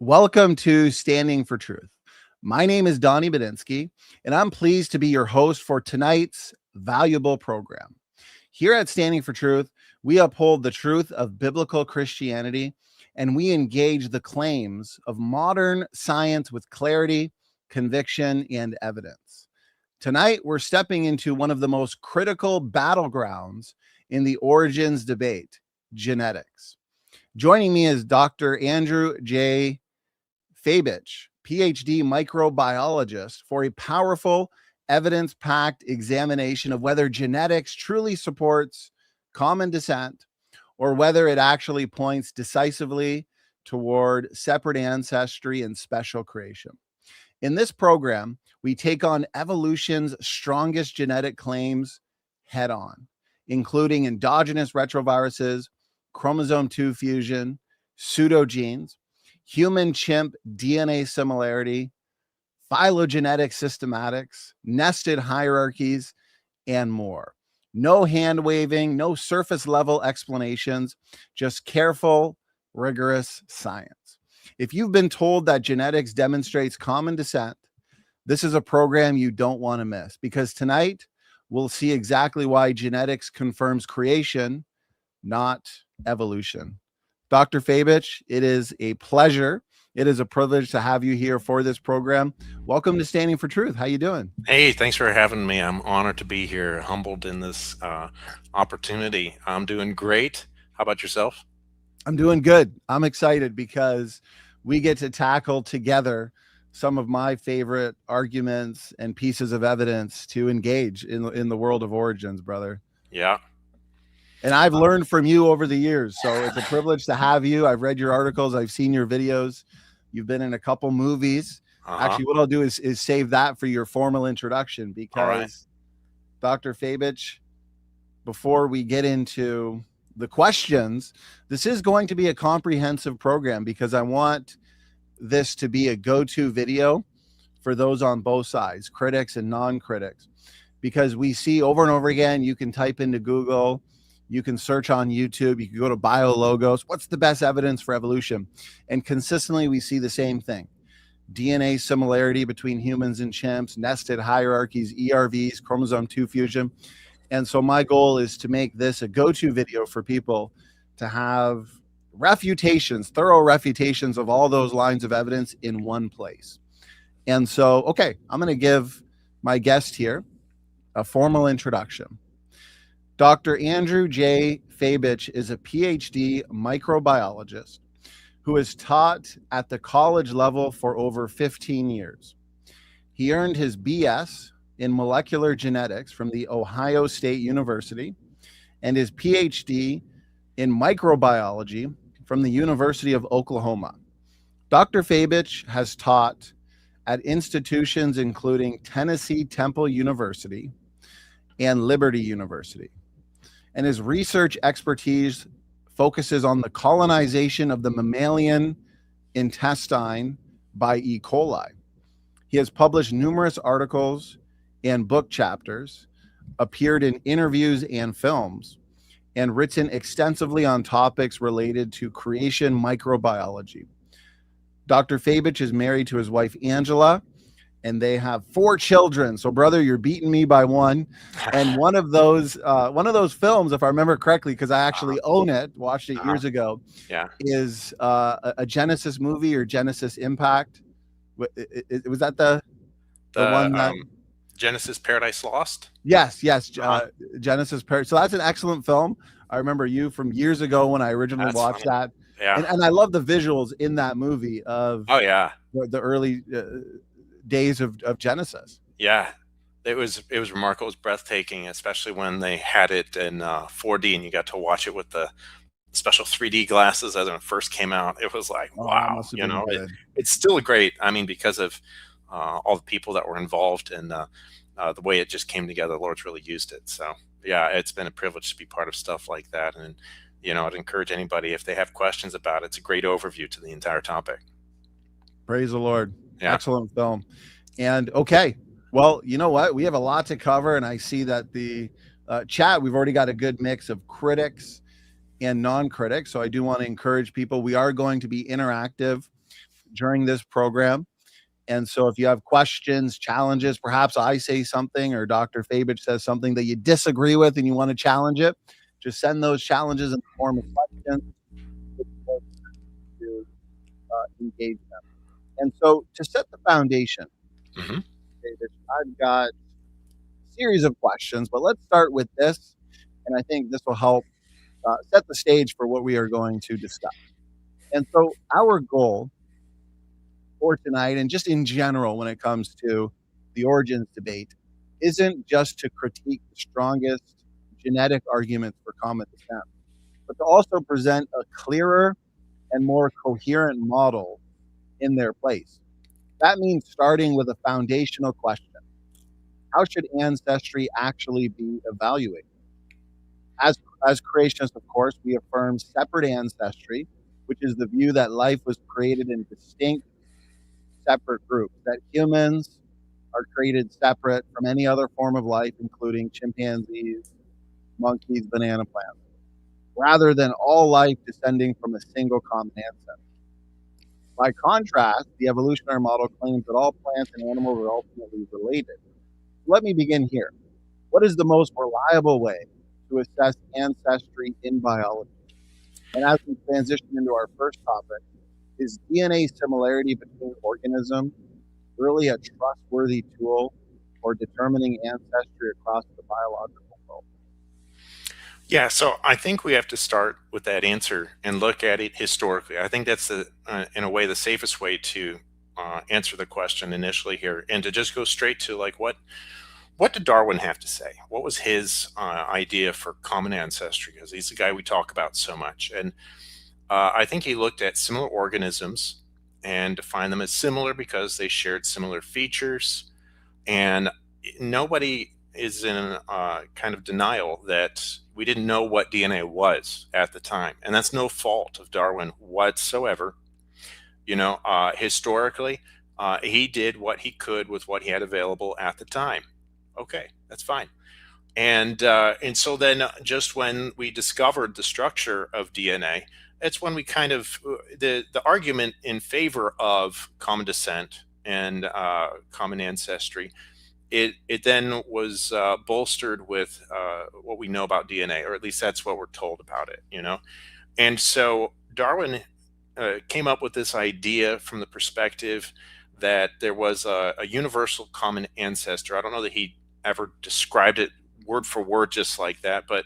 Welcome to Standing for Truth. My name is Donny Budinsky, and I'm pleased to be your host for tonight's valuable program. Here at Standing for Truth, we uphold the truth of biblical Christianity, and we engage the claims of modern science with clarity, conviction, and evidence. Tonight, we're stepping into one of the most critical battlegrounds in the origins debate, genetics. Joining me is Dr. Andrew J. Fabich, PhD microbiologist, for a powerful, evidence-packed examination of whether genetics truly supports common descent or whether it actually points decisively toward separate ancestry and special creation. In this program, we take on evolution's strongest genetic claims head on, including endogenous retroviruses, chromosome 2 fusion, pseudogenes, human chimp DNA similarity, phylogenetic systematics, nested hierarchies, and more. No hand waving, no surface level explanations, just careful, rigorous science. If you've been told that genetics demonstrates common descent, this is a program you don't want to miss, because tonight we'll see exactly why genetics confirms creation, not evolution. Dr. Fabich, it is a pleasure. It is a privilege to have you here for this program. Welcome to Standing for Truth. How you doing? Hey, thanks for having me. I'm honored to be here, humbled in this opportunity. I'm doing great. How about yourself? I'm doing good. I'm excited because we get to tackle together some of my favorite arguments and pieces of evidence to engage in the world of origins, brother. Yeah. And I've learned from you over the years, so it's a privilege to have you. I've read your articles. I've seen your videos. You've been in a couple movies. Actually, what I'll do is save that for your formal introduction, because Dr. Fabich, before we get into the questions, this is going to be a comprehensive program, because I want this to be a go-to video for those on both sides, critics and non-critics, because we see over and over again, you can type into Google, you can search on YouTube, you can go to BioLogos, what's the best evidence for evolution? And consistently we see the same thing. DNA similarity between humans and chimps, nested hierarchies, ERVs, chromosome 2 fusion. And so my goal is to make this a go-to video for people to have refutations, thorough refutations of all those lines of evidence in one place. And so, okay, I'm going to give my guest here a formal introduction. Dr. Andrew J. Fabich is a PhD microbiologist who has taught at the college level for over 15 years. He earned his BS in molecular genetics from the Ohio State University and his PhD in microbiology from the University of Oklahoma. Dr. Fabich has taught at institutions including Tennessee Temple University and Liberty University. And his research expertise focuses on the colonization of the mammalian intestine by E. coli. He has published numerous articles and book chapters, appeared in interviews and films, and written extensively on topics related to creation microbiology. Dr. Fabich is married to his wife, Angela, and they have 4 children. So, brother, you're beating me by one. And one of those films, if I remember correctly, because I actually own it, watched it years ago, is a Genesis movie, or Genesis Impact. Was that the one that Genesis Paradise Lost? Yes. Genesis Paradise. So that's an excellent film. I remember you from years ago when I originally watched that. Yeah. And I love the visuals in that movie of the early days of Genesis. Yeah, it was remarkable. It was breathtaking, especially when they had it in 4D and you got to watch it with the special 3D glasses as it first came out. It was like, wow, you know, it's still great. I mean, because of all the people that were involved and the way it just came together. The Lord's really used it. So yeah, it's been a privilege to be part of stuff like that. And, you know, I'd encourage anybody, if they have questions about it, it's a great overview to the entire topic. Praise the Lord. Yeah. Excellent film. And okay, well, you know what? We have a lot to cover, and I see that the chat, we've already got a good mix of critics and non-critics. So I do want to encourage people. We are going to be interactive. during this program. And so if you have questions, challenges, perhaps I say something or Dr. Fabich says something that you disagree with and you want to challenge it, just send those challenges in the form of questions to engage them. And so to set the foundation, I've got a series of questions, but let's start with this. And I think this will help set the stage for what we are going to discuss. And so our goal for tonight, and just in general when it comes to the origins debate, isn't just to critique the strongest genetic arguments for common descent, but to also present a clearer and more coherent model in their place. That means starting with a foundational question. How should ancestry actually be evaluated? As creationists, of course, we affirm separate ancestry, which is the view that life was created in distinct, separate groups, that humans are created separate from any other form of life, including chimpanzees, monkeys, banana plants, rather than all life descending from a single common ancestor. By contrast, the evolutionary model claims that all plants and animals are ultimately related. Let me begin here. What is the most reliable way to assess ancestry in biology? And as we transition into our first topic, is DNA similarity between organisms really a trustworthy tool for determining ancestry across the biological world? Yeah, so I think we have to start with that answer and look at it historically. I think that's in a way, the safest way to answer the question initially here, and to just go straight to like what did Darwin have to say? What was his idea for common ancestry? Because he's the guy we talk about so much, and I think he looked at similar organisms and defined them as similar because they shared similar features, and nobody is in kind of denial that we didn't know what DNA was at the time. And that's no fault of Darwin whatsoever. You know, historically, he did what he could with what he had available at the time. Okay, that's fine. And so then just when we discovered the structure of DNA, it's when we kind of, the argument in favor of common descent and common ancestry, it then was bolstered with what we know about DNA, or at least that's what we're told about it, you know. And so Darwin came up with this idea from the perspective that there was a universal common ancestor. I don't know that he ever described it word for word just like that, but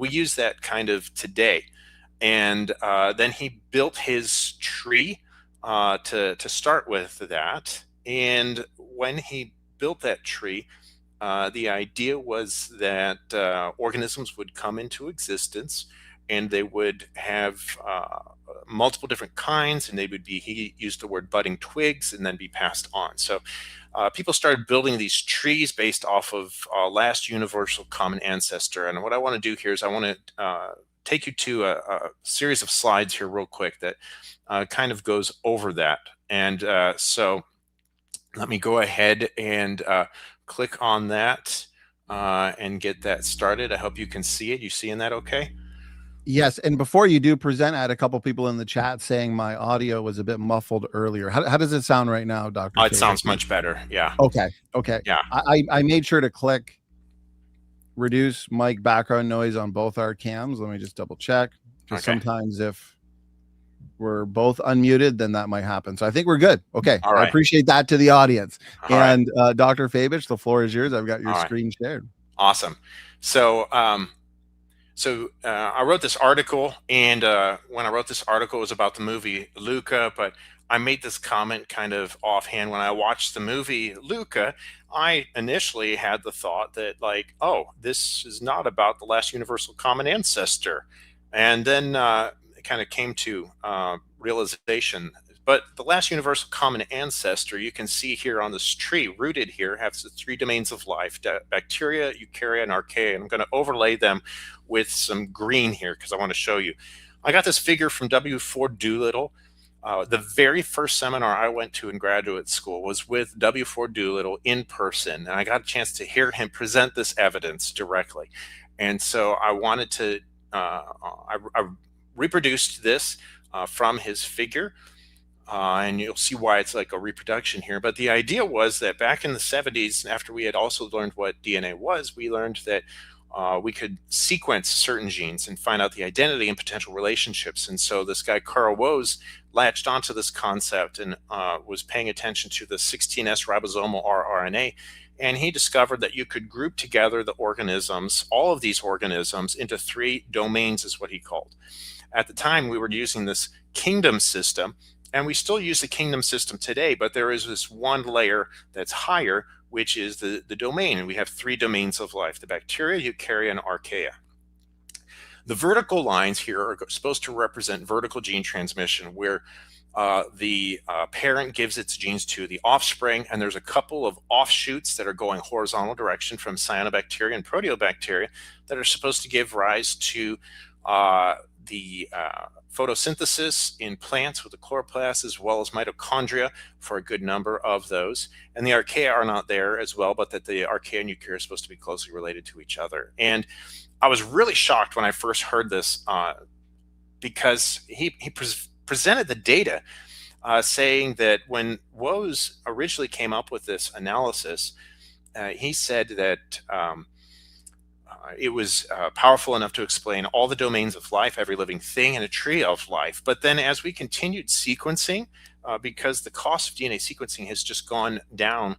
we use that kind of today. And then he built his tree to start with that. And when he built that tree, the idea was that organisms would come into existence and they would have multiple different kinds, and they would be, he used the word budding twigs, and then be passed on. So people started building these trees based off of last universal common ancestor. And what I want to do here is I want to take you to a series of slides here real quick that kind of goes over that. And so let me go ahead and click on that and get that started. I hope you can see it. You seeing that okay? Yes. And before you do present, I had a couple people in the chat saying my audio was a bit muffled earlier. How does it sound right now, Dr. It sounds much better. Yeah. Okay. Okay. Yeah. I made sure to click reduce mic background noise on both our cams. Let me just double check. Because sometimes if we're both unmuted, then that might happen. So I think we're good. Okay. All right. I appreciate that to the audience. All and Dr. Fabich, the floor is yours. I've got your screen shared. Awesome. So I wrote this article, and when I wrote this article, it was about the movie Luca, but I made this comment kind of offhand. When I watched the movie Luca, I initially had the thought that, like, oh, this is not about the last universal common ancestor. And then it kind of came to realization. But the last universal common ancestor, you can see here on this tree, rooted here, has the three domains of life: bacteria, eukarya, and archaea. And I'm going to overlay them with some green here because I want to show you. I got this figure from W. Doolittle. The very first seminar I went to in graduate school was with W. Doolittle in person, and I got a chance to hear him present this evidence directly. And so I wanted to, I reproduced this from his figure. and you'll see why it's like a reproduction here. But the idea was that back in the 70s, after we had also learned what DNA was, we learned that we could sequence certain genes and find out the identity and potential relationships. And so this guy, Carl Woese, latched onto this concept and was paying attention to the 16S ribosomal rRNA. And he discovered that you could group together the organisms, all of these organisms, into 3 domains, is what he called. At the time, we were using this kingdom system, and we still use the kingdom system today, but there is this one layer that's higher, which is the domain. And we have 3 domains of life: the bacteria, eukarya, and archaea. The vertical lines here are supposed to represent vertical gene transmission, where the parent gives its genes to the offspring, and there's a couple of offshoots that are going horizontal direction from cyanobacteria and proteobacteria that are supposed to give rise to the photosynthesis in plants with the chloroplasts, as well as mitochondria for a good number of those. And the archaea are not there as well, but that the archaea and eukarya are supposed to be closely related to each other. And I was really shocked when I first heard this because he presented the data saying that when Woese originally came up with this analysis, he said that it was powerful enough to explain all the domains of life, every living thing, and a tree of life. But then as we continued sequencing, because the cost of DNA sequencing has just gone down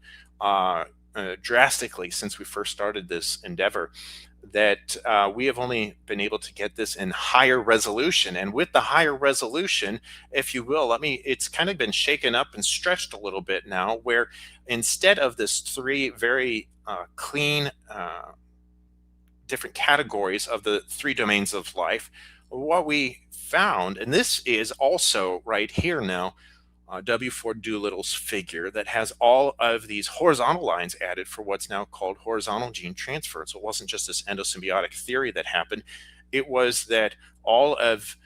drastically since we first started this endeavor, that we have only been able to get this in higher resolution. And with the higher resolution, if you will, it's kind of been shaken up and stretched a little bit now, where instead of this 3 very clean different categories of the 3 domains of life, what we found, and this is also right here now, W4 Doolittle's figure that has all of these horizontal lines added for what's now called horizontal gene transfer. So it wasn't just this endosymbiotic theory that happened. It was that all of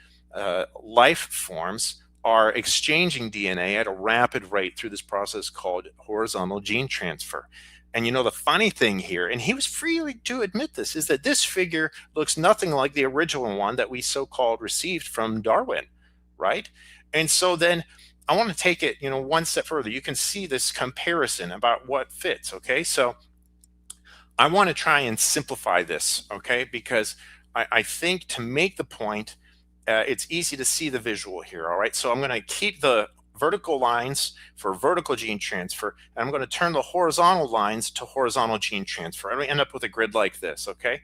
life forms are exchanging DNA at a rapid rate through this process called horizontal gene transfer. And you know, the funny thing here, and he was free to admit this, is that this figure looks nothing like the original one that we so-called received from Darwin, right? And so then I want to take it, one step further. You can see this comparison about what fits, okay? So I want to try and simplify this, okay? Because I think to make the point, it's easy to see the visual here, all right? So I'm going to keep the vertical lines for vertical gene transfer, and I'm going to turn the horizontal lines to horizontal gene transfer. I'm going to end up with a grid like this, okay?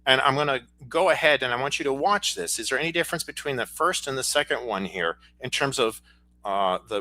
And I'm going to go ahead and I want you to watch this. Is there any difference between the first and the second one here in terms of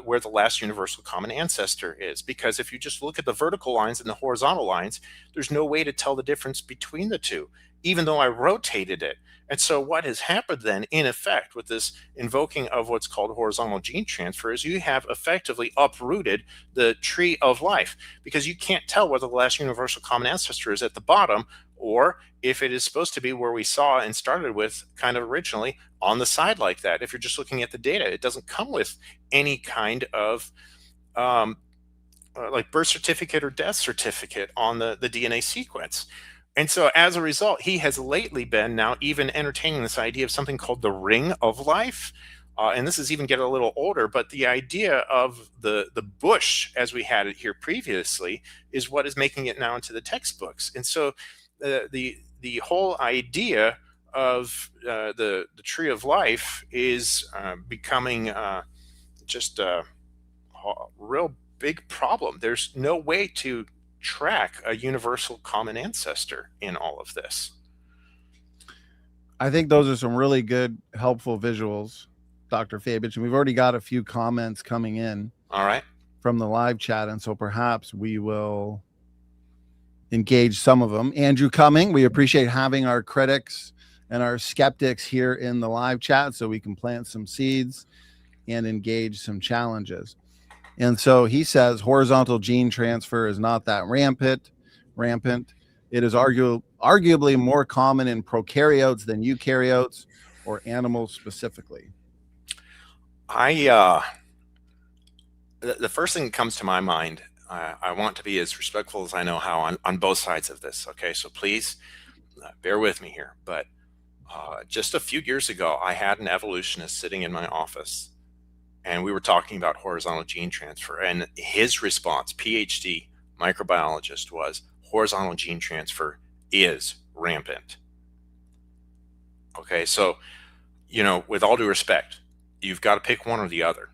where the last universal common ancestor is? Because if you just look at the vertical lines and the horizontal lines, there's no way to tell the difference between the two, even though I rotated it. And so what has happened then, in effect, with this invoking of what's called horizontal gene transfer, is you have effectively uprooted the tree of life, because you can't tell whether the last universal common ancestor is at the bottom, or if it is supposed to be where we saw and started with kind of originally on the side like that. If you're just looking at the data, it doesn't come with any kind of like birth certificate or death certificate on the DNA sequence. And so as a result, he has lately been now even entertaining this idea of something called the ring of life. And this is even getting a little older, but the idea of the bush as we had it here previously is what is making it now into the textbooks. And so the whole idea of the tree of life is becoming just a real big problem. There's no way to track a universal common ancestor in all of this. I think those are some really good, helpful visuals, Dr. Fabich, and we've already got a few comments coming in. All right. From the live chat, and so perhaps we will engage some of them. Andrew Cumming, we appreciate having our critics and our skeptics here in the live chat so we can plant some seeds and engage some challenges. And so he says horizontal gene transfer is not that rampant. It is arguably more common in prokaryotes than eukaryotes or animals specifically. The first thing that comes to my mind, I want to be as respectful as I know how on both sides of this, okay? So please bear with me here. But just a few years ago, I had an evolutionist sitting in my office, and we were talking about horizontal gene transfer, and his response, PhD microbiologist, was horizontal gene transfer is rampant. Okay, so, you know, with all due respect, you've got to pick one or the other.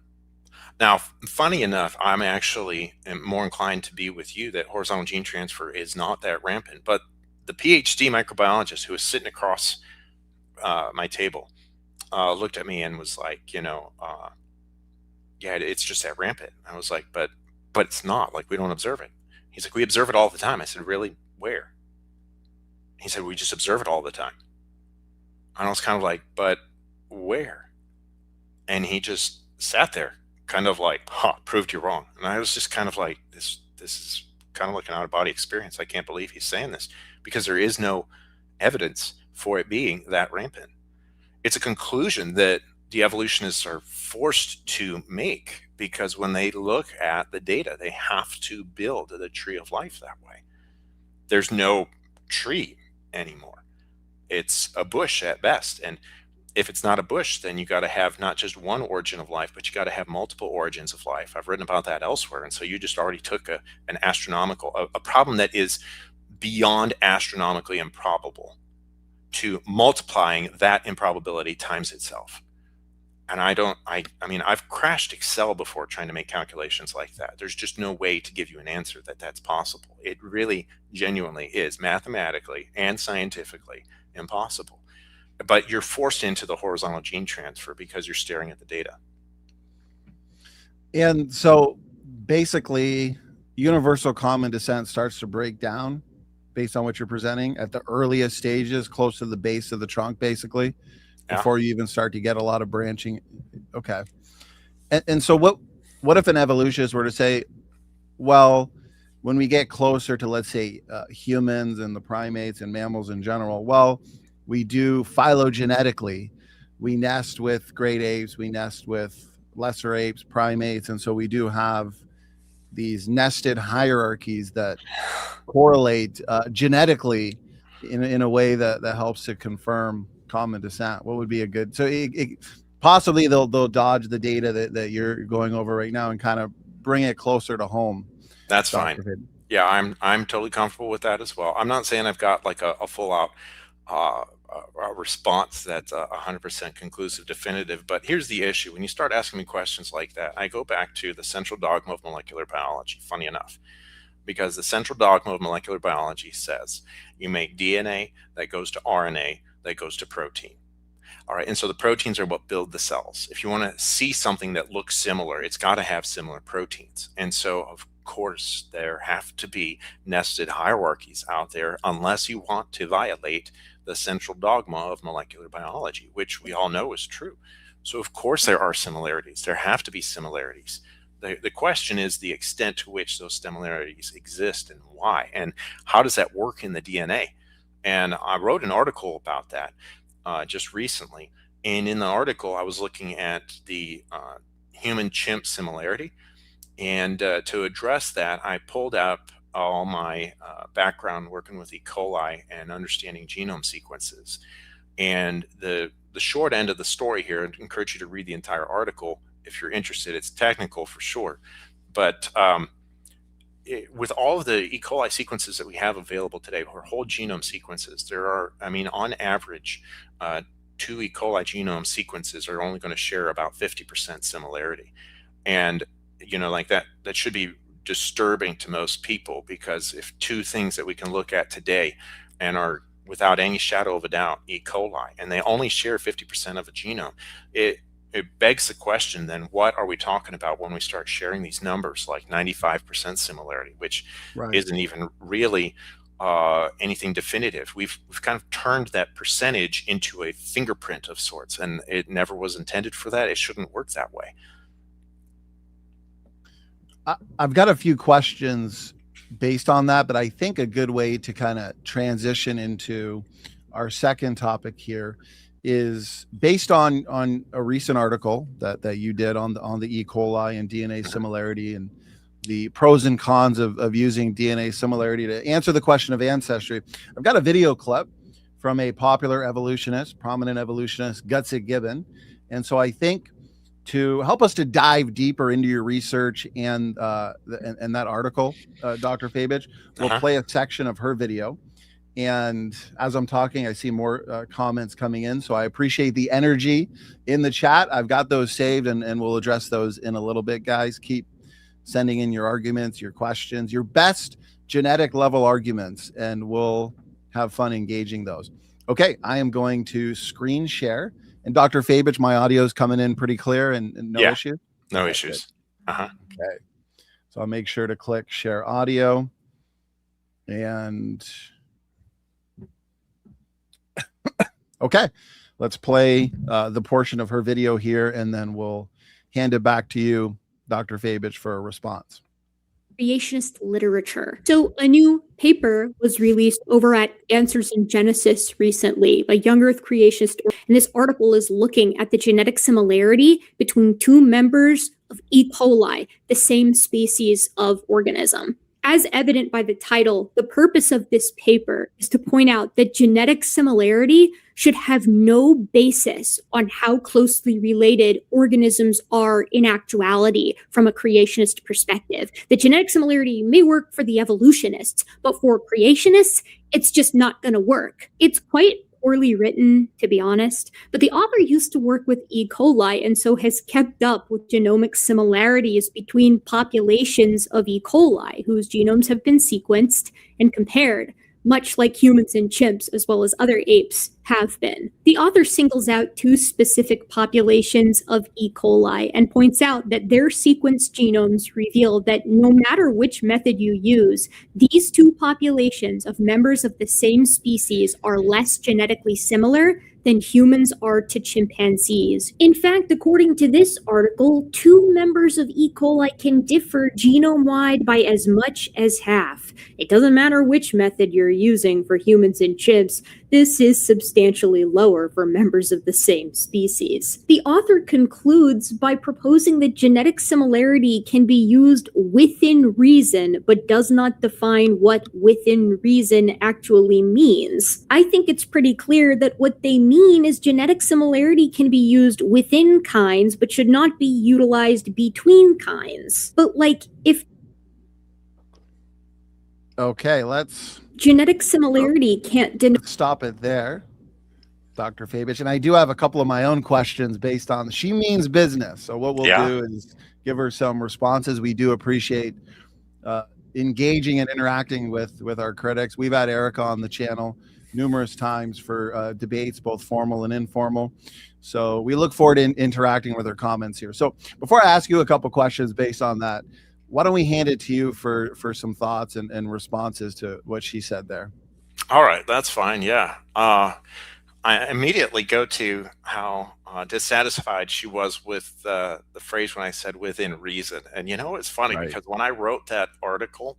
Now, funny enough, I'm actually more inclined to be with you that horizontal gene transfer is not that rampant, but the PhD microbiologist who was sitting across my table looked at me and was like, you know, yeah, it's just that rampant. I was like, but it's not. Like, we don't observe it. He's like, we observe it all the time. I said, really? Where? He said, we just observe it all the time. And I was kind of like, but where? And he just sat there, kind of like, proved you wrong. And I was just kind of like, this is kind of like an out-of-body experience. I can't believe he's saying this, because there is no evidence for it being that rampant. It's a conclusion that the evolutionists are forced to make, because when they look at the data, they have to build the tree of life that way. There's no tree anymore. It's a bush at best. And if it's not a bush, then you got to have not just one origin of life, but you got to have multiple origins of life. I've written about that elsewhere. And so you just already took an astronomical, a problem that is beyond astronomically improbable, to multiplying that improbability times itself. And I mean, I've crashed Excel before trying to make calculations like that. There's just no way to give you an answer that that's possible. It really genuinely is mathematically and scientifically impossible. But you're forced into the horizontal gene transfer because you're staring at the data. And so basically, universal common descent starts to break down based on what you're presenting at the earliest stages, close to the base of the trunk, basically, before you even start to get a lot of branching. Okay. And so what if an evolutionist were to say, well, when we get closer to, let's say, humans and the primates and mammals in general, well, we do phylogenetically, we nest with great apes, we nest with lesser apes, primates, and so we do have these nested hierarchies that correlate genetically in a way that helps to confirm common descent. What would be a good, so possibly they'll dodge the data that you're going over right now and kind of bring it closer to home. That's fine. Yeah, I'm totally comfortable with that as well. I'm not saying I've got like a full out a response that's 100% conclusive, definitive. But here's the issue. When you start asking me questions like that, I go back to the central dogma of molecular biology, funny enough, because the central dogma of molecular biology says you make DNA that goes to RNA that goes to protein. All right, and so the proteins are what build the cells. If you want to see something that looks similar, it's got to have similar proteins. And so, of course, there have to be nested hierarchies out there, unless you want to violate the central dogma of molecular biology, which we all know is true. So of course there are similarities. There have to be similarities. The question is the extent to which those similarities exist and why, and how does that work in the DNA. And I wrote an article about that just recently. And in the article, I was looking at the human-chimp similarity. And to address that, I pulled up all my background working with E. coli and understanding genome sequences. And the short end of the story here, I'd encourage you to read the entire article if you're interested. It's technical for sure. But with all of the E. coli sequences that we have available today, or whole genome sequences, there are, I mean, on average, 2 E. coli genome sequences are only going to share about 50% similarity. And, you know, like that should be disturbing to most people, because if 2 things that we can look at today and are without any shadow of a doubt E. coli, and they only share 50% of a genome, it begs the question, then what are we talking about when we start sharing these numbers like 95% similarity, which isn't even really anything definitive. We've kind of turned that percentage into a fingerprint of sorts, and it never was intended for that. It shouldn't work that way. I've got a few questions based on that, but I think a good way to kind of transition into our second topic here is based on a recent article that you did on the E. coli and DNA similarity and the pros and cons of using DNA similarity to answer the question of ancestry. I've got a video clip from a popular evolutionist, prominent evolutionist, Gutsy Gibbon. And so I think to help us to dive deeper into your research and that article, Dr. Fabich. We'll play a section of her video. And as I'm talking, I see more comments coming in. So I appreciate the energy in the chat. I've got those saved, and we'll address those in a little bit, guys. Keep sending in your arguments, your questions, your best genetic level arguments, and we'll have fun engaging those. Okay, I am going to screen share. And Dr. Fabich, my audio is coming in pretty clear and no issues? No issues. Okay. So I'll make sure to click share audio. And okay, let's play the portion of her video here, and then we'll hand it back to you, Dr. Fabich, for a response. Creationist literature. So a new paper was released over at Answers in Genesis recently by Young Earth Creationist, and this article is looking at the genetic similarity between two members of E. coli, the same species of organism. As evident by the title, the purpose of this paper is to point out that genetic similarity should have no basis on how closely related organisms are in actuality from a creationist perspective. The genetic similarity may work for the evolutionists, but for creationists, it's just not going to work. It's quite poorly written, to be honest, but the author used to work with E. coli and so has kept up with genomic similarities between populations of E. coli whose genomes have been sequenced and compared, much like humans and chimps, as well as other apes, have been. The author singles out two specific populations of E. coli and points out that their sequenced genomes reveal that no matter which method you use, these two populations of members of the same species are less genetically similar than humans are to chimpanzees. In fact, according to this article, two members of E. coli can differ genome-wide by as much as half. It doesn't matter which method you're using for humans and chimps, this is substantially lower for members of the same species. The author concludes by proposing that genetic similarity can be used within reason, but does not define what within reason actually means. I think it's pretty clear that what they mean is genetic similarity can be used within kinds, but should not be utilized between kinds. But like, if okay, let's genetic similarity can't stop it there, Dr. Fabich. And I do have a couple of my own questions based on, she means business. So what we'll do is give her some responses. We do appreciate engaging and interacting with our critics. We've had Erica on the channel numerous times for debates, both formal and informal. So we look forward to interacting with her comments here. So before I ask you a couple questions based on that, why don't we hand it to you for some thoughts and responses to what she said there? All right, that's fine. Yeah. I immediately go to how dissatisfied she was with the phrase when I said within reason. And you know, it's funny because when I wrote that article,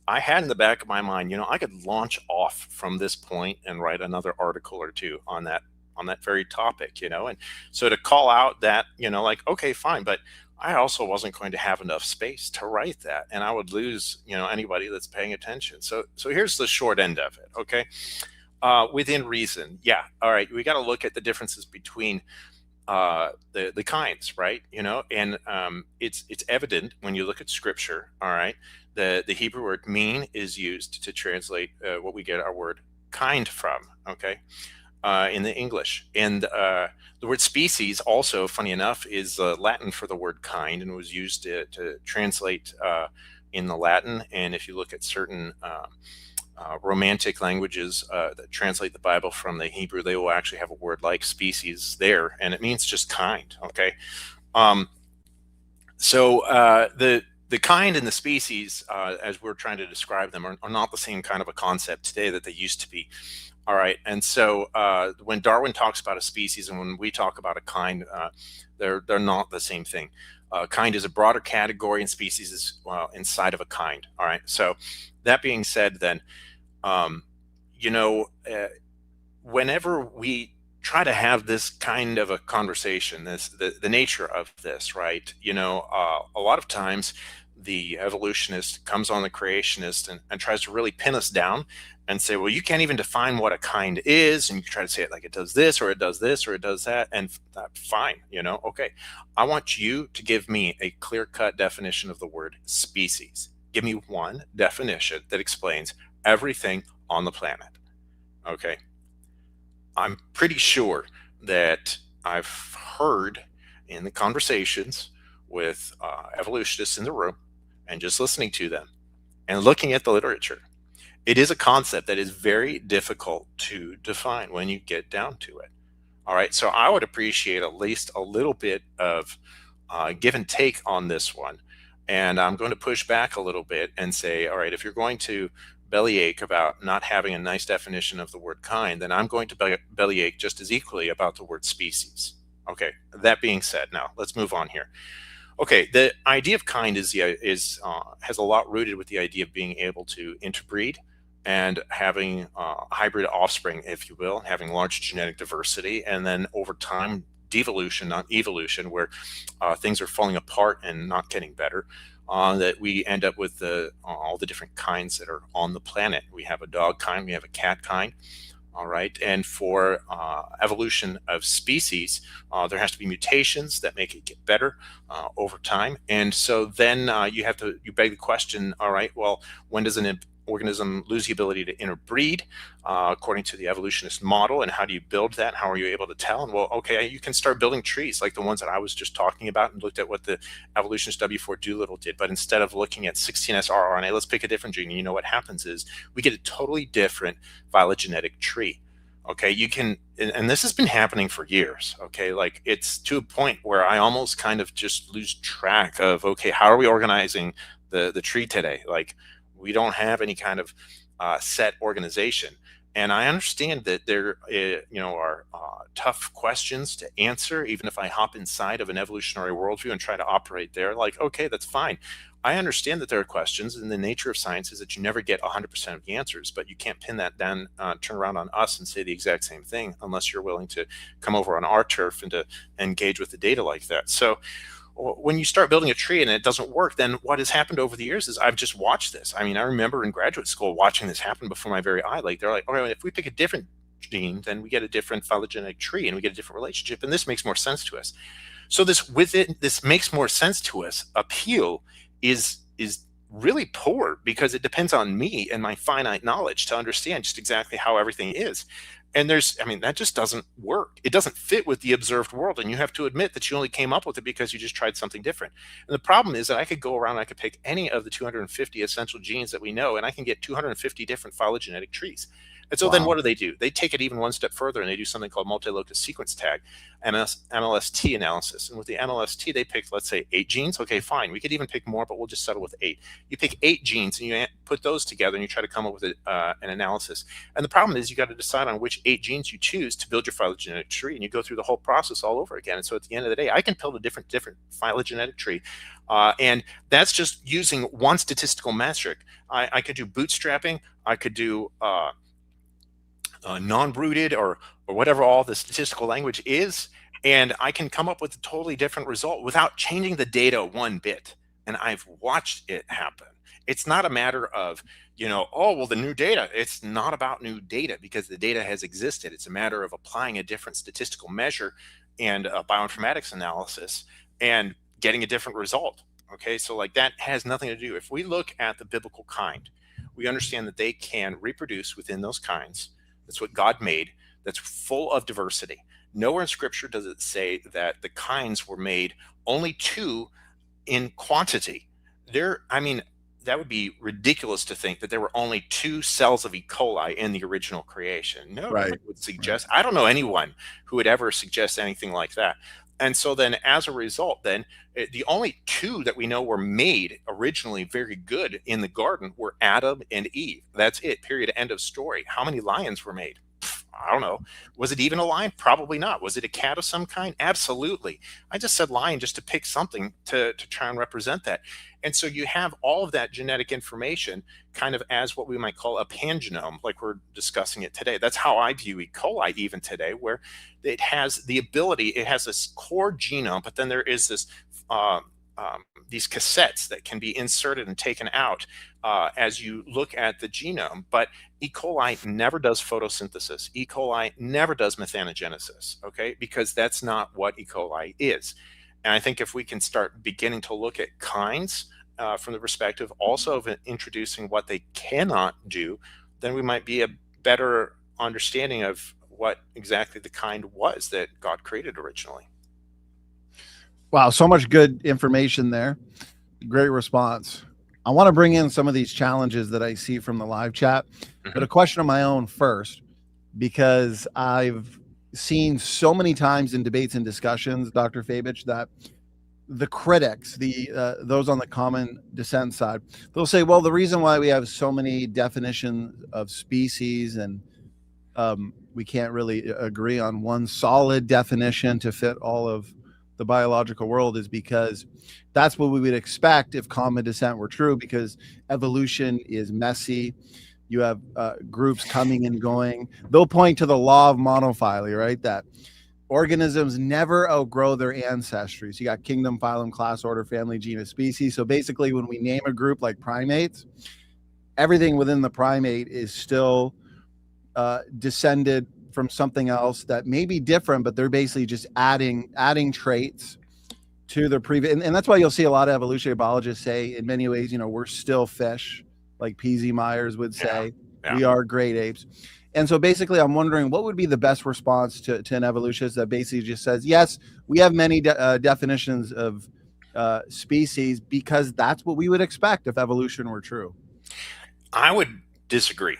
I had in the back of my mind, you know, I could launch off from this point and write another article or two on that very topic, you know. And so to call out that, you know, like, okay, fine, but I also wasn't going to have enough space to write that, and I would lose, you know, anybody that's paying attention. So here's the short end of it. Okay. Within reason. Yeah. All right. We got to look at the differences between the kinds, right? You know, and it's evident when you look at scripture. All right. The Hebrew word mean is used to translate what we get our word kind from. Okay. In the English, and the word species also, funny enough, is Latin for the word kind, and was used to translate in the Latin. And if you look at certain romantic languages that translate the Bible from the Hebrew, they will actually have a word like species there, and it means just kind. Okay. So the kind and the species, as we're trying to describe them, are not the same kind of a concept today that they used to be. All right. And so when Darwin talks about a species and when we talk about a kind, they're not the same thing. Kind is a broader category and species is inside of a kind. All right. So that being said, then, you know, whenever we try to have this kind of a conversation, the nature of this, right, you know, a lot of times the evolutionist comes on the creationist and tries to really pin us down and say, well, you can't even define what a kind is, and you try to say it like it does this or it does this or it does that, and fine, okay, I want you to give me a clear-cut definition of the word species. Give me one definition that explains everything on the planet. Okay, I'm pretty sure that I've heard in the conversations with evolutionists in the room and just listening to them and looking at the literature, it is a concept that is very difficult to define when you get down to it. All right, so I would appreciate at least a little bit of give and take on this one. And I'm going to push back a little bit and say, all right, if you're going to bellyache about not having a nice definition of the word kind, then I'm going to bellyache just as equally about the word species. Okay, that being said, now let's move on here. Okay, the idea of kind has a lot rooted with the idea of being able to interbreed and having hybrid offspring, if you will, having large genetic diversity, and then over time, devolution, not evolution, where things are falling apart and not getting better, that we end up with all the different kinds that are on the planet. We have a dog kind, we have a cat kind. All right, and for evolution of species, there has to be mutations that make it get better over time. And so then you beg the question, all right, well, when does an organism lose the ability to interbreed according to the evolutionist model, and how do you build that? How are you able to tell? And well, okay, you can start building trees like the ones that I was just talking about and looked at what the evolutionist W4 Doolittle did. But instead of looking at 16S rRNA, let's pick a different gene. You know what happens is we get a totally different phylogenetic tree. Okay, you can, and this has been happening for years. Okay, like it's to a point where I almost kind of just lose track of, okay, how are we organizing the tree today? Like, we don't have any kind of set organization. And I understand that there are tough questions to answer, even if I hop inside of an evolutionary worldview and try to operate there. Like, okay, that's fine. I understand that there are questions, and the nature of science is that you never get 100% of the answers, but you can't pin that down, turn around on us and say the exact same thing unless you're willing to come over on our turf and to engage with the data like that. So when you start building a tree and it doesn't work, then what has happened over the years is I've just watched this. I mean, I remember in graduate school watching this happen before my very eye. Like, they're like, okay, if we pick a different gene, then we get a different phylogenetic tree and we get a different relationship. And this makes more sense to us. So this makes more sense to us appeal is really poor, because it depends on me and my finite knowledge to understand just exactly how everything is. And that just doesn't work. It doesn't fit with the observed world. And you have to admit that you only came up with it because you just tried something different. And the problem is that I could go around and I could pick any of the 250 essential genes that we know, and I can get 250 different phylogenetic trees. And so then what do? They take it even one step further, and they do something called multi-locus sequence tag, MLST analysis. And with the MLST, they picked, let's say, 8 genes. Okay, fine. We could even pick more, but we'll just settle with 8. You pick 8 genes, and you put those together, and you try to come up with an analysis. And the problem is you got to decide on which 8 genes you choose to build your phylogenetic tree, and you go through the whole process all over again. And so at the end of the day, I can build a different phylogenetic tree. And that's just using one statistical metric. I could do bootstrapping. I could do non-rooted or whatever all the statistical language is, and I can come up with a totally different result without changing the data one bit. And I've watched it happen. It's not a matter of, oh, well, the new data. It's not about new data, because the data has existed. It's a matter of applying a different statistical measure and a bioinformatics analysis and getting a different result. Okay, so like that has nothing to do. If we look at the biblical kind, we understand that they can reproduce within those kinds. That's what God made. That's full of diversity. Nowhere in Scripture does it say that the kinds were made only 2 in quantity. That would be ridiculous to think that there were only 2 cells of E. coli in the original creation. No one would suggest. I don't know anyone who would ever suggest anything like that. And so then as a result, then the only 2 that we know were made originally very good in the garden were Adam and Eve. That's it, period, end of story. How many lions were made? I don't know. Was it even a lion? Probably not. Was it a cat of some kind? Absolutely. I just said lion just to pick something to try and represent that. And so you have all of that genetic information kind of as what we might call a pangenome, like we're discussing it today. That's how I view E. coli even today, where it has the ability, it has this core genome, but then there is this these cassettes that can be inserted and taken out as you look at the genome. But E. coli never does photosynthesis. E. coli never does methanogenesis, okay? Because that's not what E. coli is. And I think if we can start beginning to look at kinds from the perspective also of introducing what they cannot do, then we might be a better understanding of what exactly the kind was that God created originally. Wow, so much good information there. Great response. I want to bring in some of these challenges that I see from the live chat, but a question of my own first, because I've seen so many times in debates and discussions, Dr. Fabich, that the critics, those on the common descent side, they'll say, well, the reason why we have so many definitions of species and we can't really agree on one solid definition to fit all of the biological world is because that's what we would expect if common descent were true, because evolution is messy. You have groups coming and going. They'll point to the law of monophyly, right? That organisms never outgrow their ancestry. So you got kingdom, phylum, class, order, family, genus, species. So basically when we name a group like primates, everything within the primate is still descended from something else that may be different, but they're basically just adding traits to the previous. And that's why you'll see a lot of evolutionary biologists say, in many ways, we're still fish, like P.Z. Myers would say. We are great apes. And so basically, I'm wondering what would be the best response to an evolutionist that basically just says, yes, we have many definitions of species because that's what we would expect if evolution were true. I would disagree.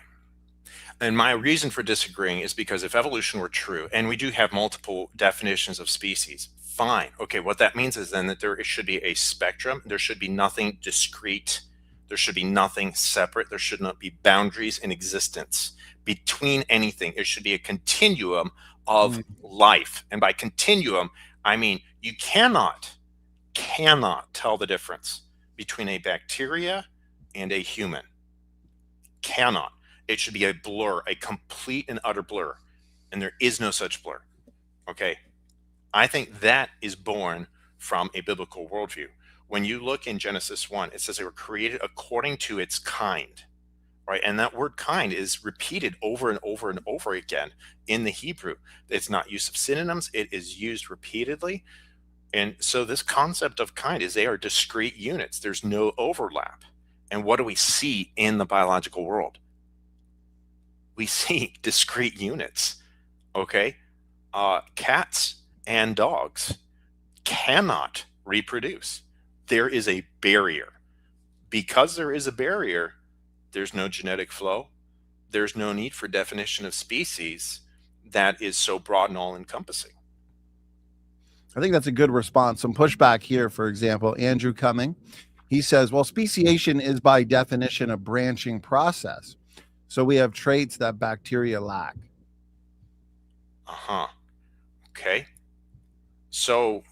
And my reason for disagreeing is because if evolution were true, and we do have multiple definitions of species, fine. Okay, what that means is then that there should be a spectrum. There should be nothing discrete. There should be nothing separate. There should not be boundaries in existence between anything. It should be a continuum of life. And by continuum, I mean you cannot tell the difference between a bacteria and a human. Cannot. It should be a blur, a complete and utter blur. And there is no such blur. Okay. I think that is born from a biblical worldview. When you look in Genesis 1, it says they were created according to its kind, right? And that word kind is repeated over and over and over again in the Hebrew. It's not use of synonyms. It is used repeatedly. And so this concept of kind is they are discrete units. There's no overlap. And what do we see in the biological world? We see discrete units, okay? Cats and dogs cannot reproduce. There is a barrier. Because there is a barrier, there's no genetic flow. There's no need for definition of species that is so broad and all-encompassing. I think that's a good response. Some pushback here, for example, Andrew Cumming. He says, well, speciation is by definition a branching process. So we have traits that bacteria lack. Okay. So,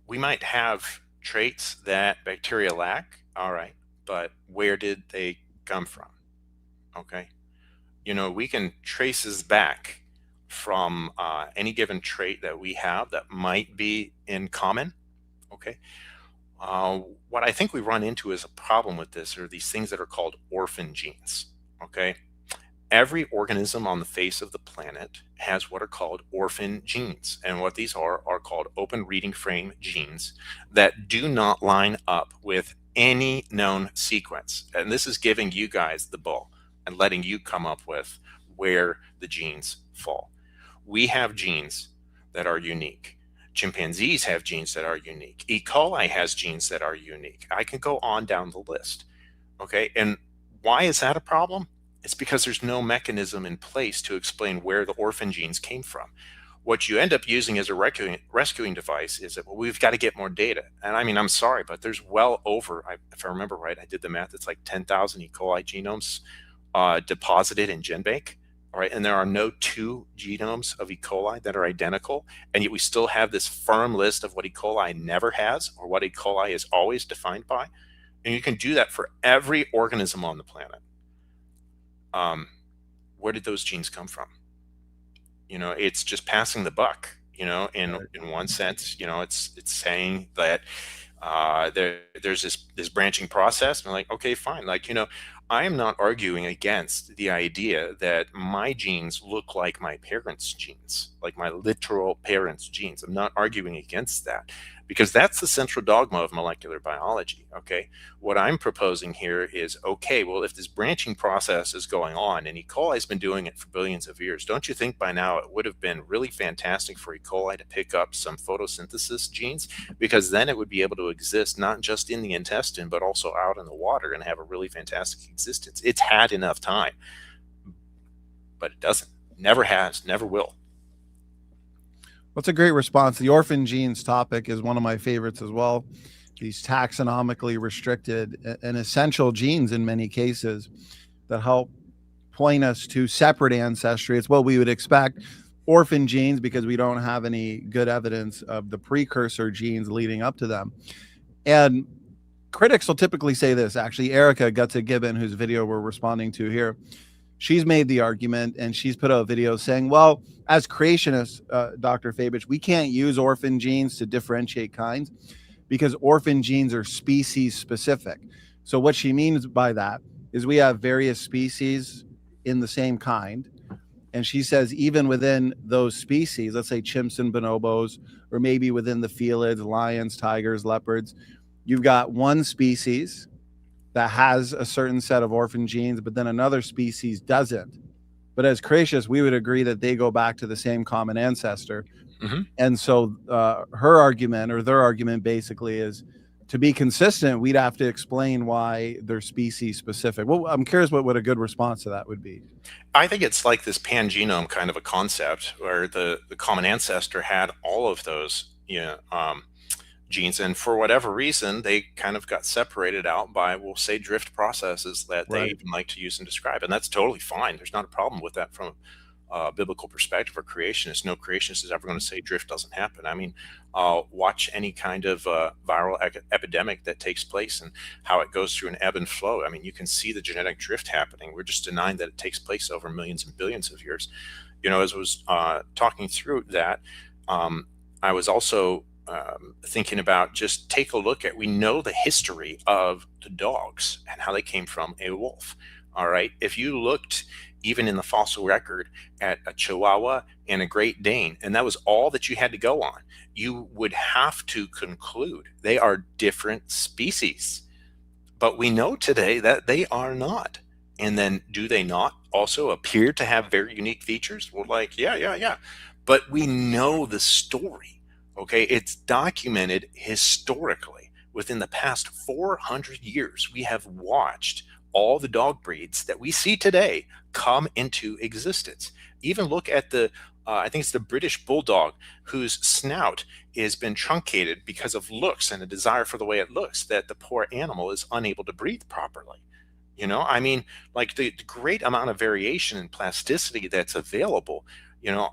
we might have traits that bacteria lack. All right. But where did they come from? Okay. We can trace this back from any given trait that we have that might be in common. Okay. What I think we run into as a problem with this are these things that are called orphan genes. Okay. Every organism on the face of the planet has what are called orphan genes. And what these are called open reading frame genes that do not line up with any known sequence. And this is giving you guys the ball and letting you come up with where the genes fall. We have genes that are unique. Chimpanzees have genes that are unique. E. coli has genes that are unique. I can go on down the list. Okay. And why is that a problem? It's because there's no mechanism in place to explain where the orphan genes came from. What you end up using as a rescuing device is that, well, we've got to get more data. And I mean, I'm sorry, but there's well over, if I remember right, I did the math, it's like 10,000 E. coli genomes deposited in GenBank. All right, and there are no two genomes of E. coli that are identical, and yet we still have this firm list of what E. coli never has or what E. coli is always defined by. And you can do that for every organism on the planet. Where did those genes come from? It's just passing the buck. in one sense, it's saying that there's this branching process, and like, okay, fine, like, I am not arguing against the idea that my genes look like my parents' genes, like my literal parents' genes. I'm not arguing against that, because that's the central dogma of molecular biology. Okay, what I'm proposing here is, okay, well, if this branching process is going on, and E. coli has been doing it for billions of years, don't you think by now it would have been really fantastic for E. coli to pick up some photosynthesis genes, because then it would be able to exist not just in the intestine but also out in the water and have a really fantastic existence? It's had enough time, but it doesn't. Never has, never will. That's a great response. The orphan genes topic is one of my favorites as well. These taxonomically restricted and essential genes in many cases that help point us to separate ancestry. It's what we would expect. Orphan genes, because we don't have any good evidence of the precursor genes leading up to them. And critics will typically say this. Actually, Erica Gutsa-Gibbon, whose video we're responding to here, she's made the argument, and she's put out a video saying, well, as creationists, Dr. Fabich, we can't use orphan genes to differentiate kinds because orphan genes are species specific. So what she means by that is we have various species in the same kind. And she says even within those species, let's say chimps and bonobos, or maybe within the felids, lions, tigers, leopards, you've got one species that has a certain set of orphan genes, but then another species doesn't. But as creationists, we would agree that they go back to the same common ancestor. Mm-hmm. And so her argument, or their argument basically, is to be consistent, we'd have to explain why they're species specific. Well, I'm curious what a good response to that would be. I think it's like this pangenome kind of a concept where the common ancestor had all of those, genes, and for whatever reason they kind of got separated out by, we'll say, drift processes that they even like to use and describe, and that's totally fine. There's not a problem with that from a biblical perspective or creationist. No creationist is ever going to say drift doesn't happen. I mean, watch any kind of viral epidemic that takes place and how it goes through an ebb and flow. I mean, you can see the genetic drift happening. We're just denying that it takes place over millions and billions of years. As I was talking through that, I was also thinking about, just take a look at, we know the history of the dogs and how they came from a wolf. All right. If you looked even in the fossil record at a Chihuahua and a Great Dane, and that was all that you had to go on, you would have to conclude they are different species. But we know today that they are not. And then do they not also appear to have very unique features? We're like, yeah. But we know the story. Okay, it's documented historically. Within the past 400 years, we have watched all the dog breeds that we see today come into existence. Even look at the, I think it's the British Bulldog, whose snout has been truncated because of looks and a desire for the way it looks, that the poor animal is unable to breathe properly. I mean, like the great amount of variation and plasticity that's available,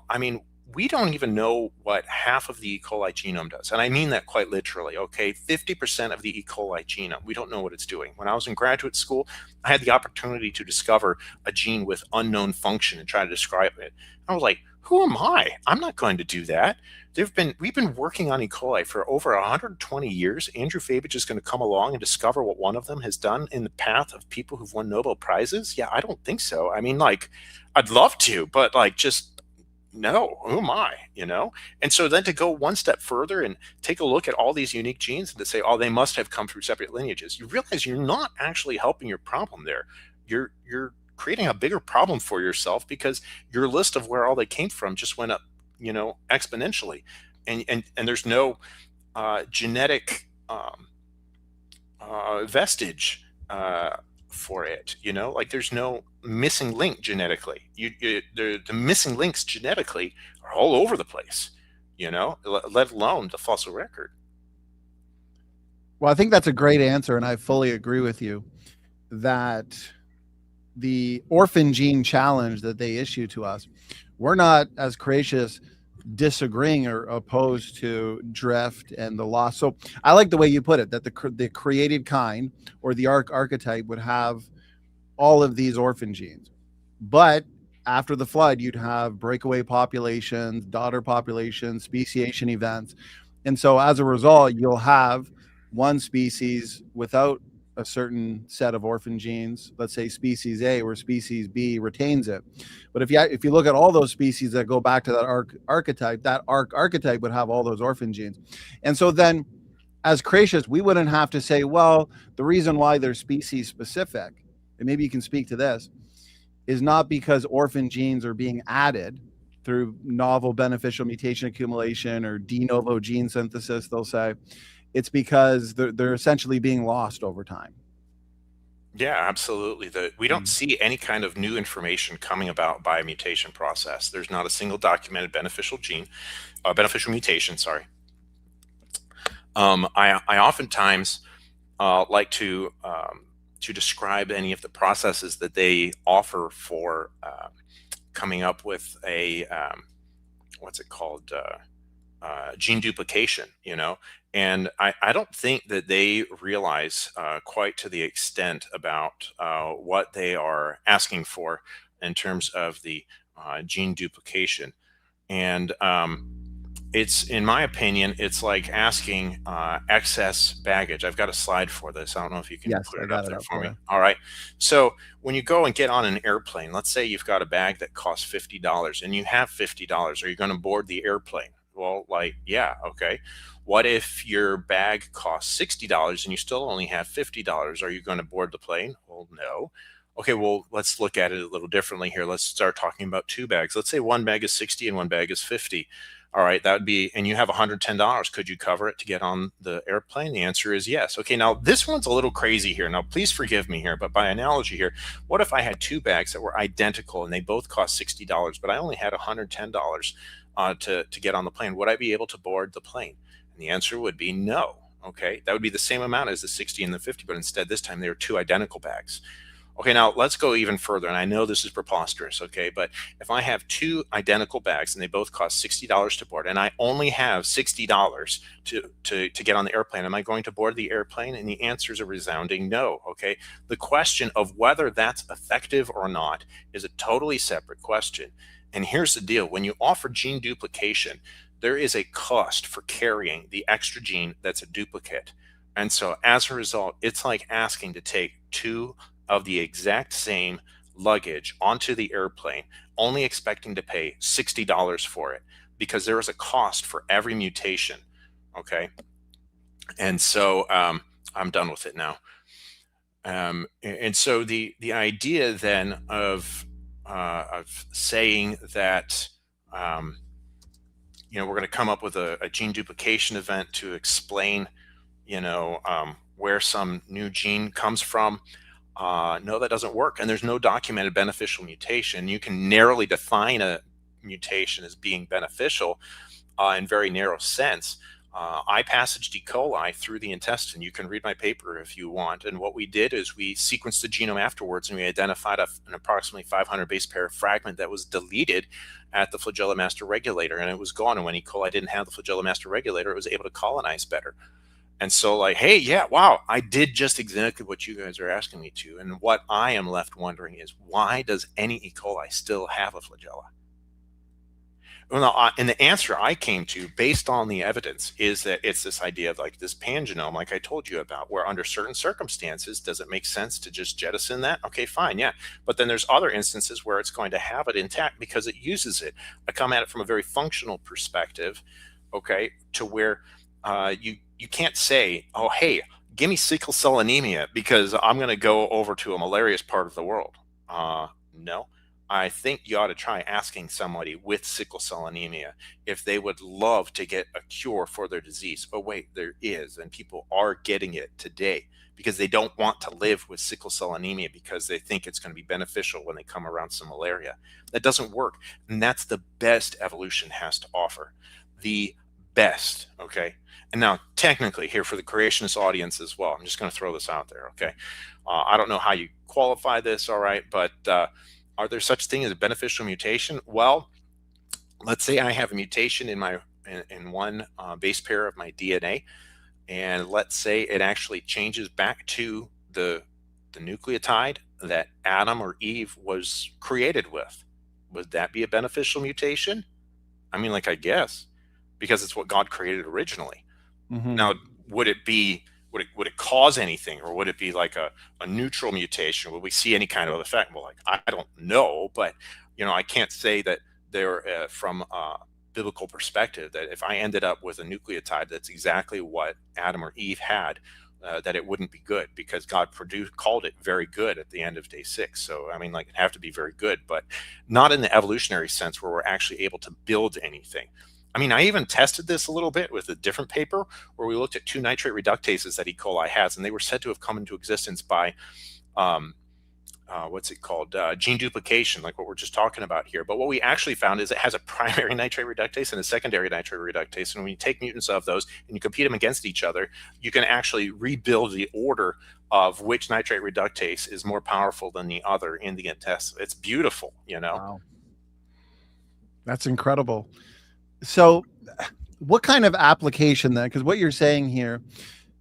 I mean, we don't even know what half of the E. coli genome does. And I mean that quite literally, okay? 50% of the E. coli genome, we don't know what it's doing. When I was in graduate school, I had the opportunity to discover a gene with unknown function and try to describe it. I was like, who am I? I'm not going to do that. We've been working on E. coli for over 120 years. Andrew Fabich is going to come along and discover what one of them has done in the path of people who've won Nobel Prizes? Yeah, I don't think so. I mean, like, I'd love to, but like, just no, who am I, And so then to go one step further and take a look at all these unique genes and to say, oh, they must have come through separate lineages, you realize you're not actually helping your problem there. You're creating a bigger problem for yourself, because your list of where all they came from just went up, exponentially. And there's no genetic vestige for it, like there's no missing link genetically. The missing links genetically are all over the place, let alone the fossil record. Well, I think that's a great answer, and I fully agree with you that the orphan gene challenge that they issue to us, we're not, as creationists, disagreeing or opposed to drift and the loss. So I like the way you put it, that the created kind or the archetype would have all of these orphan genes. But after the flood, you'd have breakaway populations, daughter populations, speciation events. And so as a result, you'll have one species without a certain set of orphan genes, let's say species A, where species B retains it. But if you look at all those species that go back to that archetype, that archetype would have all those orphan genes. And so then as creationists, we wouldn't have to say, well, the reason why they're species specific, and maybe you can speak to this, is not because orphan genes are being added through novel beneficial mutation accumulation or de novo gene synthesis, they'll say. It's because they're essentially being lost over time. Yeah, absolutely. We don't see any kind of new information coming about by a mutation process. There's not a single documented beneficial mutation, sorry. I oftentimes like to describe any of the processes that they offer for coming up with a what's it called, gene duplication, and I don't think that they realize quite to the extent about what they are asking for in terms of the gene duplication. And it's, in my opinion, it's like asking excess baggage. I've got a slide for this. I don't know if you can put it up there for me. All right. So when you go and get on an airplane, let's say you've got a bag that costs $50 and you have $50. Are you going to board the airplane? Well, yeah, okay. What if your bag costs $60 and you still only have $50? Are you going to board the plane? Well, no. Okay, well, let's look at it a little differently here. Let's start talking about two bags. Let's say one bag is 60 and one bag is 50. All right, that would be, and you have $110. Could you cover it to get on the airplane? The answer is yes. Okay, now this one's a little crazy here. Now, please forgive me here, but by analogy here, what if I had two bags that were identical and they both cost $60, but I only had $110 to get on the plane? Would I be able to board the plane? And the answer would be no. Okay, that would be the same amount as the 60 and the 50, but instead this time they were two identical bags. Okay, now let's go even further, and I know this is preposterous, okay, but if I have two identical bags and they both cost $60 to board, and I only have $60 to get on the airplane, am I going to board the airplane? And the answer is a resounding no, okay? The question of whether that's effective or not is a totally separate question. And here's the deal. When you offer gene duplication, there is a cost for carrying the extra gene that's a duplicate. And so as a result, it's like asking to take two of the exact same luggage onto the airplane, only expecting to pay $60 for it, because there is a cost for every mutation. Okay. And so I'm done with it now. And so the idea then of saying that we're going to come up with a gene duplication event to explain where some new gene comes from, no, that doesn't work. And there's no documented beneficial mutation. You can narrowly define a mutation as being beneficial in very narrow sense. I passaged E. coli through the intestine. You can read my paper if you want. And what we did is we sequenced the genome afterwards, and we identified an approximately 500 base pair fragment that was deleted at the flagella master regulator, and it was gone. And when E. coli didn't have the flagella master regulator, it was able to colonize better. And so hey, yeah, wow, I did just exactly what you guys are asking me to. And what I am left wondering is, why does any E. coli still have a flagella? Well, and the answer I came to based on the evidence is that it's this idea of this pangenome, like I told you about, where under certain circumstances, does it make sense to just jettison that? Okay, fine, yeah. But then there's other instances where it's going to have it intact because it uses it. I come at it from a very functional perspective, okay, to where you can't say, oh, hey, give me sickle cell anemia because I'm going to go over to a malarious part of the world. No. I think you ought to try asking somebody with sickle cell anemia if they would love to get a cure for their disease. Oh, wait, there is. And people are getting it today because they don't want to live with sickle cell anemia because they think it's going to be beneficial when they come around some malaria. That doesn't work. And that's the best evolution has to offer. The best, okay? And now, technically, here for the creationist audience as well, I'm just going to throw this out there, okay? I don't know how you qualify this, all right, but are there such thing as a beneficial mutation? Well, let's say I have a mutation in one base pair of my DNA, and let's say it actually changes back to the nucleotide that Adam or Eve was created with. would that be a beneficial mutation? I mean, like, I guess, because it's what God created originally. Now, would it cause anything, or would it be like a neutral mutation? Would we see any kind of effect? Well, like, I don't know, but I can't say that there from a biblical perspective that if I ended up with a nucleotide that's exactly what Adam or Eve had, that it wouldn't be good, because God called it very good at the end of day 6. So I mean, like, it'd have to be very good, but not in the evolutionary sense where we're actually able to build anything. I mean, I even tested this a little bit with a different paper where we looked at 2 nitrate reductases that E. coli has, and they were said to have come into existence by what's it called? Gene duplication, like what we're just talking about here. But what we actually found is it has a primary nitrate reductase and a secondary nitrate reductase. And when you take mutants of those and you compete them against each other, you can actually rebuild the order of which nitrate reductase is more powerful than the other in the intestine. It's beautiful, Wow. That's incredible. So what kind of application then? Because what you're saying here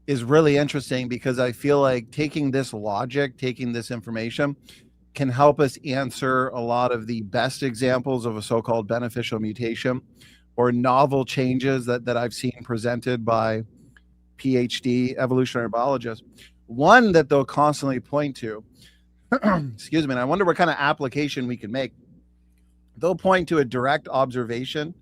is really interesting, because I feel like taking this logic, taking this information can help us answer a lot of the best examples of a so-called beneficial mutation or novel changes that I've seen presented by PhD evolutionary biologists. One that they'll constantly point to, excuse me, and I wonder what kind of application we can make. They'll point to a direct observation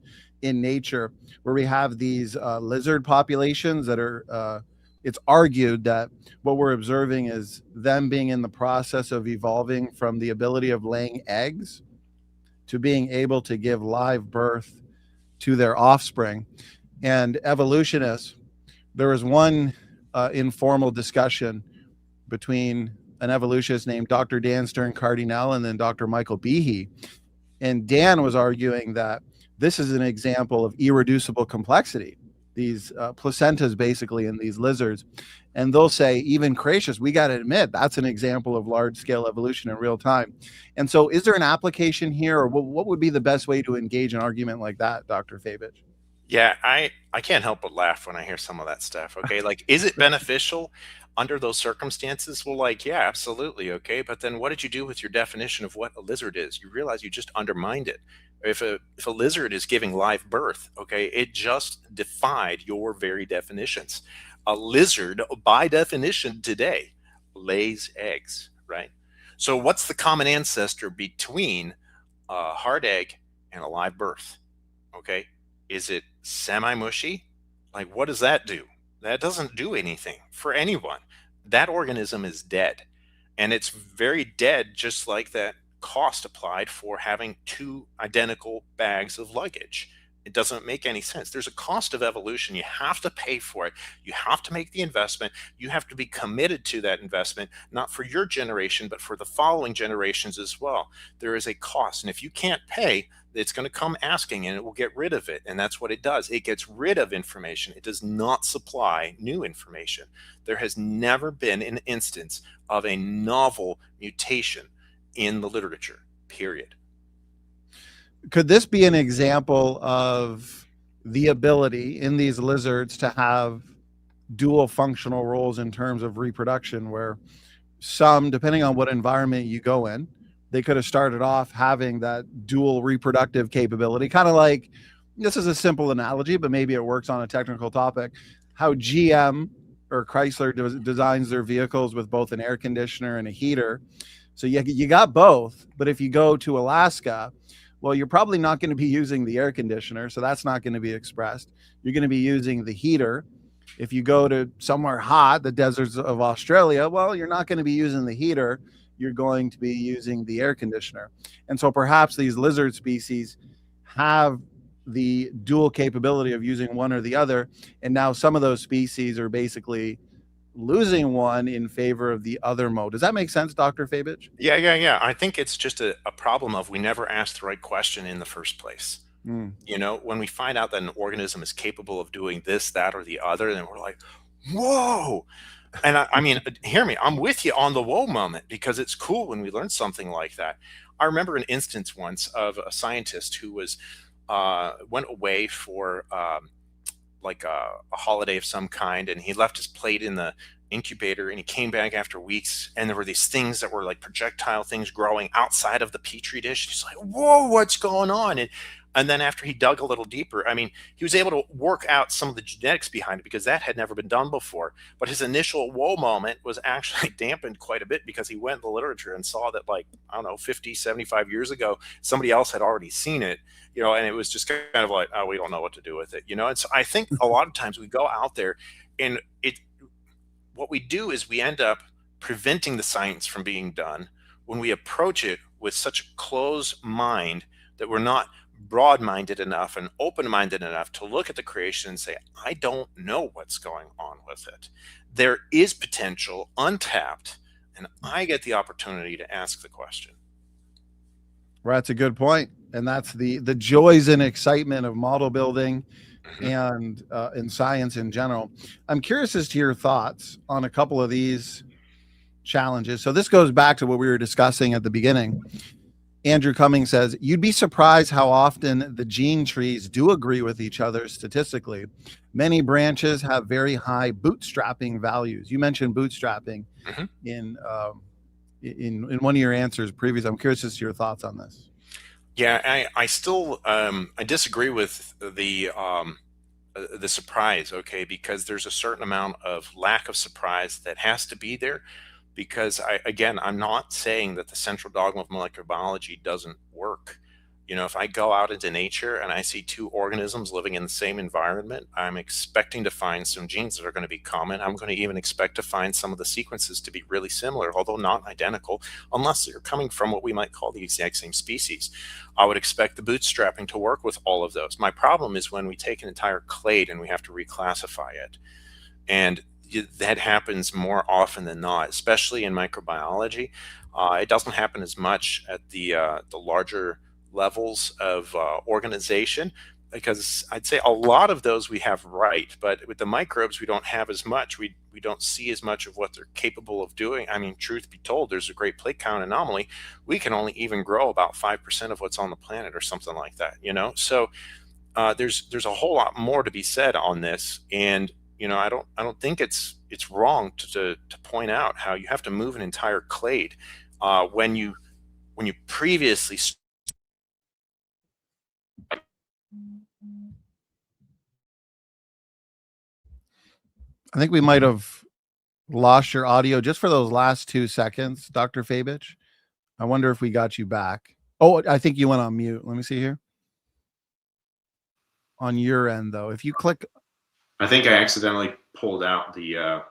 in nature where we have these lizard populations that are it's argued that what we're observing is them being in the process of evolving from the ability of laying eggs to being able to give live birth to their offspring. And evolutionists, there was one informal discussion between an evolutionist named Dr. Dan Stern Cardinal and then Dr. Michael Behe. And Dan was arguing that this is an example of irreducible complexity, these placentas basically in these lizards. And they'll say, even creationists, we got to admit that's an example of large scale evolution in real time. And so is there an application here, or what would be the best way to engage an argument like that, Dr. Fabich? Yeah, I can't help but laugh when I hear some of that stuff. Okay, like, is it beneficial under those circumstances? Well, like, yeah, absolutely. Okay, but then what did you do with your definition of what a lizard is? You realize you just undermined it. If a lizard is giving live birth, okay, it just defied your very definitions. A lizard, by definition today, lays eggs, right? So what's the common ancestor between a hard egg and a live birth? Okay, is it semi-mushy? Like, what does that do? That doesn't do anything for anyone. That organism is dead. And it's very dead, just like that cost applied for having 2 identical bags of luggage. It doesn't make any sense. There's a cost of evolution. You have to pay for it. You have to make the investment. You have to be committed to that investment, not for your generation, but for the following generations as well. There is a cost. And if you can't pay, it's going to come asking, and it will get rid of it. And that's what it does. It gets rid of information. It does not supply new information. There has never been an instance of a novel mutation in the literature, period. Could this be an example of the ability in these lizards to have dual functional roles in terms of reproduction, where some, depending on what environment you go in, they could have started off having that dual reproductive capability, kind of like, this is a simple analogy, but maybe it works on a technical topic, how GM or Chrysler designs their vehicles with both an air conditioner and a heater. So you got both, but if you go to Alaska, well, you're probably not going to be using the air conditioner, so that's not going to be expressed. You're going to be using the heater. If you go to somewhere hot, the deserts of Australia, well, you're not going to be using the heater. You're going to be using the air conditioner. And so perhaps these lizard species have the dual capability of using one or the other. And now some of those species are basically losing one in favor of the other mode. Does that make sense, Dr. Fabich? Yeah. I think it's just a problem of we never asked the right question in the first place. You know, when we find out that an organism is capable of doing this, that, or the other, then we're like, whoa. And I mean, hear me, I'm with you on the whoa moment, because it's cool when we learn something like that. I remember an instance once of a scientist who was went away for like a holiday of some kind, and he left his plate in the incubator, and he came back after weeks, and there were these things that were like projectile things growing outside of the petri dish. He's like, whoa, what's going on? And then after he dug a little deeper, I mean, he was able to work out some of the genetics behind it, because that had never been done before. But his initial whoa moment was actually dampened quite a bit, because he went in the literature and saw that, like, I don't know, 50, 75 years ago, somebody else had already seen it, you know, and it was just kind of like, oh, we don't know what to do with it, you know? And so I think a lot of times we go out there, and what we do is we end up preventing the science from being done when we approach it with such a closed mind that we're not broad-minded enough and open-minded enough to look at the creation and say, I don't know what's going on with it. There is potential untapped, and I get the opportunity to ask the question. Well, that's a good point. And that's the joys and excitement of model building and in science in general. I'm curious as to your thoughts on a couple of these challenges. So this goes back to what we were discussing at the beginning. Andrew Cummings says, you'd be surprised how often the gene trees do agree with each other statistically. Many branches have very high bootstrapping values. You mentioned bootstrapping in one of your answers previous. I'm curious as to your thoughts on this. Yeah, I still I disagree with the surprise, okay, because there's a certain amount of lack of surprise that has to be there, because I'm not saying that the central dogma of molecular biology doesn't work. You know, if I go out into nature and I see two organisms living in the same environment, I'm expecting to find some genes that are going to be common. I'm going to even expect to find some of the sequences to be really similar, although not identical, unless they're coming from what we might call the exact same species. I would expect the bootstrapping to work with all of those. My problem is when we take an entire clade and we have to reclassify it. And that happens more often than not, especially in microbiology. It doesn't happen as much at the larger levels of organization, because I'd say a lot of those we have right, but with the microbes we don't have as much. We don't see as much of what they're capable of doing. I mean, truth be told, there's a great plate count anomaly. We can only even grow about 5% of what's on the planet or something like that, you know? So there's a whole lot more to be said on this. And you know, I don't think it's wrong to point out how you have to move an entire clade when you previously. I think we might have lost your audio just for those last 2 seconds, Dr. Fabich. I wonder if we got you back. Oh, I think you went on mute. Let me see here. On your end, though, if you click. I think I accidentally pulled out the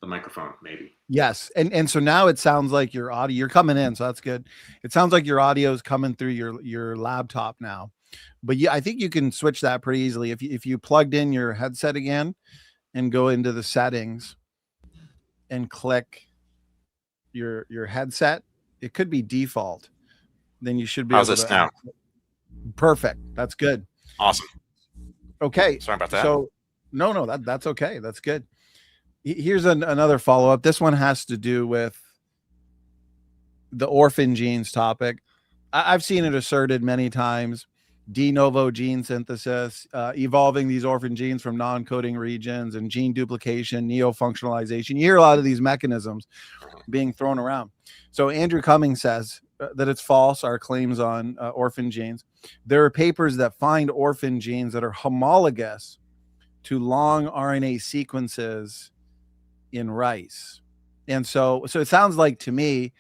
microphone, maybe. Yes. And so now it sounds like your audio, you're coming in, so that's good. It sounds like your audio is coming through your laptop now. But yeah, I think you can switch that pretty easily. If you plugged in your headset again and go into the settings and click your headset, it could be default. Then you should be How's able this to. now? Perfect. That's good. Awesome. Okay. Sorry about that. So no, that's okay. That's good. Here's another follow-up. This one has to do with the orphan genes topic. I've seen it asserted many times. De novo gene synthesis, evolving these orphan genes from non-coding regions, and gene duplication, neo-functionalization. You hear a lot of these mechanisms being thrown around. So Andrew Cummings says that it's false, our claims on orphan genes. There are papers that find orphan genes that are homologous to long RNA sequences in rice. And so it sounds like to me,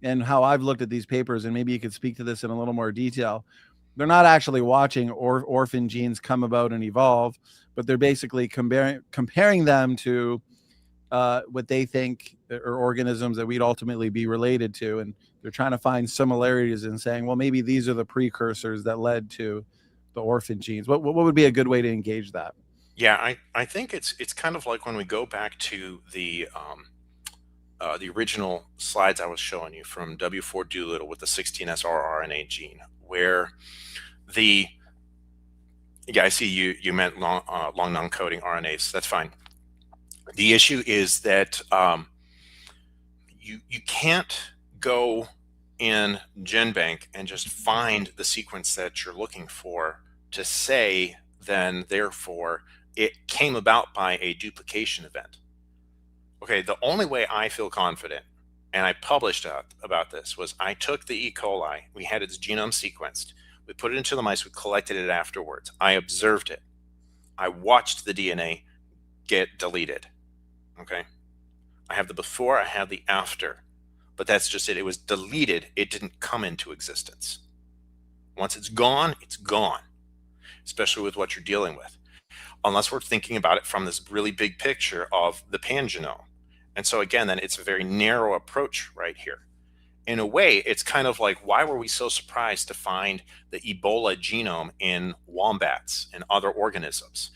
and how I've looked at these papers, and maybe you could speak to this in a little more detail, they're not actually watching orphan genes come about and evolve, but they're basically comparing them to what they think are organisms that we'd ultimately be related to. And they're trying to find similarities and saying, well, maybe these are the precursors that led to the orphan genes. What would be a good way to engage that? Yeah, I think it's kind of like when we go back to the original slides I was showing you from W4 Doolittle with the 16S rRNA gene, where I see you meant long non-coding RNAs. That's fine. The issue is that you can't go in GenBank and just find the sequence that you're looking for to say then therefore it came about by a duplication event. Okay, the only way I feel confident, and I published about this, was I took the E. coli, we had its genome sequenced, we put it into the mice, we collected it afterwards. I observed it. I watched the DNA get deleted. Okay. I have the before, I have the after, but that's just it. It was deleted. It didn't come into existence. Once it's gone, especially with what you're dealing with, unless we're thinking about it from this really big picture of the pangenome. And so again, then it's a very narrow approach right here. In a way, it's kind of like, why were we so surprised to find the Ebola genome in wombats and other organisms?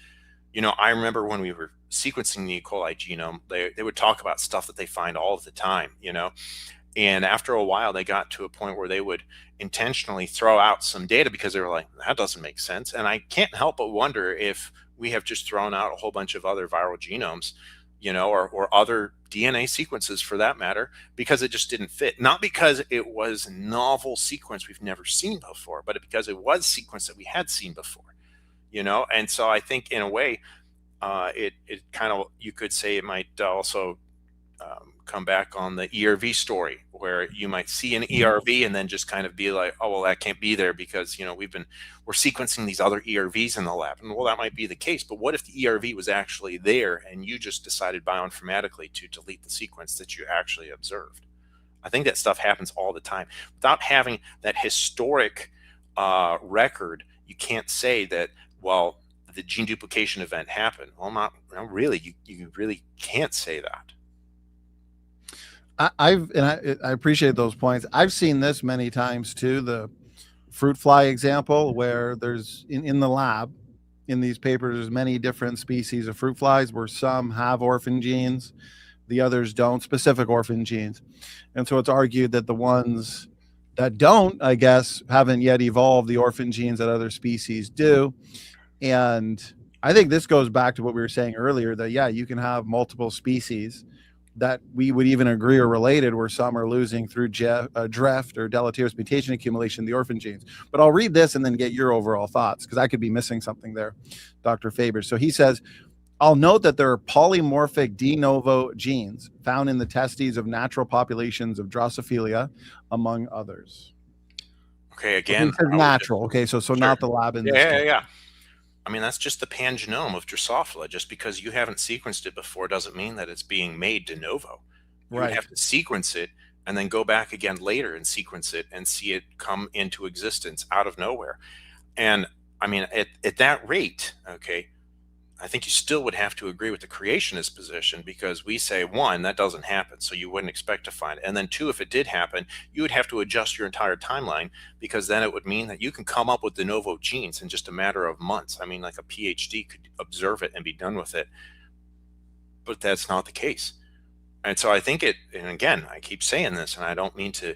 You know, I remember when we were sequencing the E. coli genome, they would talk about stuff that they find all of the time, you know, and after a while, they got to a point where they would intentionally throw out some data because they were like, that doesn't make sense. And I can't help but wonder if we have just thrown out a whole bunch of other viral genomes, you know, or other DNA sequences for that matter, because it just didn't fit. Not because it was novel sequence we've never seen before, but because it was sequence that we had seen before, you know. And so I think in a way, it kind of, you could say it might also come back on the ERV story, where you might see an ERV and then just kind of be like, oh, well, that can't be there because, you know, we're sequencing these other ERVs in the lab. And well, that might be the case, but what if the ERV was actually there and you just decided bioinformatically to delete the sequence that you actually observed? I think that stuff happens all the time. Without having that historic record, you can't say that, well, the gene duplication event happened. Well, not really. You really can't say that. I appreciate those points. I've seen this many times too. The fruit fly example, where there's in the lab, in these papers, there's many different species of fruit flies where some have orphan genes, the others don't, specific orphan genes. And so it's argued that the ones that don't, I guess, haven't yet evolved the orphan genes that other species do. And I think this goes back to what we were saying earlier, that, yeah, you can have multiple species that we would even agree are related, where some are losing through drift or deleterious mutation accumulation, the orphan genes. But I'll read this and then get your overall thoughts, because I could be missing something there, Dr. Fabich. So he says, I'll note that there are polymorphic de novo genes found in the testes of natural populations of Drosophila, among others. Okay, again, natural. Okay, so sure. Not the lab in this case. Yeah. I mean, that's just the pangenome of Drosophila. Just because you haven't sequenced it before doesn't mean that it's being made de novo. You right. have to sequence it and then go back again later and sequence it and see it come into existence out of nowhere. And I mean, at that rate, okay, I think you still would have to agree with the creationist position, because we say, one, that doesn't happen, so you wouldn't expect to find it. And then two, if it did happen, you would have to adjust your entire timeline, because then it would mean that you can come up with de novo genes in just a matter of months. I mean, like a PhD could observe it and be done with it, but that's not the case. And so I think and again, I keep saying this, and I don't mean to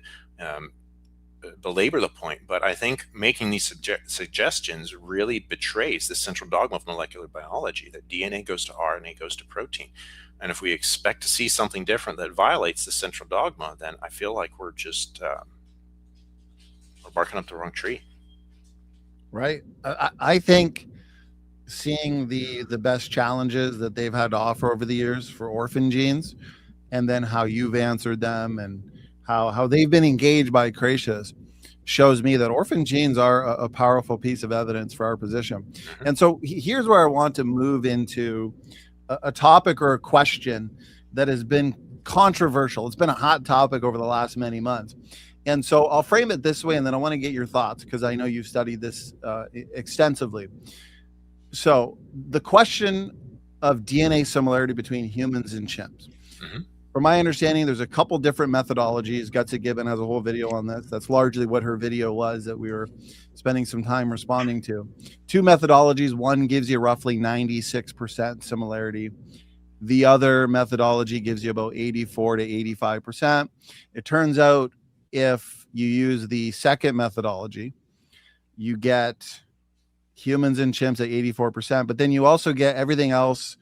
belabor the point, but I think making these suggestions really betrays the central dogma of molecular biology, that DNA goes to RNA goes to protein. And if we expect to see something different that violates the central dogma, then I feel like we're just we're barking up the wrong tree. Right. I think seeing the best challenges that they've had to offer over the years for orphan genes, and then how you've answered them and how they've been engaged by creationists, shows me that orphan genes are a powerful piece of evidence for our position. And so here's where I want to move into a topic or a question that has been controversial. It's been a hot topic over the last many months. And so I'll frame it this way, and then I want to get your thoughts, because I know you've studied this extensively. So the question of DNA similarity between humans and chimps. Mm-hmm. From my understanding, there's a couple different methodologies. Gutsy Gibbon has a whole video on this. That's largely what her video was that we were spending some time responding to. Two methodologies. One gives you roughly 96% similarity. The other methodology gives you about 84 to 85%. It turns out if you use the second methodology, you get humans and chimps at 84%, but then you also get everything else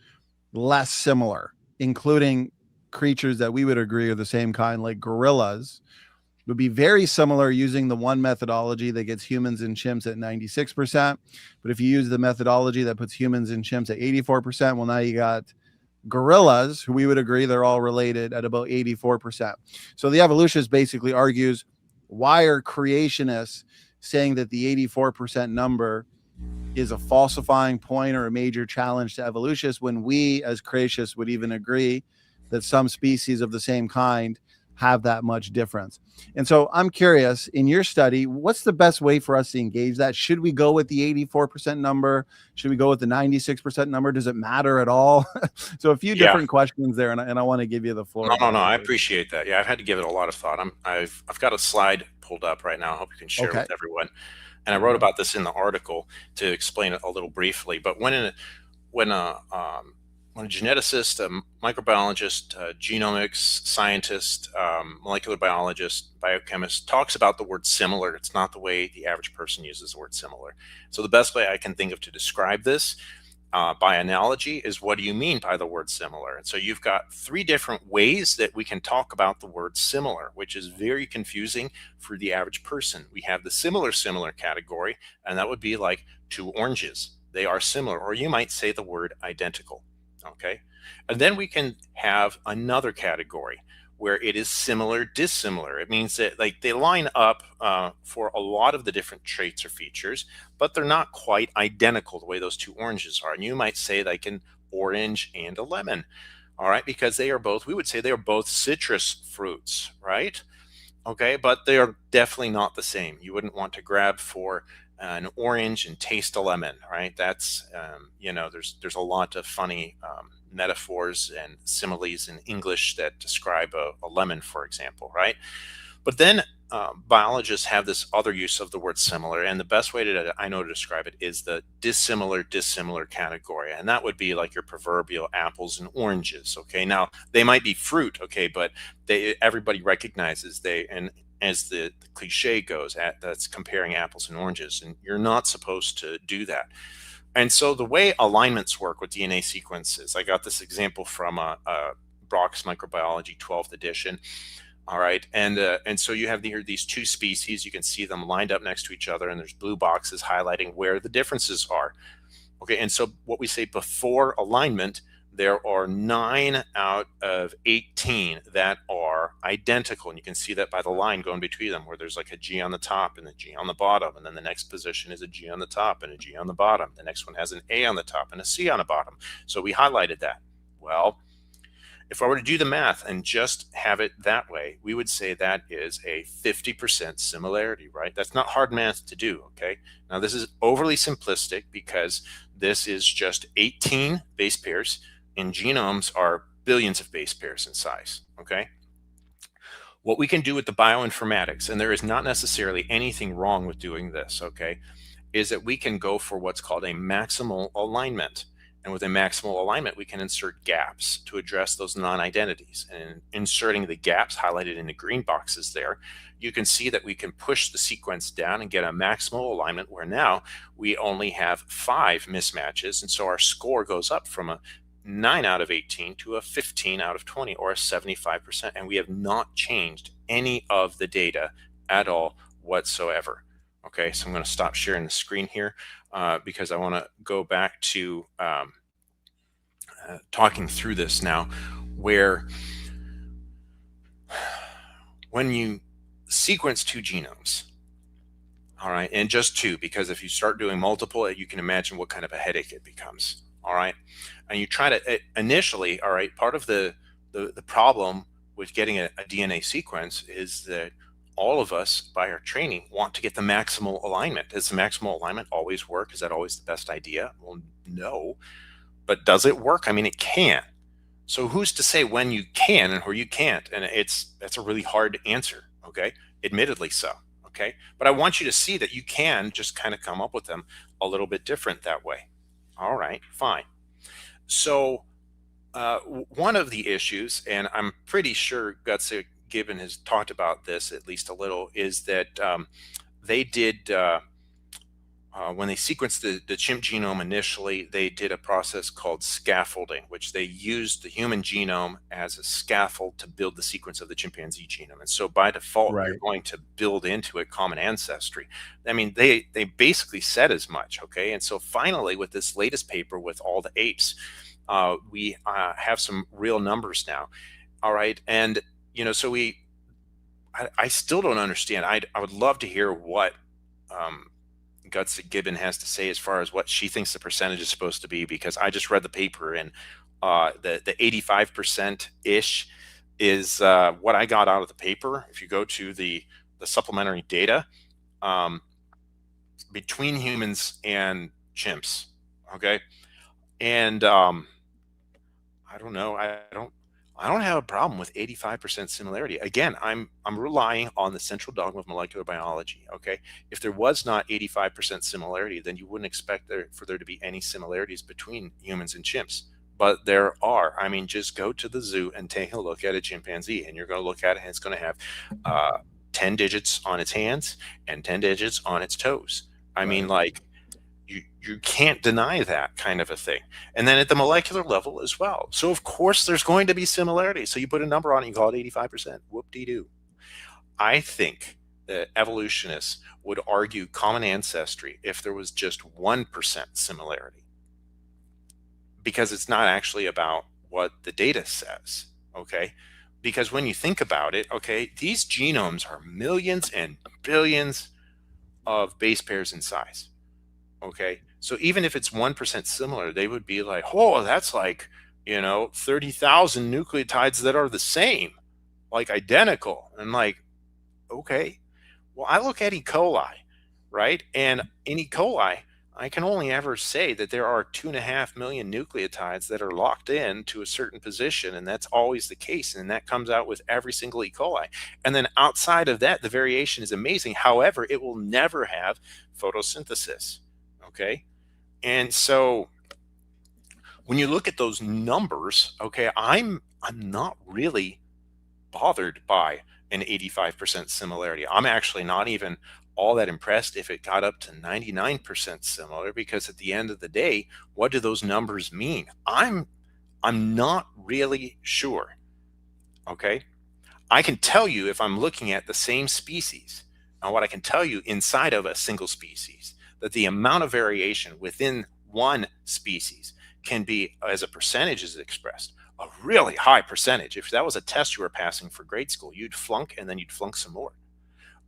less similar, including creatures that we would agree are the same kind, like gorillas, would be very similar using the one methodology that gets humans and chimps at 96%. But if you use the methodology that puts humans and chimps at 84%, well, now you got gorillas, who we would agree they're all related, at about 84%. So the evolutionist basically argues, why are creationists saying that the 84% number is a falsifying point or a major challenge to evolutionists, when we as creationists would even agree that some species of the same kind have that much difference? And so I'm curious, in your study, what's the best way for us to engage that? Should we go with the 84% number? Should we go with the 96% number? Does it matter at all? So a few different questions there, and I want to give you the floor. No, I appreciate that. Yeah, I've had to give it a lot of thought. I've got a slide pulled up right now. I hope you can share it with everyone. And I wrote about this in the article to explain it a little briefly. But when a geneticist, a microbiologist, a genomics scientist, molecular biologist, biochemist talks about the word similar, it's not the way the average person uses the word similar. So the best way I can think of to describe this by analogy is, what do you mean by the word similar? And so you've got three different ways that we can talk about the word similar, which is very confusing for the average person. We have the similar category, and that would be like two oranges. They are similar, or you might say the word identical. Okay. And then we can have another category where it is similar, dissimilar. It means that like they line up for a lot of the different traits or features, but they're not quite identical the way those two oranges are. And you might say like an orange and a lemon. All right. Because they are both, we would say they are both citrus fruits, right? Okay. But they are definitely not the same. You wouldn't want to grab for an orange and taste a lemon, right? That's, you know, there's a lot of funny metaphors and similes in English that describe a lemon, for example, right? But then biologists have this other use of the word similar, and the best way I know to describe it is the dissimilar category, and that would be like your proverbial apples and oranges. Okay, now they might be fruit, okay, but everybody recognizes and as the cliche goes, that's comparing apples and oranges, and you're not supposed to do that. And so the way alignments work with DNA sequences, I got this example from Brock's Microbiology 12th edition. All right, and so you have these two species. You can see them lined up next to each other, and there's blue boxes highlighting where the differences are. Okay, and so what we say before alignment, there are 9 out of 18 that are identical. And you can see that by the line going between them, where there's like a G on the top and a G on the bottom. And then the next position is a G on the top and a G on the bottom. The next one has an A on the top and a C on the bottom. So we highlighted that. Well, if I were to do the math and just have it that way, we would say that is a 50% similarity, right? That's not hard math to do, okay? Now, this is overly simplistic because this is just 18 base pairs, and genomes are billions of base pairs in size, okay? What we can do with the bioinformatics, and there is not necessarily anything wrong with doing this, okay, is that we can go for what's called a maximal alignment. And with a maximal alignment, we can insert gaps to address those non-identities. And inserting the gaps highlighted in the green boxes there, you can see that we can push the sequence down and get a maximal alignment where now we only have 5 mismatches. And so our score goes up from a 9 out of 18 to a 15 out of 20, or a 75%. And we have not changed any of the data at all whatsoever. Okay, so I'm going to stop sharing the screen here because I want to go back to talking through this now, where when you sequence 2 genomes, all right, and just 2, because if you start doing multiple, you can imagine what kind of a headache it becomes, all right? And you try to initially, all right, part of the problem with getting a DNA sequence is that all of us, by our training, want to get the maximal alignment. Does the maximal alignment always work? Is that always the best idea? Well, no. But does it work? I mean, it can. So who's to say when you can and where you can't? And that's a really hard answer, okay? Admittedly so, okay? But I want you to see that you can just kind of come up with them a little bit different that way. All right, fine. So one of the issues, and I'm pretty sure Gutsick Gibbon has talked about this at least a little, is that they did, when they sequenced the chimp genome initially, they did a process called scaffolding, which they used the human genome as a scaffold to build the sequence of the chimpanzee genome. And so by default, you're going to build into it common ancestry. I mean, they basically said as much, okay? And so finally, with this latest paper with all the apes, we have some real numbers now. All right. And, so I still don't understand. I would love to hear what Guts Gibbon has to say as far as what she thinks the percentage is supposed to be, because I just read the paper, and the 85% ish is what I got out of the paper. If you go to the supplementary data, between humans and chimps, okay, and I don't know, I don't have a problem with 85% similarity. Again, I'm relying on the central dogma of molecular biology. Okay, if there was not 85% similarity, then you wouldn't expect for there to be any similarities between humans and chimps. But there are. I mean, just go to the zoo and take a look at a chimpanzee, and you're going to look at it, and it's going to have 10 digits on its hands and 10 digits on its toes. I mean, like, you can't deny that kind of a thing. And then at the molecular level as well. So of course there's going to be similarities. So you put a number on it, you call it 85%. Whoop-de-doo. I think that evolutionists would argue common ancestry if there was just 1% similarity, because it's not actually about what the data says, okay? Because when you think about it, okay, these genomes are millions and billions of base pairs in size. Okay, so even if it's 1% similar, they would be like, oh, that's like, 30,000 nucleotides that are the same, like identical. And like, okay, well, I look at E. coli, right? And in E. coli, I can only ever say that there are 2.5 million nucleotides that are locked in to a certain position, and that's always the case, and that comes out with every single E. coli. And then outside of that, the variation is amazing. However, it will never have photosynthesis. Okay, and so when you look at those numbers, okay, I'm not really bothered by an 85% similarity. I'm actually not even all that impressed if it got up to 99% similar, because at the end of the day, what do those numbers mean? I'm not really sure. Okay, I can tell you if I'm looking at the same species, and what I can tell you inside of a single species, that the amount of variation within one species can be, as a percentage is expressed, a really high percentage. If that was a test you were passing for grade school, you'd flunk, and then you'd flunk some more.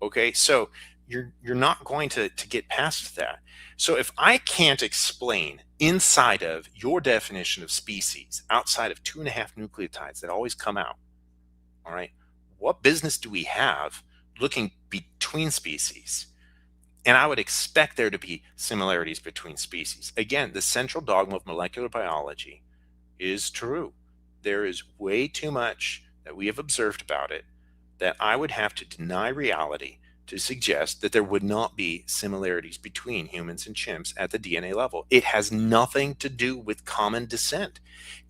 Okay, so you're not going to get past that. So if I can't explain inside of your definition of species, outside of 2.5 nucleotides that always come out, all right, what business do we have looking between species? And I would expect there to be similarities between species. Again, the central dogma of molecular biology is true. There is way too much that we have observed about it that I would have to deny reality to suggest that there would not be similarities between humans and chimps at the DNA level. It has nothing to do with common descent.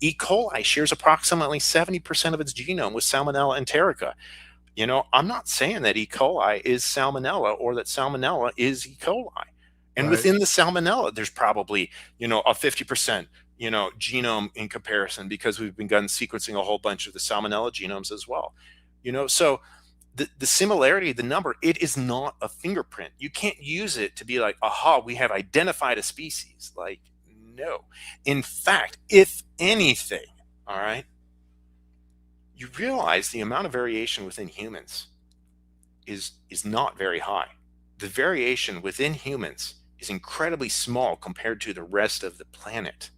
E. coli shares approximately 70% of its genome with Salmonella enterica. I'm not saying that E. coli is Salmonella or that Salmonella is E. coli. And within the Salmonella, there's probably, a 50%, genome in comparison, because we've begun sequencing a whole bunch of the Salmonella genomes as well. So the similarity, the number, it is not a fingerprint. You can't use it to be like, aha, we have identified a species. Like, no. In fact, if anything, all right, you realize the amount of variation within humans is not very high. The variation within humans is incredibly small compared to the rest of the planet.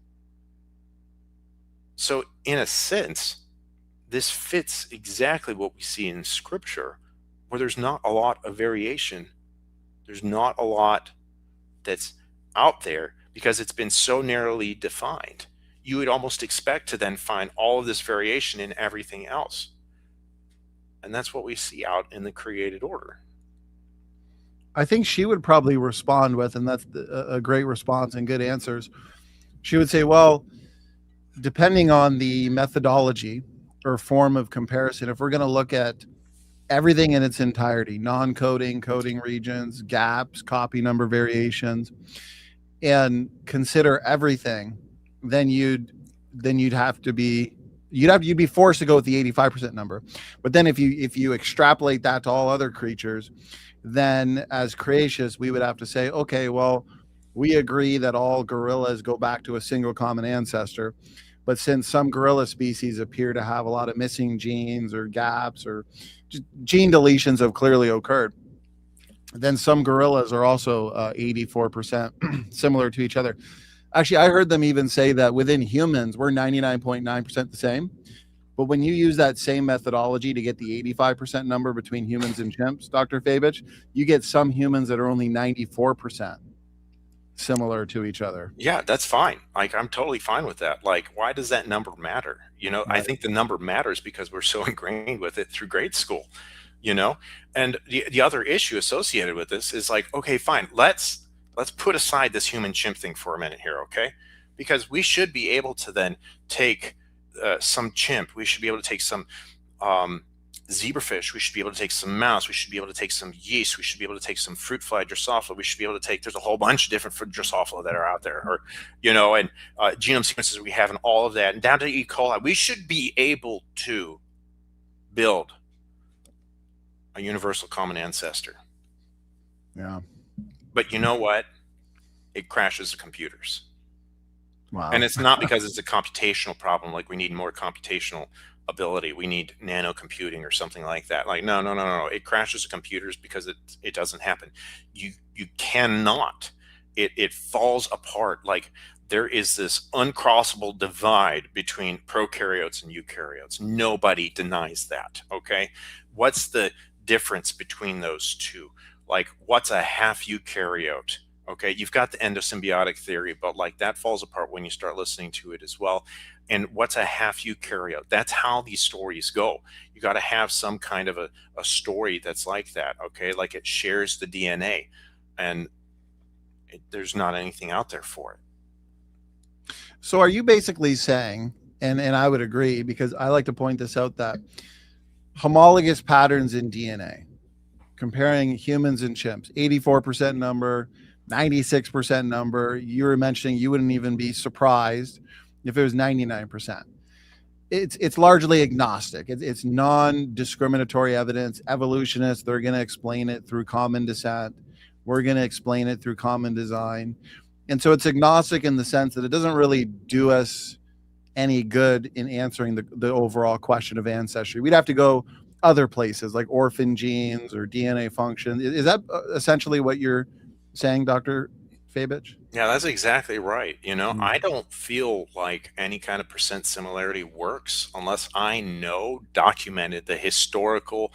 So in a sense, this fits exactly what we see in scripture, where there's not a lot of variation. There's not a lot that's out there because it's been so narrowly defined. You would almost expect to then find all of this variation in everything else. And that's what we see out in the created order. I think she would probably respond with, and that's a great response and good answers. She would say, well, depending on the methodology or form of comparison, if we're going to look at everything in its entirety, non-coding, coding regions, gaps, copy number variations, and consider everything, then you'd be forced to go with the 85% number. But then if you extrapolate that to all other creatures, then as creationists, we would have to say, okay, well, we agree that all gorillas go back to a single common ancestor, But since some gorilla species appear to have a lot of missing genes or gaps or just gene deletions have clearly occurred, then some gorillas are also 84% similar to each other. Actually, I heard them even say that within humans, we're 99.9% the same. But when you use that same methodology to get the 85% number between humans and chimps, Dr. Fabich, you get some humans that are only 94% similar to each other. Yeah, that's fine. Like, I'm totally fine with that. Like, why does that number matter? You know, I think the number matters because we're so ingrained with it through grade school, you know? And the other issue associated with this is like, okay, fine, let's put aside this human chimp thing for a minute here, okay? Because we should be able to then take some chimp, we should be able to take some zebrafish, we should be able to take some mouse, we should be able to take some yeast, we should be able to take some fruit fly Drosophila, we should be able to take, there's a whole bunch of different fruit Drosophila that are out there, or, you know, and genome sequences we have and all of that, and down to E. coli, we should be able to build a universal common ancestor. Yeah. But you know what? It crashes the computers. Wow. And it's not because it's a computational problem, like we need more computational ability, we need nano computing or something like that. Like, no. It crashes the computers because it doesn't happen. You cannot. It falls apart. Like, there is this uncrossable divide between prokaryotes and eukaryotes. Nobody denies that. Okay. What's the difference between those two? Like, what's a half eukaryote? Okay, you've got the endosymbiotic theory, but like that falls apart when you start listening to it as well. And what's a half eukaryote? That's how these stories go. You got to have some kind of a story that's like that. Okay, like it shares the DNA, and there's not anything out there for it. So are you basically saying, and I would agree, because I like to point this out, that homologous patterns in DNA, comparing humans and chimps, 84% number, 96% number, you were mentioning you wouldn't even be surprised if it was 99%. It's largely agnostic. It's non-discriminatory evidence. Evolutionists, they're going to explain it through common descent. We're going to explain it through common design. And so it's agnostic in the sense that it doesn't really do us any good in answering the overall question of ancestry. We'd have to go other places like orphan genes or DNA function. Is that essentially what you're saying, Dr. Fabich? Yeah, that's exactly right. You know, I don't feel like any kind of percent similarity works unless I know documented the historical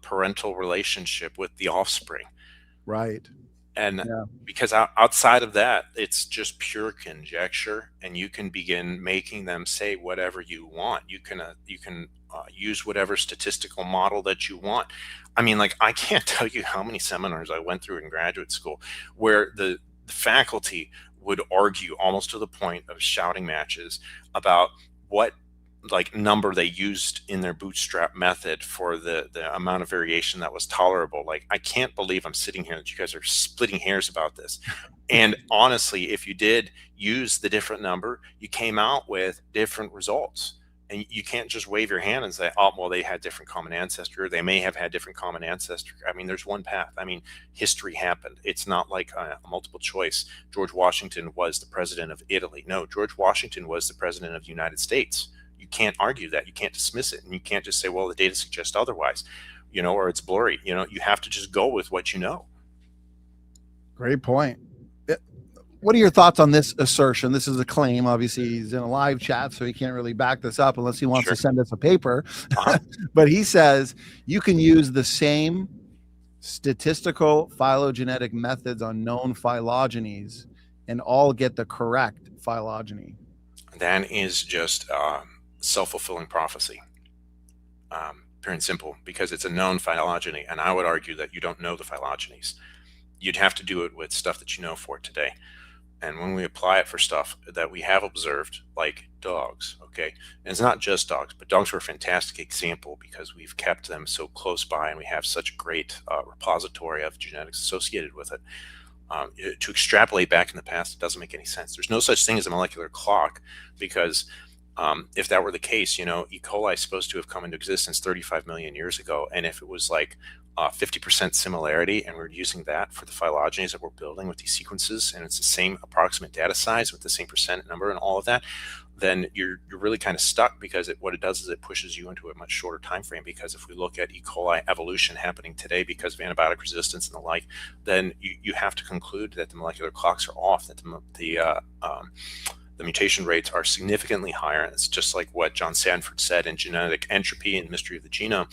parental relationship with the offspring. Right. And because outside of that, it's just pure conjecture, and you can begin making them say whatever you want. You can use whatever statistical model that you want. I mean, like, I can't tell you how many seminars I went through in graduate school where the faculty would argue almost to the point of shouting matches about what like number they used in their bootstrap method for the amount of variation that was tolerable. Like, I can't believe I'm sitting here that you guys are splitting hairs about this. And honestly, if you did use the different number, you came out with different results. And you can't just wave your hand and say, oh, well, they had different common ancestry, or they may have had different common ancestry. I mean, there's one path. I mean, history happened. It's not like a multiple choice. George Washington was the president of Italy. No, George Washington was the president of the United States. You can't argue that. You can't dismiss it. And you can't just say, well, the data suggests otherwise, you know, or it's blurry. You know, you have to just go with what you know. Great point. What are your thoughts on this assertion? This is a claim. Obviously, he's in a live chat, so he can't really back this up unless he wants to send us a paper. But he says you can use the same statistical phylogenetic methods on known phylogenies and all get the correct phylogeny. That is just self-fulfilling prophecy. Pure and simple, because it's a known phylogeny. And I would argue that you don't know the phylogenies. You'd have to do it with stuff that you know for today. And when we apply it for stuff that we have observed, like dogs, okay, and it's not just dogs, but dogs are a fantastic example because we've kept them so close by and we have such a great repository of genetics associated with it. To extrapolate back in the past, it doesn't make any sense. There's no such thing as a molecular clock, because if that were the case, you know, E. coli is supposed to have come into existence 35 million years ago. And if it was like 50% similarity, and we're using that for the phylogenies that we're building with these sequences, and it's the same approximate data size with the same percent number and all of that, then you're really kind of stuck, because what it does is it pushes you into a much shorter time frame. Because if we look at E. coli evolution happening today because of antibiotic resistance and the like, then you have to conclude that the molecular clocks are off, that the mutation rates are significantly higher. It's just like what John Sanford said in Genetic Entropy and Mystery of the Genome,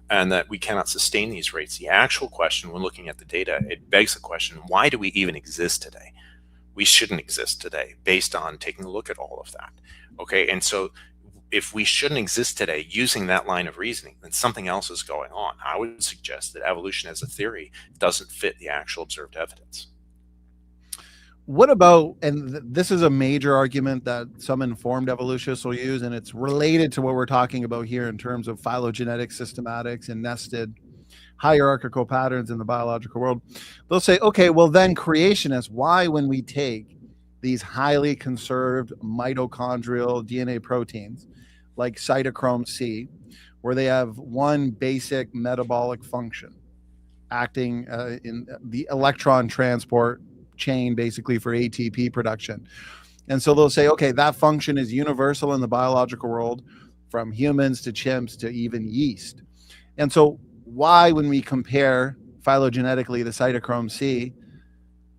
and that we cannot sustain these rates. The actual question, when looking at the data, it begs the question, why do we even exist today? We shouldn't exist today, based on taking a look at all of that. Okay, and so if we shouldn't exist today using that line of reasoning, then something else is going on. I would suggest that evolution as a theory doesn't fit the actual observed evidence. What about, and this is a major argument that some informed evolutionists will use, and it's related to what we're talking about here in terms of phylogenetic systematics and nested hierarchical patterns in the biological world. They'll say, okay, well then creationists, why, when we take these highly conserved mitochondrial DNA proteins like cytochrome C, where they have one basic metabolic function acting in the electron transport chain, basically for ATP production. And so they'll say, okay, that function is universal in the biological world, from humans to chimps to even yeast. And so why, when we compare phylogenetically the cytochrome C,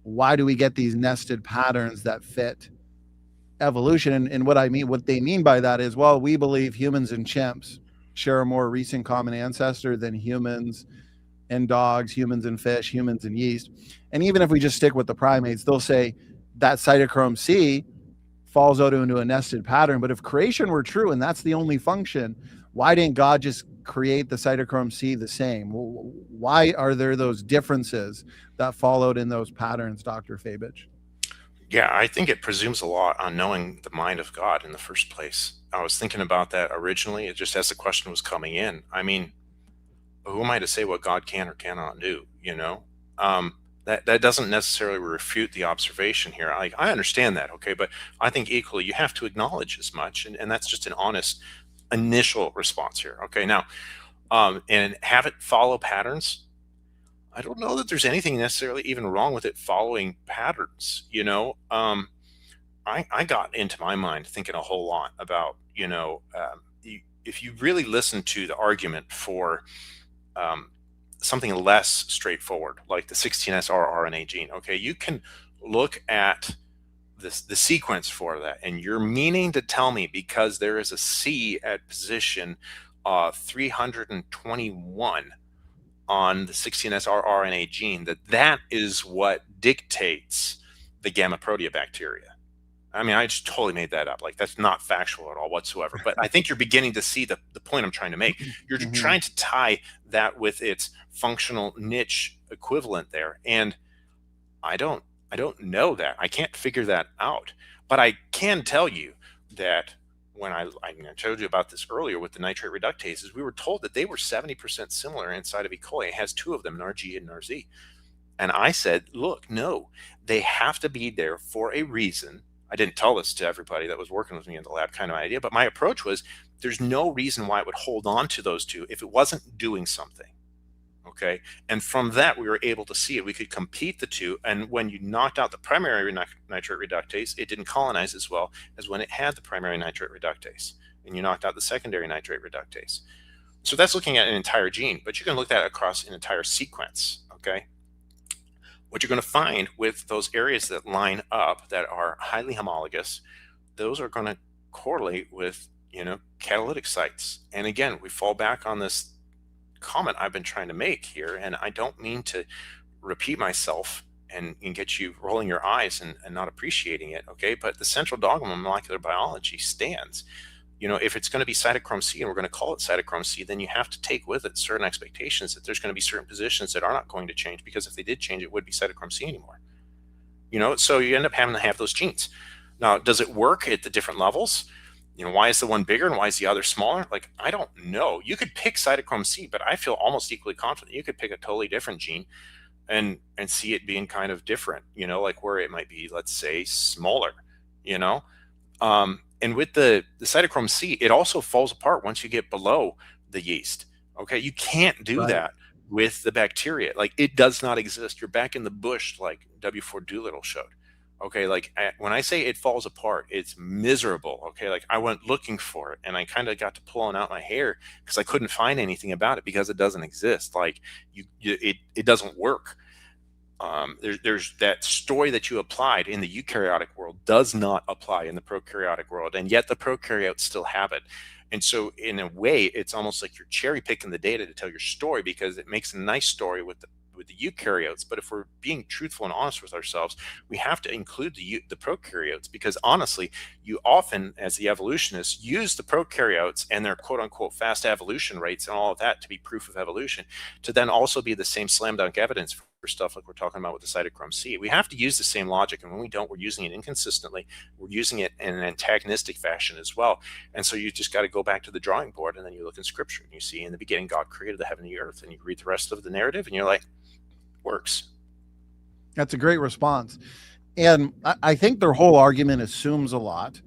why do we get these nested patterns that fit evolution? And what they mean by that is, well, we believe humans and chimps share a more recent common ancestor than humans and dogs, humans and fish, humans and yeast. And even if we just stick with the primates, they'll say that cytochrome C falls out into a nested pattern. But if creation were true and that's the only function, why didn't God just create the cytochrome C the same? Why are there those differences that fall out in those patterns, Dr. Fabich? Yeah, I think it presumes a lot on knowing the mind of God in the first place. I was thinking about that originally, just as the question was coming in. I mean, who am I to say what God can or cannot do? That doesn't necessarily refute the observation here. I understand that, okay, but I think equally you have to acknowledge as much, and that's just an honest initial response here. Okay, now, and have it follow patterns. I don't know that there's anything necessarily even wrong with it following patterns. I got into my mind thinking a whole lot about, if you really listen to the argument for something less straightforward, like the 16S rRNA gene, okay, you can look at the sequence for that, and you're meaning to tell me because there is a C at position 321 on the 16S rRNA gene, that is what dictates the gamma proteobacteria. I mean, I just totally made that up. Like, that's not factual at all whatsoever. But I think you're beginning to see the point I'm trying to make. You're trying to tie that with its functional niche equivalent there. And I don't know that. I can't figure that out. But I can tell you that when I told you about this earlier with the nitrate reductases, we were told that they were 70% similar inside of E. coli. It has two of them, NRG and NRZ. And I said, look, no, they have to be there for a reason. I didn't tell this to everybody that was working with me in the lab, kind of idea, but my approach was there's no reason why it would hold on to those two if it wasn't doing something. Okay. And from that, we were able to see it. We could compete the two. And when you knocked out the primary nitrate reductase, it didn't colonize as well as when it had the primary nitrate reductase, and you knocked out the secondary nitrate reductase. So that's looking at an entire gene, but you can look at it across an entire sequence. Okay. What you're going to find with those areas that line up that are highly homologous, those are going to correlate with, catalytic sites. And again, we fall back on this comment I've been trying to make here, and I don't mean to repeat myself and get you rolling your eyes and not appreciating it, okay? But the central dogma of molecular biology stands. If it's going to be cytochrome C and we're going to call it cytochrome C, then you have to take with it certain expectations that there's going to be certain positions that are not going to change, because if they did change, it would be cytochrome C anymore. So you end up having to have those genes. Now, does it work at the different levels? Why is the one bigger and why is the other smaller? Like, I don't know. You could pick cytochrome C, but I feel almost equally confident you could pick a totally different gene and see it being kind of different, like where it might be, let's say, smaller, and with the cytochrome C, it also falls apart once you get below the yeast. Okay, you can't do that with the bacteria. Like, it does not exist. You're back in the bush, like W4 Doolittle showed. Okay, like when I say it falls apart, it's miserable. Okay, like I went looking for it and I kind of got to pulling out my hair because I couldn't find anything about it because it doesn't exist. Like it doesn't work. There's that story that you applied in the eukaryotic world does not apply in the prokaryotic world, and yet the prokaryotes still have it. And so in a way, it's almost like you're cherry picking the data to tell your story, because it makes a nice story with the eukaryotes. But if we're being truthful and honest with ourselves, we have to include the prokaryotes, because honestly, you often, as the evolutionists, use the prokaryotes and their quote unquote fast evolution rates and all of that to be proof of evolution, to then also be the same slam dunk evidence for stuff like we're talking about with the cytochrome C. We have to use the same logic, and when we don't, we're using it inconsistently. We're using it in an antagonistic fashion as well. And so you just got to go back to the drawing board, and then you look in scripture and you see, in the beginning God created the heaven and the earth, and you read the rest of the narrative and you're like, works. That's a great response. And I think their whole argument assumes a lot,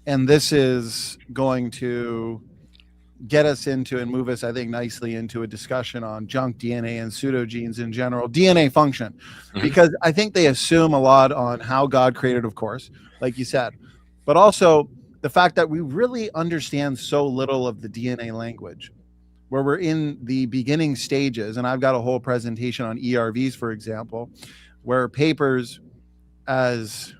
and this is going to get us into and move us, I think, nicely into a discussion on junk DNA and pseudogenes in general, DNA function, because I think they assume a lot on how God created, of course, like you said, but also the fact that we really understand so little of the DNA language, where we're in the beginning stages. And I've got a whole presentation on ERVs, for example, where papers as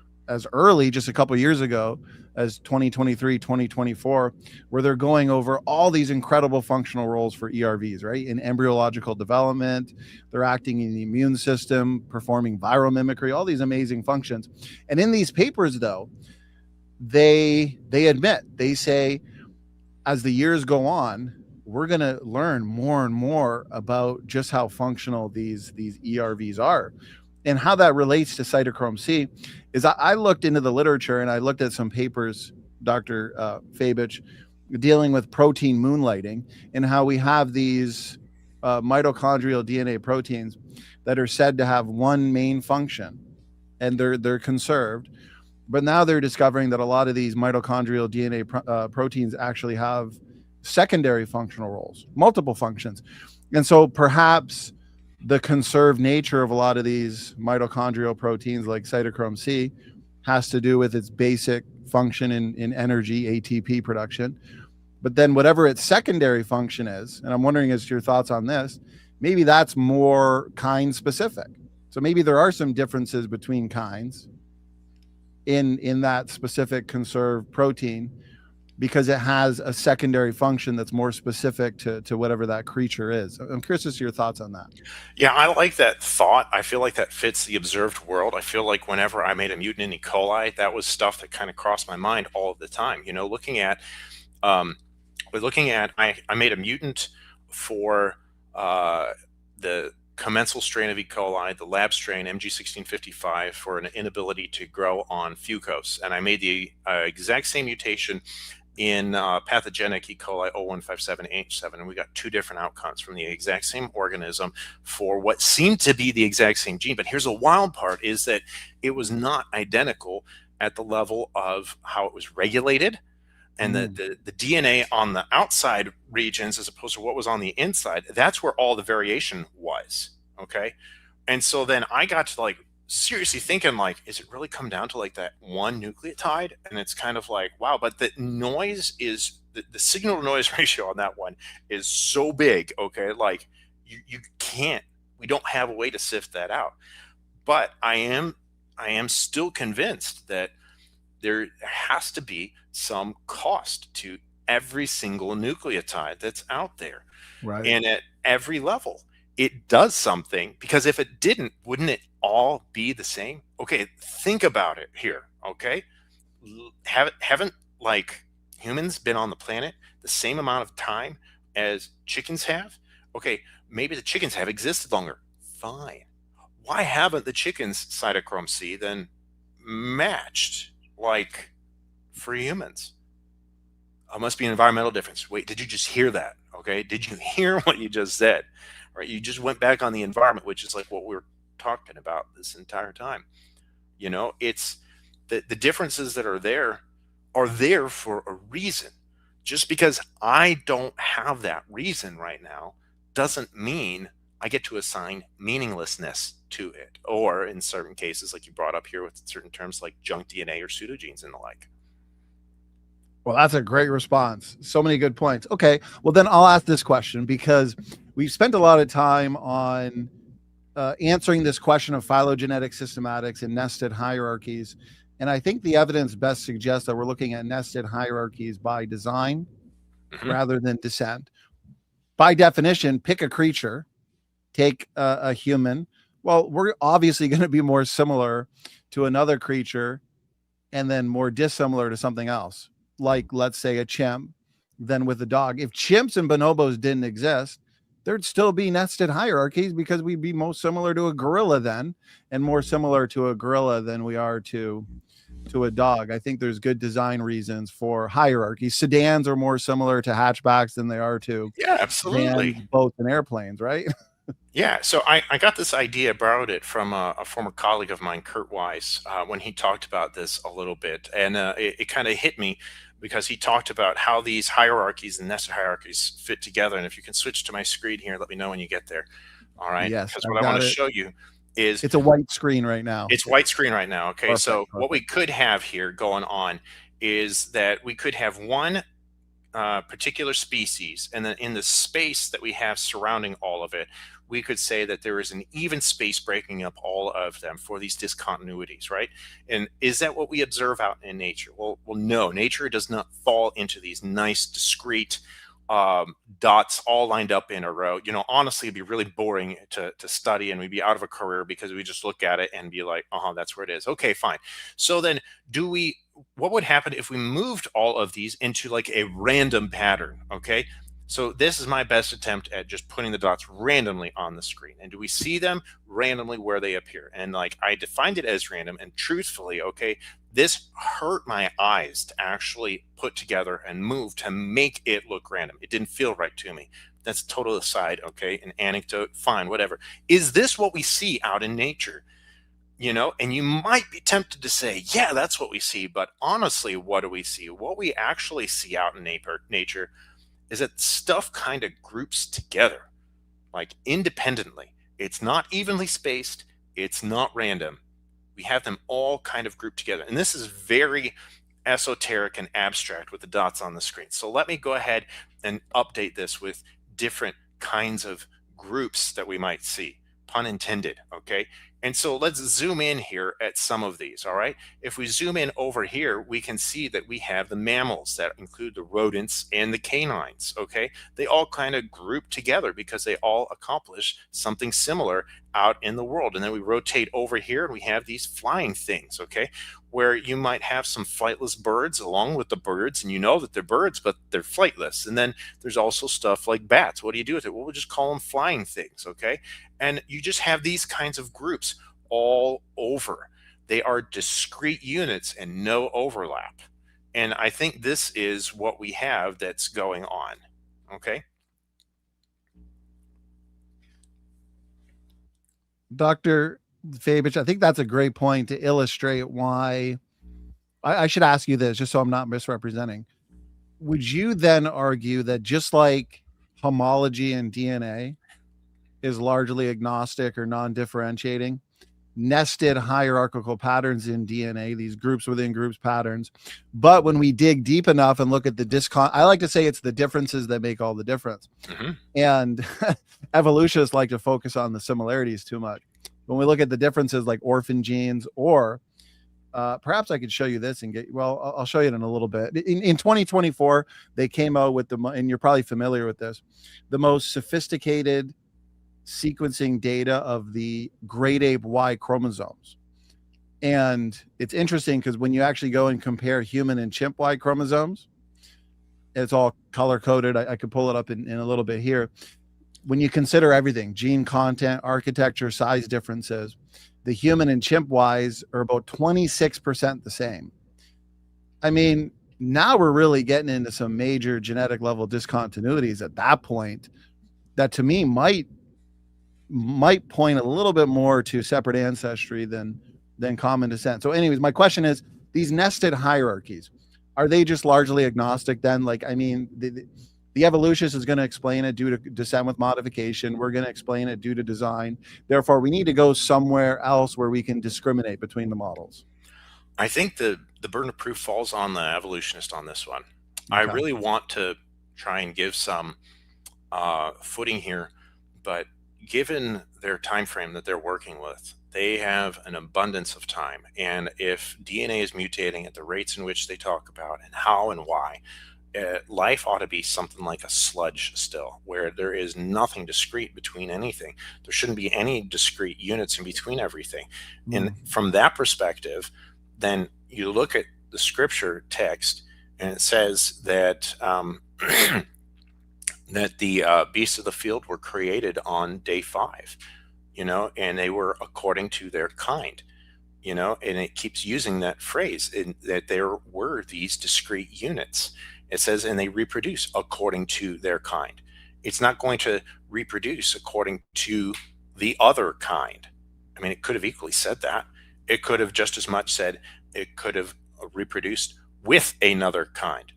early, just a couple of years ago, as 2023, 2024, where they're going over all these incredible functional roles for ERVs, right? In embryological development, they're acting in the immune system, performing viral mimicry, all these amazing functions. And in these papers, though, they admit, they say, as the years go on, we're going to learn more and more about just how functional these ERVs are. And how that relates to cytochrome C is I looked into the literature and I looked at some papers, Dr. Fabich, dealing with protein moonlighting, and how we have these mitochondrial DNA proteins that are said to have one main function, and they're conserved. But now they're discovering that a lot of these mitochondrial DNA proteins actually have secondary functional roles, multiple functions. And so perhaps the conserved nature of a lot of these mitochondrial proteins like cytochrome C has to do with its basic function in energy, ATP production. But then whatever its secondary function is, and I'm wondering as to your thoughts on this, maybe that's more kind specific. So maybe there are some differences between kinds in that specific conserved protein, because it has a secondary function that's more specific to whatever that creature is. I'm curious as to your thoughts on that. Yeah, I like that thought. I feel like that fits the observed world. I feel like whenever I made a mutant in E. coli, that was stuff that kind of crossed my mind all of the time. You know, looking at, I made a mutant for the commensal strain of E. coli, the lab strain MG1655, for an inability to grow on fucose. And I made the exact same mutation in pathogenic E. coli 0157H7, and we got two different outcomes from the exact same organism for what seemed to be the exact same gene. But here's a wild part, is that it was not identical at the level of how it was regulated, and the DNA on the outside regions as opposed to what was on the inside. That's where all the variation was. Okay. And so then I got to like seriously thinking, like, is it really come down to like that one nucleotide? And it's kind of like, wow, but the noise is the signal to noise ratio on that one is so big. Okay. Like you can't, we don't have a way to sift that out. But I am still convinced that there has to be some cost to every single nucleotide that's out there. Right. And at every level, it does something, because if it didn't, wouldn't it all be the same? Okay, think about it here, okay? Haven't like humans been on the planet the same amount of time as chickens have? Okay, maybe the chickens have existed longer. Fine. Why haven't the chickens' cytochrome C then matched like for humans? It must be an environmental difference. Wait, did you just hear that? Okay, did you hear what you just said? Right, you just went back on the environment, which is like what we're talking about this entire time. You know, it's the differences that are there for a reason. Just because I don't have that reason right now doesn't mean I get to assign meaninglessness to it, or in certain cases, like you brought up here with certain terms like junk DNA or pseudogenes and the like. Well, that's a great response. So many good points. Okay, well then I'll ask this question, because we've spent a lot of time on answering this question of phylogenetic systematics and nested hierarchies. And I think the evidence best suggests that we're looking at nested hierarchies by design rather than descent. By definition, pick a creature, take a human. Well, we're obviously going to be more similar to another creature and then more dissimilar to something else, like let's say a chimp, than with a dog. If chimps and bonobos didn't exist, there'd still be nested hierarchies, because we'd be most similar to a gorilla then, and more similar to a gorilla than we are to a dog. I think there's good design reasons for hierarchies. Sedans are more similar to hatchbacks than they are to absolutely vans, boats, and airplanes, right? Yeah, so I got this idea, borrowed it from a former colleague of mine, Kurt Weiss, when he talked about this a little bit. And it kind of hit me, because he talked about how these hierarchies and nested hierarchies fit together. And if you can switch to my screen here, let me know when you get there. All right. Yes, because what I want to show you is it's a white screen right now. It's white screen right now. Okay. Perfect, So perfect. what we could have here going on is that we could have one particular species, and then in the space that we have surrounding all of it, we could say that there is an even space breaking up all of them for these discontinuities, right? And is that what we observe out in nature? Well, no, nature does not fall into these nice discrete dots all lined up in a row. You know, honestly, it'd be really boring to study, and we'd be out of a career, because we just look at it and be like, that's where it is. Okay, fine. So then what would happen if we moved all of these into like a random pattern? Okay. So this is my best attempt at just putting the dots randomly on the screen. And do we see them randomly where they appear? And like, I defined it as random, and truthfully, okay, this hurt my eyes to actually put together and move to make it look random. It didn't feel right to me. That's a total aside, okay? An anecdote, fine, whatever. Is this what we see out in nature? You know, and you might be tempted to say, yeah, that's what we see. But honestly, what do we see? What we actually see out in nature is that stuff kind of groups together, like independently. It's not evenly spaced. It's not random. We have them all kind of grouped together. And this is very esoteric and abstract with the dots on the screen. So let me go ahead and update this with different kinds of groups that we might see, pun intended, okay? And so let's zoom in here at some of these, all right? If we zoom in over here, we can see that we have the mammals that include the rodents and the canines, okay? They all kind of group together because they all accomplish something similar out in the world. And then we rotate over here and we have these flying things, okay? Where you might have some flightless birds along with the birds, and you know that they're birds, but they're flightless. And then there's also stuff like bats. What do you do with it? Well, we'll just call them flying things, okay? And you just have these kinds of groups all over. They are discrete units and no overlap. And I think this is what we have that's going on, okay? Dr. Fabich, I think that's a great point to illustrate why. I should ask you this, just so I'm not misrepresenting. Would you then argue that just like homology in DNA is largely agnostic or non-differentiating, nested hierarchical patterns in DNA, these groups within groups patterns, but when we dig deep enough and look at the I like to say it's the differences that make all the difference. And evolutionists like to focus on the similarities too much. When we look at the differences like orphan genes, or perhaps I could show you this and I'll show you it in a little bit. In 2024, they came out with and you're probably familiar with this, the most sophisticated sequencing data of the great ape Y chromosomes. And it's interesting because when you actually go and compare human and chimp Y chromosomes, it's all color coded. I could pull it up in a little bit here. When you consider everything, gene content, architecture, size differences, the human and chimp Ys are about 26% the same. I mean, now we're really getting into some major genetic level discontinuities at that point that to me might point a little bit more to separate ancestry than common descent. So anyways, my question is, these nested hierarchies, are they just largely agnostic then? Like, I mean, The evolutionist is going to explain it due to descent with modification. We're going to explain it due to design. Therefore, we need to go somewhere else where we can discriminate between the models. I think the burden of proof falls on the evolutionist on this one. Okay. I really want to try and give some footing here, but given their time frame that they're working with, they have an abundance of time. And if DNA is mutating at the rates in which they talk about and how and why, life ought to be something like a sludge still, where there is nothing discrete between anything. There shouldn't be any discrete units in between everything. And from that perspective, then you look at the scripture text, and it says that that the beasts of the field were created on day 5, and they were according to their kind, and it keeps using that phrase that there were these discrete units. It says, and they reproduce according to their kind. It's not going to reproduce according to the other kind. I mean, it could have equally said that. It could have just as much said it could have reproduced with another kind.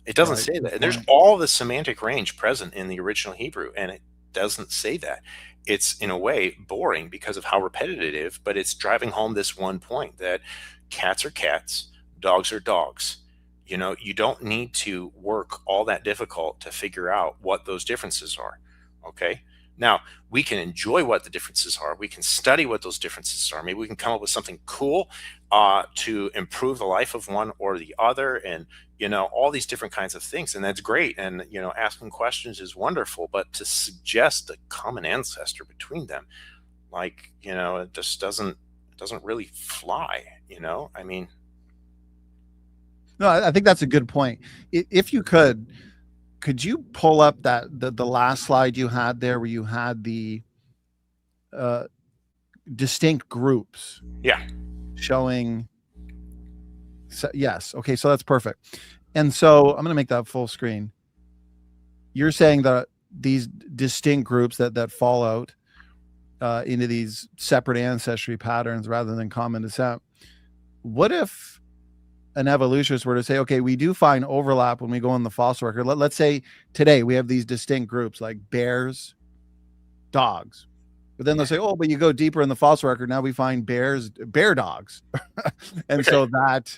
It doesn't say that. And there's all the semantic range present in the original Hebrew, and it doesn't say that. It's in a way boring because of how repetitive, but it's driving home this one point that cats are cats, dogs are dogs. You don't need to work all that difficult to figure out what those differences are. Okay. Now, we can enjoy what the differences are. We can study what those differences are. Maybe we can come up with something cool to improve the life of one or the other, and all these different kinds of things. And that's great. And asking questions is wonderful. But to suggest a common ancestor between them, it just doesn't really fly. I mean. No, I think that's a good point. If you could you pull up the last slide you had there, where you had the distinct groups? Yeah. Showing. Yes. Okay. So that's perfect. And so I'm going to make that full screen. You're saying that these distinct groups that fall out into these separate ancestry patterns rather than common descent. What if an evolutionist were to say, okay, we do find overlap when we go on the fossil record. Let's say today we have these distinct groups like bears, dogs, but then they'll say, oh, but you go deeper in the fossil record, now we find bear dogs. And so that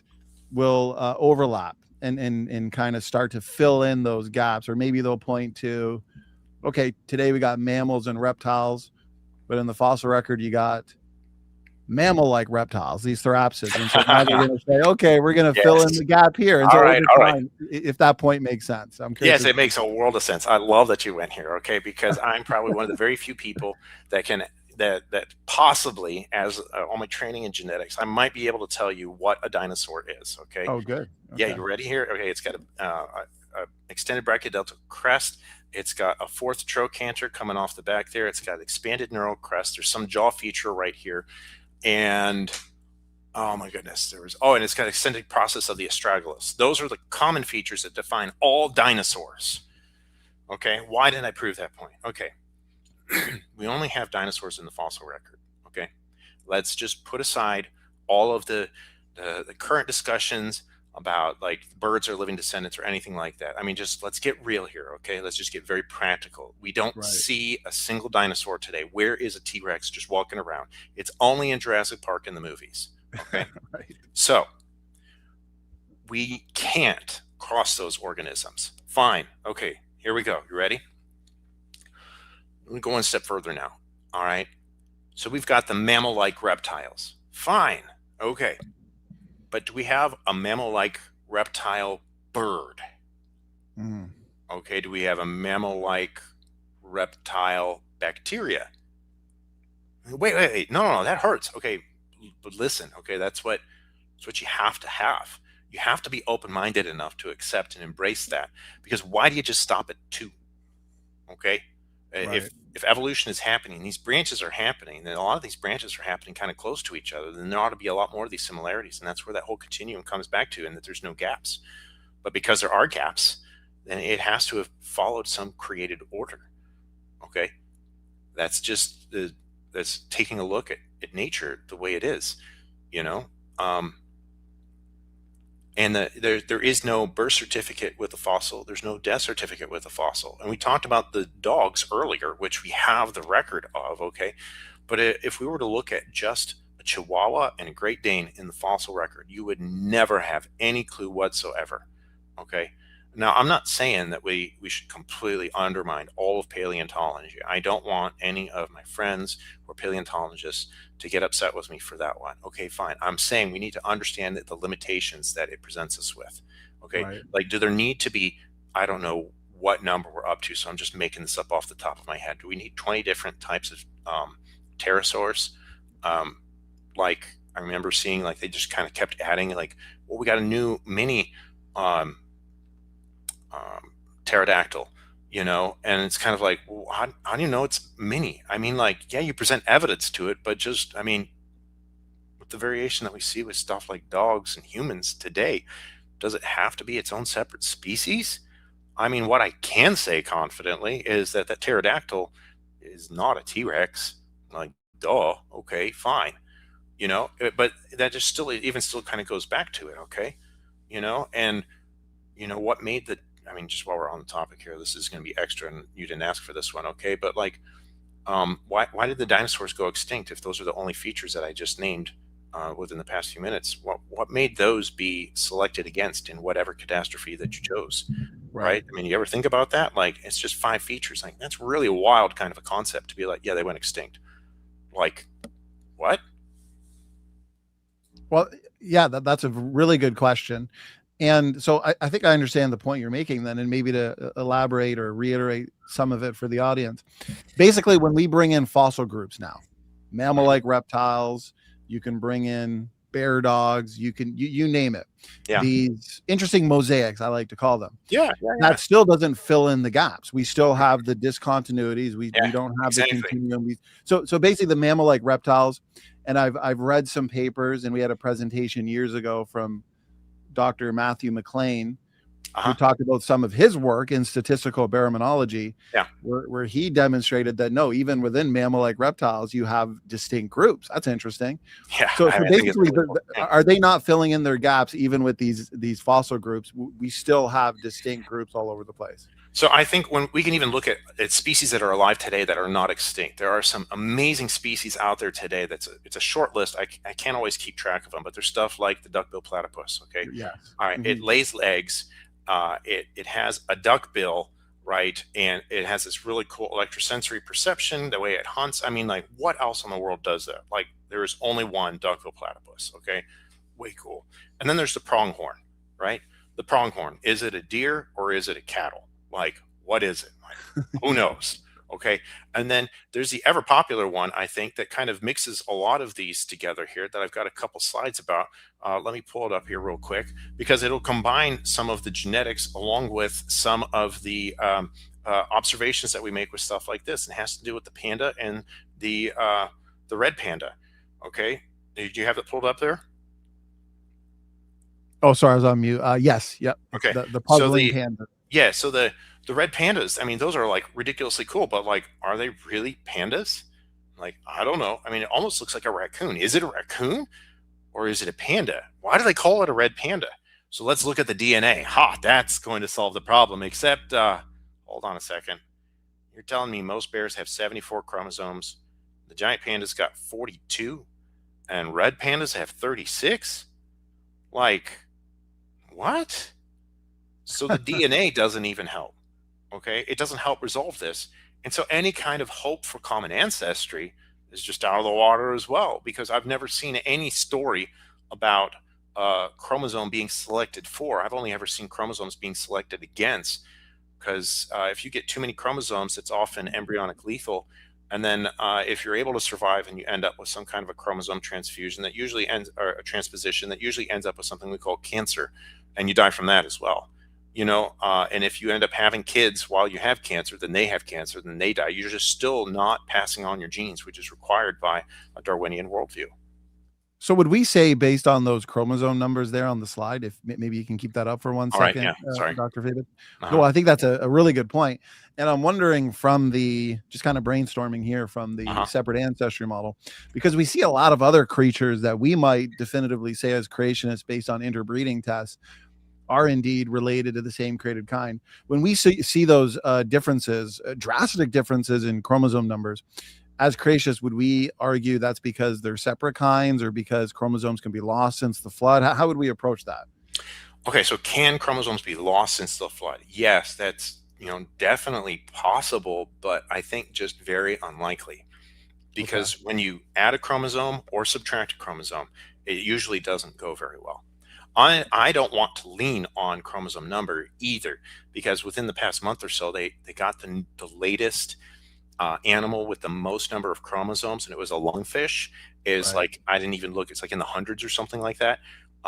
will overlap and kind of start to fill in those gaps. Or maybe they'll point to, okay, today we got mammals and reptiles, but in the fossil record, you got mammal-like reptiles, these therapsids. And so now they're going to say, okay, we're going to fill in the gap here. And all so right, if that point makes sense. I'm curious. Yes, it makes a world of sense. I love that you went here, okay, because I'm probably one of the very few people that possibly, as all my training in genetics, I might be able to tell you what a dinosaur is, okay? Oh, good. Okay. Yeah, you ready here? Okay, it's got a extended brachiodeltal crest. It's got a fourth trochanter coming off the back there. It's got expanded neural crest. There's some jaw feature right here. And oh my goodness, and it's got extended process of the astragalus. Those are the common features that define all dinosaurs. Okay, why did I prove that point? Okay, we only have dinosaurs in the fossil record. Okay, let's just put aside all of the current discussions about like birds are living descendants or anything like that. I mean, just let's get real here, okay? Let's just get very practical. We don't see a single dinosaur today. Where is a T-Rex just walking around? It's only in Jurassic Park in the movies, okay? So we can't cross those organisms. Fine, okay, here we go. You ready? Let me go one step further now, all right? So we've got the mammal-like reptiles. Fine, okay. But do we have a mammal-like reptile bird? Okay, do we have a mammal-like reptile bacteria? Wait. No, that hurts. Okay, but listen, okay, that's what you have to have. You have to be open-minded enough to accept and embrace that. Because why do you just stop at 2? Okay? If evolution is happening, these branches are happening, then a lot of these branches are happening kind of close to each other, then there ought to be a lot more of these similarities. And that's where that whole continuum comes back to, and that there's no gaps. But because there are gaps, then it has to have followed some created order. Okay? That's just that's taking a look at nature the way it is, And there is no birth certificate with a fossil. There's no death certificate with a fossil. And we talked about the dogs earlier, which we have the record of, okay? But if we were to look at just a Chihuahua and a Great Dane in the fossil record, you would never have any clue whatsoever, okay? Now, I'm not saying that we should completely undermine all of paleontology. I don't want any of my friends or paleontologists to get upset with me for that one. Okay, fine. I'm saying we need to understand the limitations that it presents us with. Okay, Right. like, do there need to be, I don't know what number we're up to, so I'm just making this up off the top of my head. Do we need 20 different types of pterosaurs? Like, I remember seeing, like, they just kind of kept adding, like, well, we got a new mini pterodactyl, you know, and it's kind of like, well, how do you know it's mini? I mean, like, yeah, you present evidence to it, but just, I mean, with the variation that we see with stuff like dogs and humans today, does it have to be its own separate species? I mean, what I can say confidently is that that pterodactyl is not a T-Rex. Like, duh, okay, fine, you know, but that just still kind of goes back to it, okay, you know, and you know what made the, I mean, just while we're on the topic here, this is going to be extra, and you didn't ask for this one, okay? But like, why did the dinosaurs go extinct if those are the only features that I just named within the past few minutes? What made those be selected against in whatever catastrophe that you chose, right? I mean, you ever think about that? Like, it's just 5 features. Like, that's really a wild kind of a concept to be like, yeah, they went extinct. Like, what? Well, yeah, that's a really good question. And so I think I understand the point you're making then, and maybe to elaborate or reiterate some of it for the audience. Basically, when we bring in fossil groups now, mammal-like reptiles, you can bring in bear dogs, you name it. Yeah. These interesting mosaics, I like to call them. Yeah. That still doesn't fill in the gaps. We still have the discontinuities. We don't have the continuum. So basically the mammal-like reptiles, and I've read some papers, and we had a presentation years ago from Dr. Matthew McLean, who talked about some of his work in statistical baraminology, where he demonstrated that no, even within mammal-like reptiles, you have distinct groups. That's interesting. Yeah. So basically, are they not filling in their gaps even with these fossil groups? We still have distinct groups all over the place. So I think when we can even look at species that are alive today that are not extinct, there are some amazing species out there today. It's a short list. I can't always keep track of them, but there's stuff like the duckbill platypus. Okay. Yes. All right. It lays eggs. It has a duck bill, right? And it has this really cool electrosensory perception, the way it hunts. I mean, like, what else in the world does that? Like, there is only one duckbill platypus. Okay. Way cool. And then there's the pronghorn, right? The pronghorn. Is it a deer or is it a cattle? Like, what is it? Like, who knows? Okay. And then there's the ever popular one, I think, that kind of mixes a lot of these together here that I've got a couple slides about. Let me pull it up here real quick, because it'll combine some of the genetics along with some of the observations that we make with stuff like this. It has to do with the panda and the red panda. Okay. Do you have it pulled up there? Oh, sorry, I was on mute. Yes. Yep. Okay. The puzzling panda. Yeah, so the red pandas, I mean, those are like ridiculously cool, but like, are they really pandas? Like, I don't know. I mean, it almost looks like a raccoon. Is it a raccoon or is it a panda? Why do they call it a red panda? So let's look at the DNA. That's going to solve the problem, except, hold on a second. You're telling me most bears have 74 chromosomes. The giant pandas got 42 and red pandas have 36? Like, what? So the DNA doesn't even help, okay? It doesn't help resolve this. And so any kind of hope for common ancestry is just out of the water as well, because I've never seen any story about a chromosome being selected for. I've only ever seen chromosomes being selected against, because if you get too many chromosomes, it's often embryonic lethal. And then if you're able to survive and you end up with some kind of a chromosome transfusion that usually ends, or a transposition that usually ends up with something we call cancer, and you die from that as well. You know, and if you end up having kids while you have cancer, then they have cancer, then they die. You're just still not passing on your genes, which is required by a Darwinian worldview. So would we say, based on those chromosome numbers there on the slide, if maybe you can keep that up for one second, right, yeah, sorry. Dr. Fabich? Well, I think that's a really good point. And I'm wondering, from the, just kind of brainstorming here, from the separate ancestry model, because we see a lot of other creatures that we might definitively say as creationists based on interbreeding tests are indeed related to the same created kind. When we see those differences, drastic differences in chromosome numbers, as creationists, would we argue that's because they're separate kinds, or because chromosomes can be lost since the flood? How would we approach that? Okay, so can chromosomes be lost since the flood? Yes, that's definitely possible, but I think just very unlikely, because when you add a chromosome or subtract a chromosome, it usually doesn't go very well. I don't want to lean on chromosome number either, because within the past month or so, they got the latest animal with the most number of chromosomes, and it was a lungfish. Is like, I didn't even look, it's like in the hundreds or something like that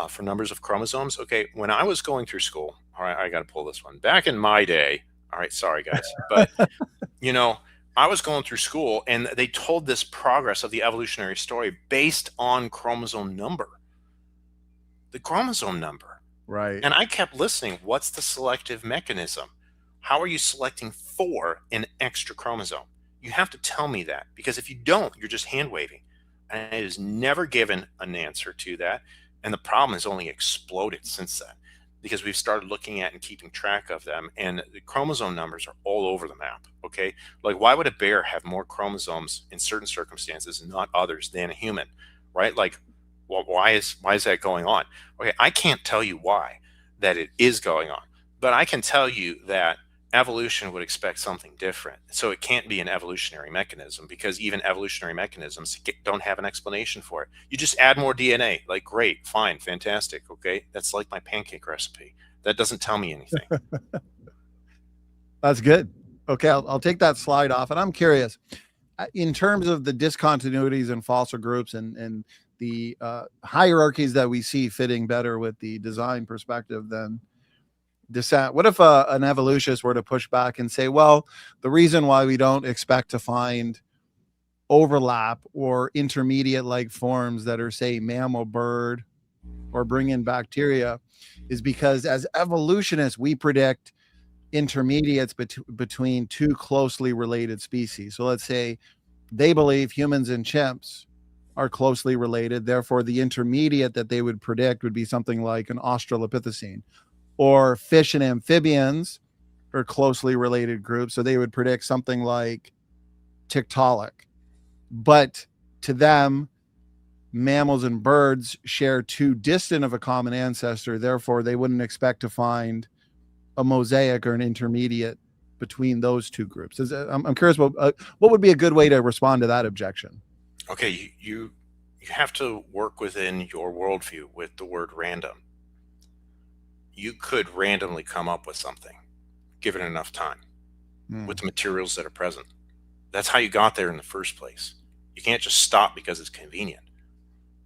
for numbers of chromosomes. Okay, when I was going through school, all right, I got to pull this one back in my day. All right, sorry guys, but I was going through school and they told this progress of the evolutionary story based on chromosome number, the chromosome number. Right. And I kept listening. What's the selective mechanism? How are you selecting for an extra chromosome? You have to tell me that, because if you don't, you're just hand waving. And it is never given an answer to that. And the problem has only exploded since then, because we've started looking at and keeping track of them. And the chromosome numbers are all over the map. Okay. Like, why would a bear have more chromosomes in certain circumstances and not others than a human? Right? Like, well, why is that going on? Okay. I can't tell you why that it is going on, but I can tell you that evolution would expect something different. So it can't be an evolutionary mechanism, because even evolutionary mechanisms don't have an explanation for it. You just add more DNA. Like, great, fine, fantastic. Okay. That's like my pancake recipe. That doesn't tell me anything. That's good. Okay. I'll take that slide off. And I'm curious, in terms of the discontinuities in fossil groups and the hierarchies that we see fitting better with the design perspective than descent. What if an evolutionist were to push back and say, well, the reason why we don't expect to find overlap or intermediate like forms that are, say, mammal, bird, or bring in bacteria is because as evolutionists, we predict intermediates between two closely related species. So let's say they believe humans and chimps are closely related. Therefore, the intermediate that they would predict would be something like an Australopithecine. Or fish and amphibians are closely related groups, so they would predict something like Tiktaalik. But to them, mammals and birds share too distant of a common ancestor, therefore they wouldn't expect to find a mosaic or an intermediate between those two groups. I'm curious, what would be a good way to respond to that objection? Okay, you have to work within your worldview with the word random. You could randomly come up with something, given enough time, with the materials that are present. That's how you got there in the first place. You can't just stop because it's convenient.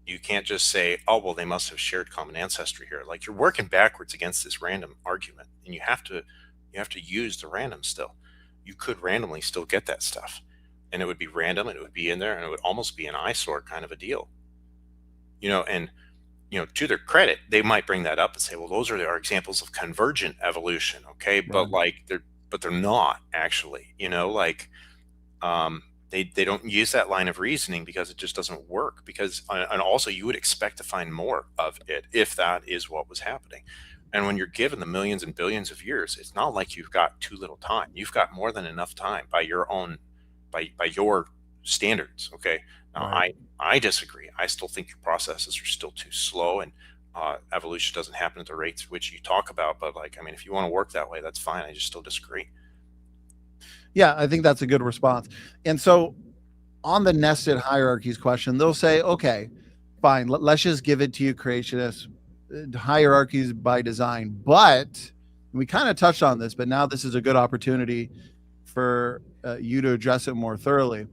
You can't just say, oh, well, they must have shared common ancestry here. Like, you're working backwards against this random argument, and you have to use the random still. You could randomly still get that stuff, and it would be random, and it would be in there, and it would almost be an eyesore kind of a deal. And to their credit, they might bring that up and say, well, those are our examples of convergent evolution. Okay. Right. But they're not actually, they don't use that line of reasoning because it just doesn't work, and also you would expect to find more of it if that is what was happening. And when you're given the millions and billions of years, it's not like you've got too little time. You've got more than enough time by your standards. Okay. Now, right. I disagree. I still think your processes are still too slow, and evolution doesn't happen at the rates which you talk about. But if you want to work that way, that's fine. I just still disagree. Yeah, I think that's a good response. And so on the nested hierarchies question, they'll say, okay, fine, let's just give it to you, creationists, hierarchies by design. But we kind of touched on this, but now this is a good opportunity for you to address it more thoroughly.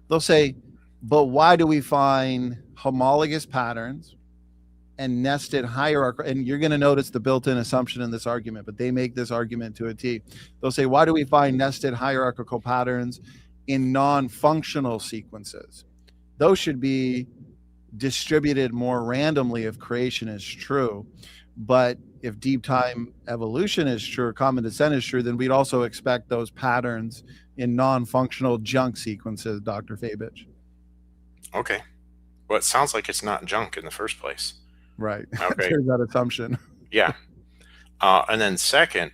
They'll say, but why do we find homologous patterns and nested hierarchical? And you're going to notice the built-in assumption in this argument, but they make this argument to a T. They'll say, why do we find nested hierarchical patterns in non-functional sequences? Those should be distributed more randomly if creation is true. But if deep time evolution is true, or common descent is true, then we'd also expect those patterns in non-functional junk sequences, Dr. Fabich. Okay. Well, it sounds like it's not junk in the first place. Right. Okay. There's that assumption. Yeah. And then second,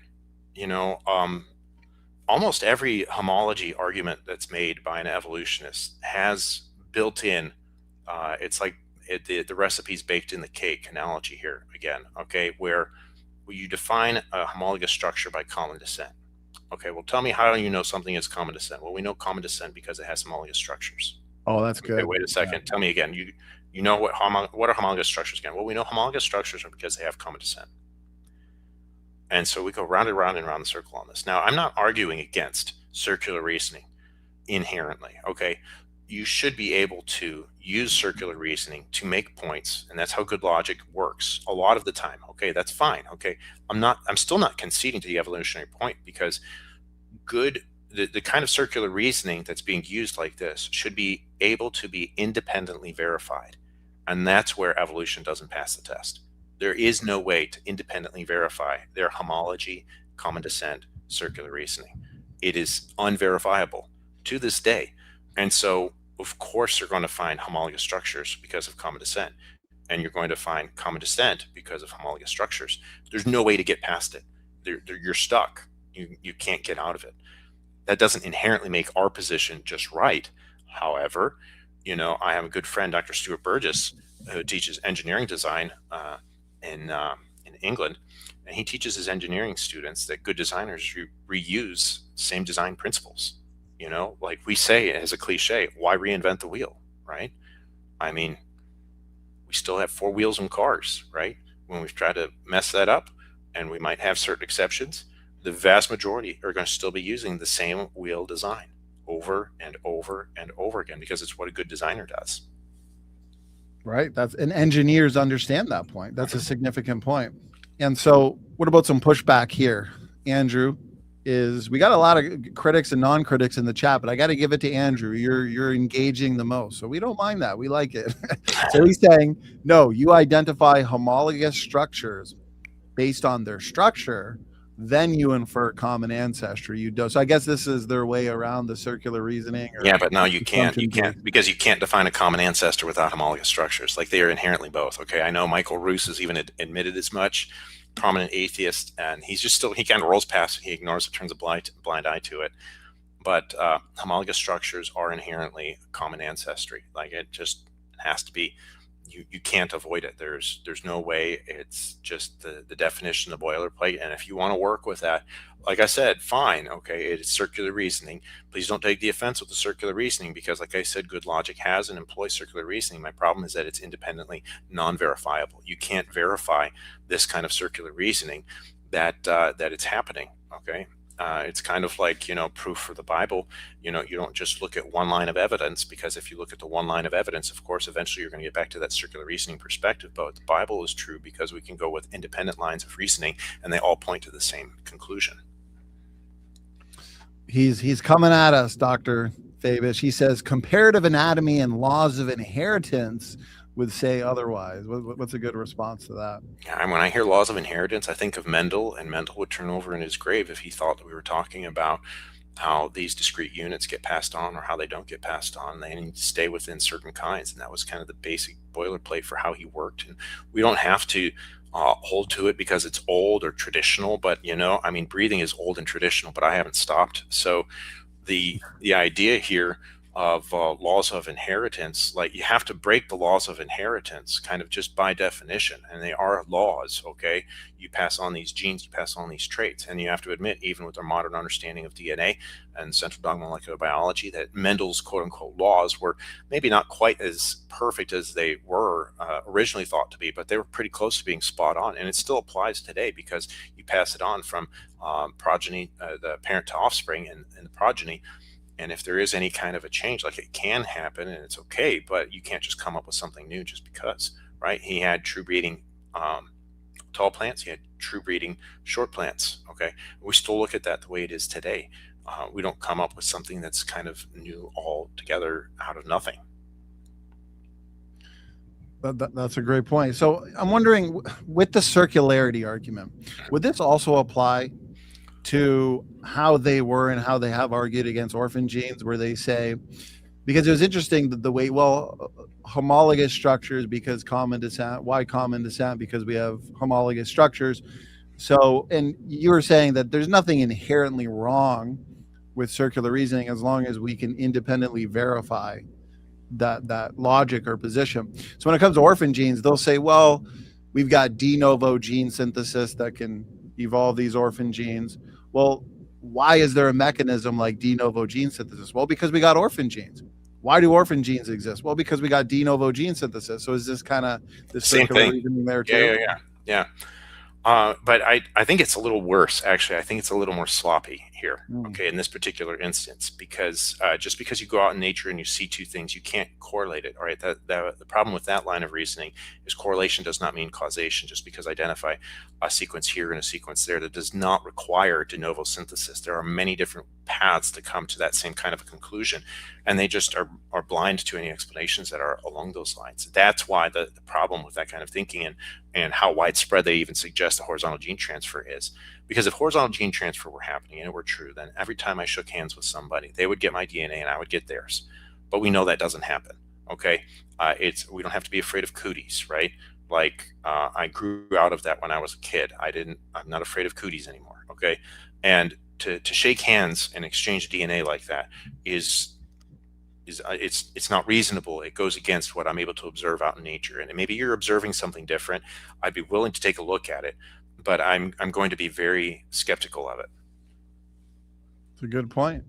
almost every homology argument that's made by an evolutionist has built in, it's like the recipe's baked in the cake analogy here again, okay, where you define a homologous structure by common descent. Okay, well, tell me, how do you know something is common descent? Well, we know common descent because it has homologous structures. Oh, that's good. Okay, wait a second. Yeah. Tell me again. You know what are homologous structures again? Well, we know homologous structures are because they have common descent. And so we go round and round and round the circle on this. Now, I'm not arguing against circular reasoning inherently, okay? You should be able to use circular reasoning to make points, and that's how good logic works a lot of the time, okay? That's fine, okay? I'm still not conceding to the evolutionary point, because the kind of circular reasoning that's being used like this should be able to be independently verified. And that's where evolution doesn't pass the test. There is no way to independently verify their homology, common descent, circular reasoning. It is unverifiable to this day. And so, of course, you're going to find homologous structures because of common descent. And you're going to find common descent because of homologous structures. There's no way to get past it. You're stuck. You can't get out of it. That doesn't inherently make our position just right. However, I have a good friend, Dr. Stuart Burgess, who teaches engineering design in England, and he teaches his engineering students that good designers reuse same design principles. Like we say as a cliche, why reinvent the wheel, right? I mean, we still have four wheels in cars, right? When we've tried to mess that up, and we might have certain exceptions, the vast majority are going to still be using the same wheel design over and over and over again, because it's what a good designer does. Right. And engineers understand that point. That's a significant point. And so what about some pushback here, Andrew? We got a lot of critics and non-critics in the chat, but I got to give it to Andrew. You're engaging the most, so we don't mind that. We like it. So he's saying, no, you identify homologous structures based on their structure, then you infer common ancestry. You do. So I guess this is their way around the circular reasoning. Yeah, but no, you can't, because you can't define a common ancestor without homologous structures. Like, they are inherently both. Okay, I know Michael Roos has even admitted as much, prominent atheist, and he's just he kind of rolls past it. He ignores it, turns a blind eye to it. But homologous structures are inherently common ancestry. Like, it just has to be. You can't avoid it. There's no way. It's just the definition, the boilerplate. And if you want to work with that, like I said, fine. Okay, it is circular reasoning. Please don't take the offense with the circular reasoning, because, like I said, good logic has and employs circular reasoning. My problem is that it's independently non-verifiable. You can't verify this kind of circular reasoning that it's happening. Okay. It's kind of like, proof for the Bible. You don't just look at one line of evidence, because if you look at the one line of evidence, of course, eventually you're going to get back to that circular reasoning perspective. But the Bible is true because we can go with independent lines of reasoning, and they all point to the same conclusion. He's coming at us, Dr. Fabich. He says comparative anatomy and laws of inheritance would say otherwise. What's a good response to that? Yeah, when I hear laws of inheritance, I think of Mendel, and Mendel would turn over in his grave if he thought that we were talking about how these discrete units get passed on or how they don't get passed on. They need to stay within certain kinds, and that was kind of the basic boilerplate for how he worked. And we don't have to hold to it because it's old or traditional, but breathing is old and traditional, but I haven't stopped. So the idea here of laws of inheritance, like, you have to break the laws of inheritance kind of just by definition, and they are laws. Okay, you pass on these genes, you pass on these traits, and you have to admit, even with our modern understanding of DNA and central dogma molecular biology, that Mendel's quote-unquote laws were maybe not quite as perfect as they were originally thought to be, but they were pretty close to being spot on. And it still applies today, because you pass it on from progeny, the parent to offspring, and the progeny. And if there is any kind of a change, like, it can happen and it's okay, but you can't just come up with something new just because, right? He had true breeding tall plants. He had true breeding short plants. Okay. We still look at that the way it is today. We don't come up with something that's kind of new altogether out of nothing. That's a great point. So I'm wondering, with the circularity argument, would this also apply to how they were and how they have argued against orphan genes, where they say, because it was interesting the way, well, homologous structures because common descent. Why common descent? Because we have homologous structures. So, and you were saying that there's nothing inherently wrong with circular reasoning as long as we can independently verify that logic or position. So when it comes to orphan genes, they'll say, well, we've got de novo gene synthesis that can evolve these orphan genes. Well, why is there a mechanism like de novo gene synthesis? Well, because we got orphan genes. Why do orphan genes exist? Well, because we got de novo gene synthesis. So is this kind of the circular reasoning there too? Yeah. But I think it's a little worse, actually. I think it's a little more sloppy here, okay, in this particular instance, because just because you go out in nature and you see two things, you can't correlate it, all right? The problem with that line of reasoning is correlation does not mean causation. Just because I identify a sequence here and a sequence there, that does not require de novo synthesis. There are many different paths to come to that same kind of a conclusion, and they just are blind to any explanations that are along those lines. That's why the problem with that kind of thinking and how widespread they even suggest the horizontal gene transfer is. Because if horizontal gene transfer were happening and it were true, then every time I shook hands with somebody, they would get my DNA and I would get theirs. But we know that doesn't happen, okay? We don't have to be afraid of cooties, right? Like I grew out of that when I was a kid. I'm not afraid of cooties anymore, okay? And to shake hands and exchange DNA like that it's not reasonable. It goes against what I'm able to observe out in nature. And maybe you're observing something different. I'd be willing to take a look at it, but I'm going to be very skeptical of it. It's a good point.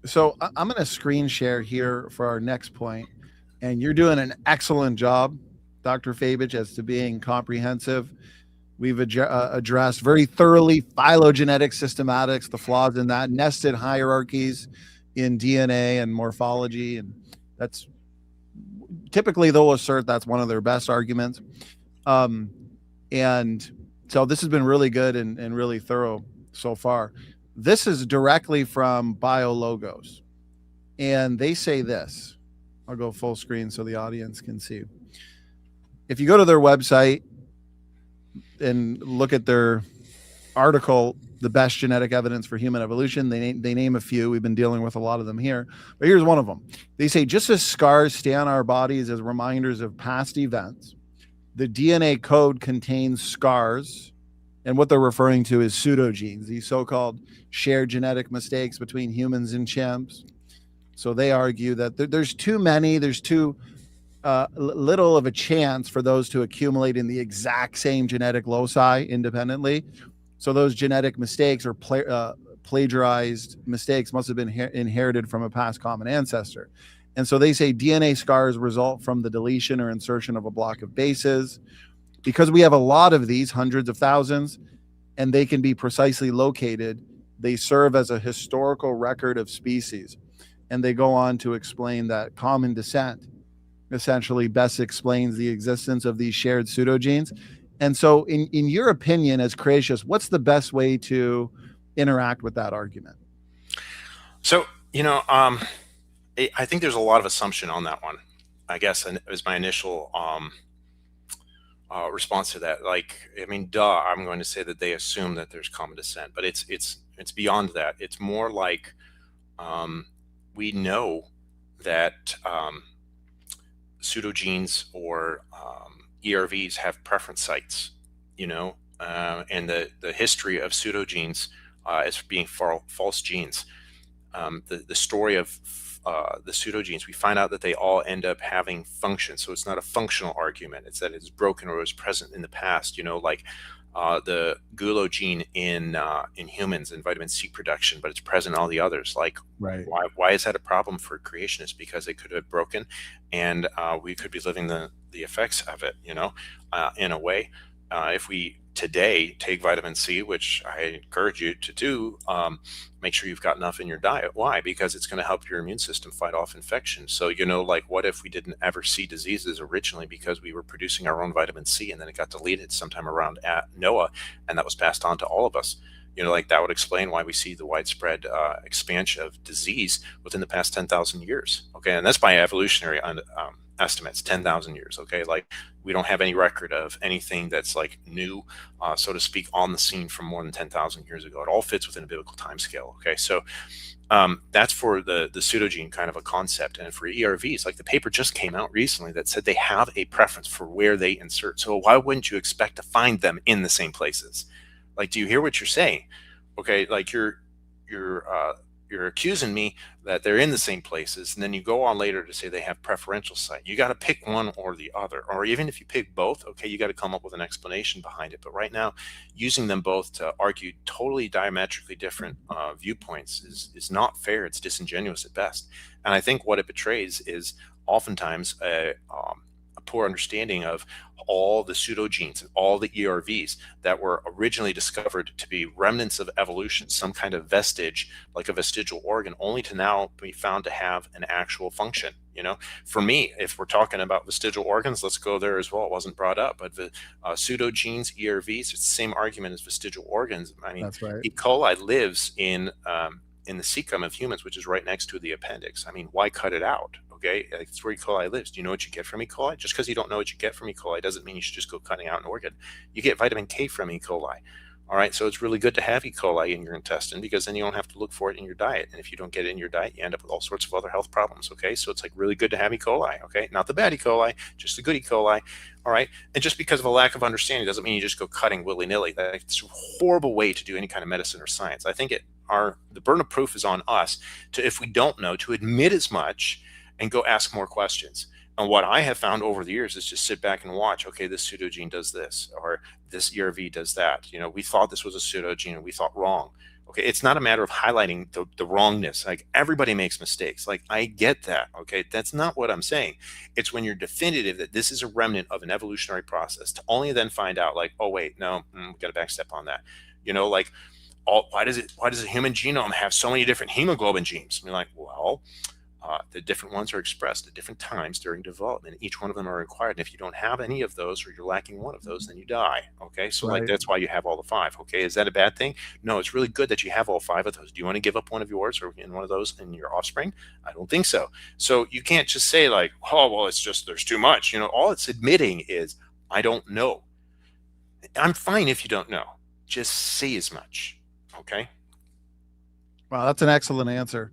So I'm going to screen share here for our next point, and you're doing an excellent job, Dr. Fabich, as to being comprehensive. We've addressed very thoroughly phylogenetic systematics, the flaws in that, nested hierarchies in DNA and morphology, and that's typically they'll assert that's one of their best arguments. And so this has been really good and really thorough so far. This is directly from BioLogos, and they say this. I'll go full screen so the audience can see. If you go to their website and look at their article, The Best Genetic Evidence for Human Evolution, they name a few. We've been dealing with a lot of them here, but here's one of them. They say, just as scars stay on our bodies as reminders of past events, the DNA code contains scars, and what they're referring to is pseudogenes, these so-called shared genetic mistakes between humans and chimps. So they argue that there's too many, there's too little of a chance for those to accumulate in the exact same genetic loci independently. So those genetic mistakes or plagiarized mistakes must have been inherited from a past common ancestor. And so they say DNA scars result from the deletion or insertion of a block of bases. Because we have a lot of these, hundreds of thousands, and they can be precisely located, they serve as a historical record of species. And they go on to explain that common descent essentially best explains the existence of these shared pseudogenes. And so in your opinion as creationists, what's the best way to interact with that argument? So, I think there's a lot of assumption on that one, I guess, and it was my initial response to that. Like, I mean, I'm going to say that they assume that there's common descent, but it's beyond that. It's more like we know that pseudogenes or ERVs have preference sites, and the history of pseudogenes as being false genes. The story of the pseudogenes, we find out that they all end up having function. So it's not a functional argument. It's that it's broken or was present in the past, like the gulo gene in humans and vitamin C production, but it's present in all the others. Like, right. Why is that a problem for creationists? Because it could have broken, and we could be living the effects of it, in a way. If we today take vitamin C, which I encourage you to do, make sure you've got enough in your diet. Why? Because it's going to help your immune system fight off infection. So, like, what if we didn't ever see diseases originally because we were producing our own vitamin C, and then it got deleted sometime around Noah, and that was passed on to all of us? Like, that would explain why we see the widespread expansion of disease within the past 10,000 years. Okay, and that's by evolutionary estimates, 10,000 years. Okay, like we don't have any record of anything that's like new, so to speak, on the scene from more than 10,000 years ago. It all fits within a biblical time scale. Okay, so that's for the pseudogene kind of a concept. And for ERVs, like the paper just came out recently that said they have a preference for where they insert. So why wouldn't you expect to find them in the same places? Like, do you hear what you're saying? Okay, like you're accusing me that they're in the same places, and then you go on later to say they have preferential site. You got to pick one or the other, or even if you pick both, okay, you got to come up with an explanation behind it. But right now, using them both to argue totally diametrically different viewpoints is not fair. It's disingenuous at best. And I think what it betrays is oftentimes a poor understanding of all the pseudogenes and all the ERVs that were originally discovered to be remnants of evolution, some kind of vestige, like a vestigial organ, only to now be found to have an actual function. You know, for me, if we're talking about vestigial organs, let's go there as well. It wasn't brought up, but the pseudogenes, ERVs, it's the same argument as vestigial organs. I mean, that's right. E. coli lives in the cecum of humans, which is right next to the appendix. I mean, why cut it out? Okay, it's where E. coli lives. Do you know what you get from E. coli? Just because you don't know what you get from E. coli doesn't mean you should just go cutting out an organ. You get vitamin K from E. coli. All right, so it's really good to have E. coli in your intestine because then you don't have to look for it in your diet. And if you don't get it in your diet, you end up with all sorts of other health problems. Okay, so it's like really good to have E. coli. Okay, not the bad E. coli, just the good E. coli. All right, and just because of a lack of understanding doesn't mean you just go cutting willy-nilly. That's a horrible way to do any kind of medicine or science. I think the burden of proof is on us to, if we don't know, to admit as much and go ask more questions. And what I have found over the years is just sit back and watch, okay, this pseudogene does this, or this ERV does that. You know, we thought this was a pseudogene and we thought wrong. Okay, it's not a matter of highlighting the wrongness. Like, everybody makes mistakes. Like, I get that. Okay, that's not what I'm saying. It's when you're definitive that this is a remnant of an evolutionary process to only then find out, like, oh wait, no, we got to backstep on that. You know, like, why does a human genome have so many different hemoglobin genes? And you're like, well, the different ones are expressed at different times during development. Each one of them are required. And if you don't have any of those, or you're lacking one of those, then you die. Okay, so Right. like that's why you have all the five. Okay, is that a bad thing? No, it's really good that you have all five of those. Do you want to give up one of yours or in one of those in your offspring? I don't think so. So you can't just say like, oh well, it's just there's too much. You know, all it's admitting is I don't know. I'm fine if you don't know. Just say as much. Okay. Wow, that's an excellent answer.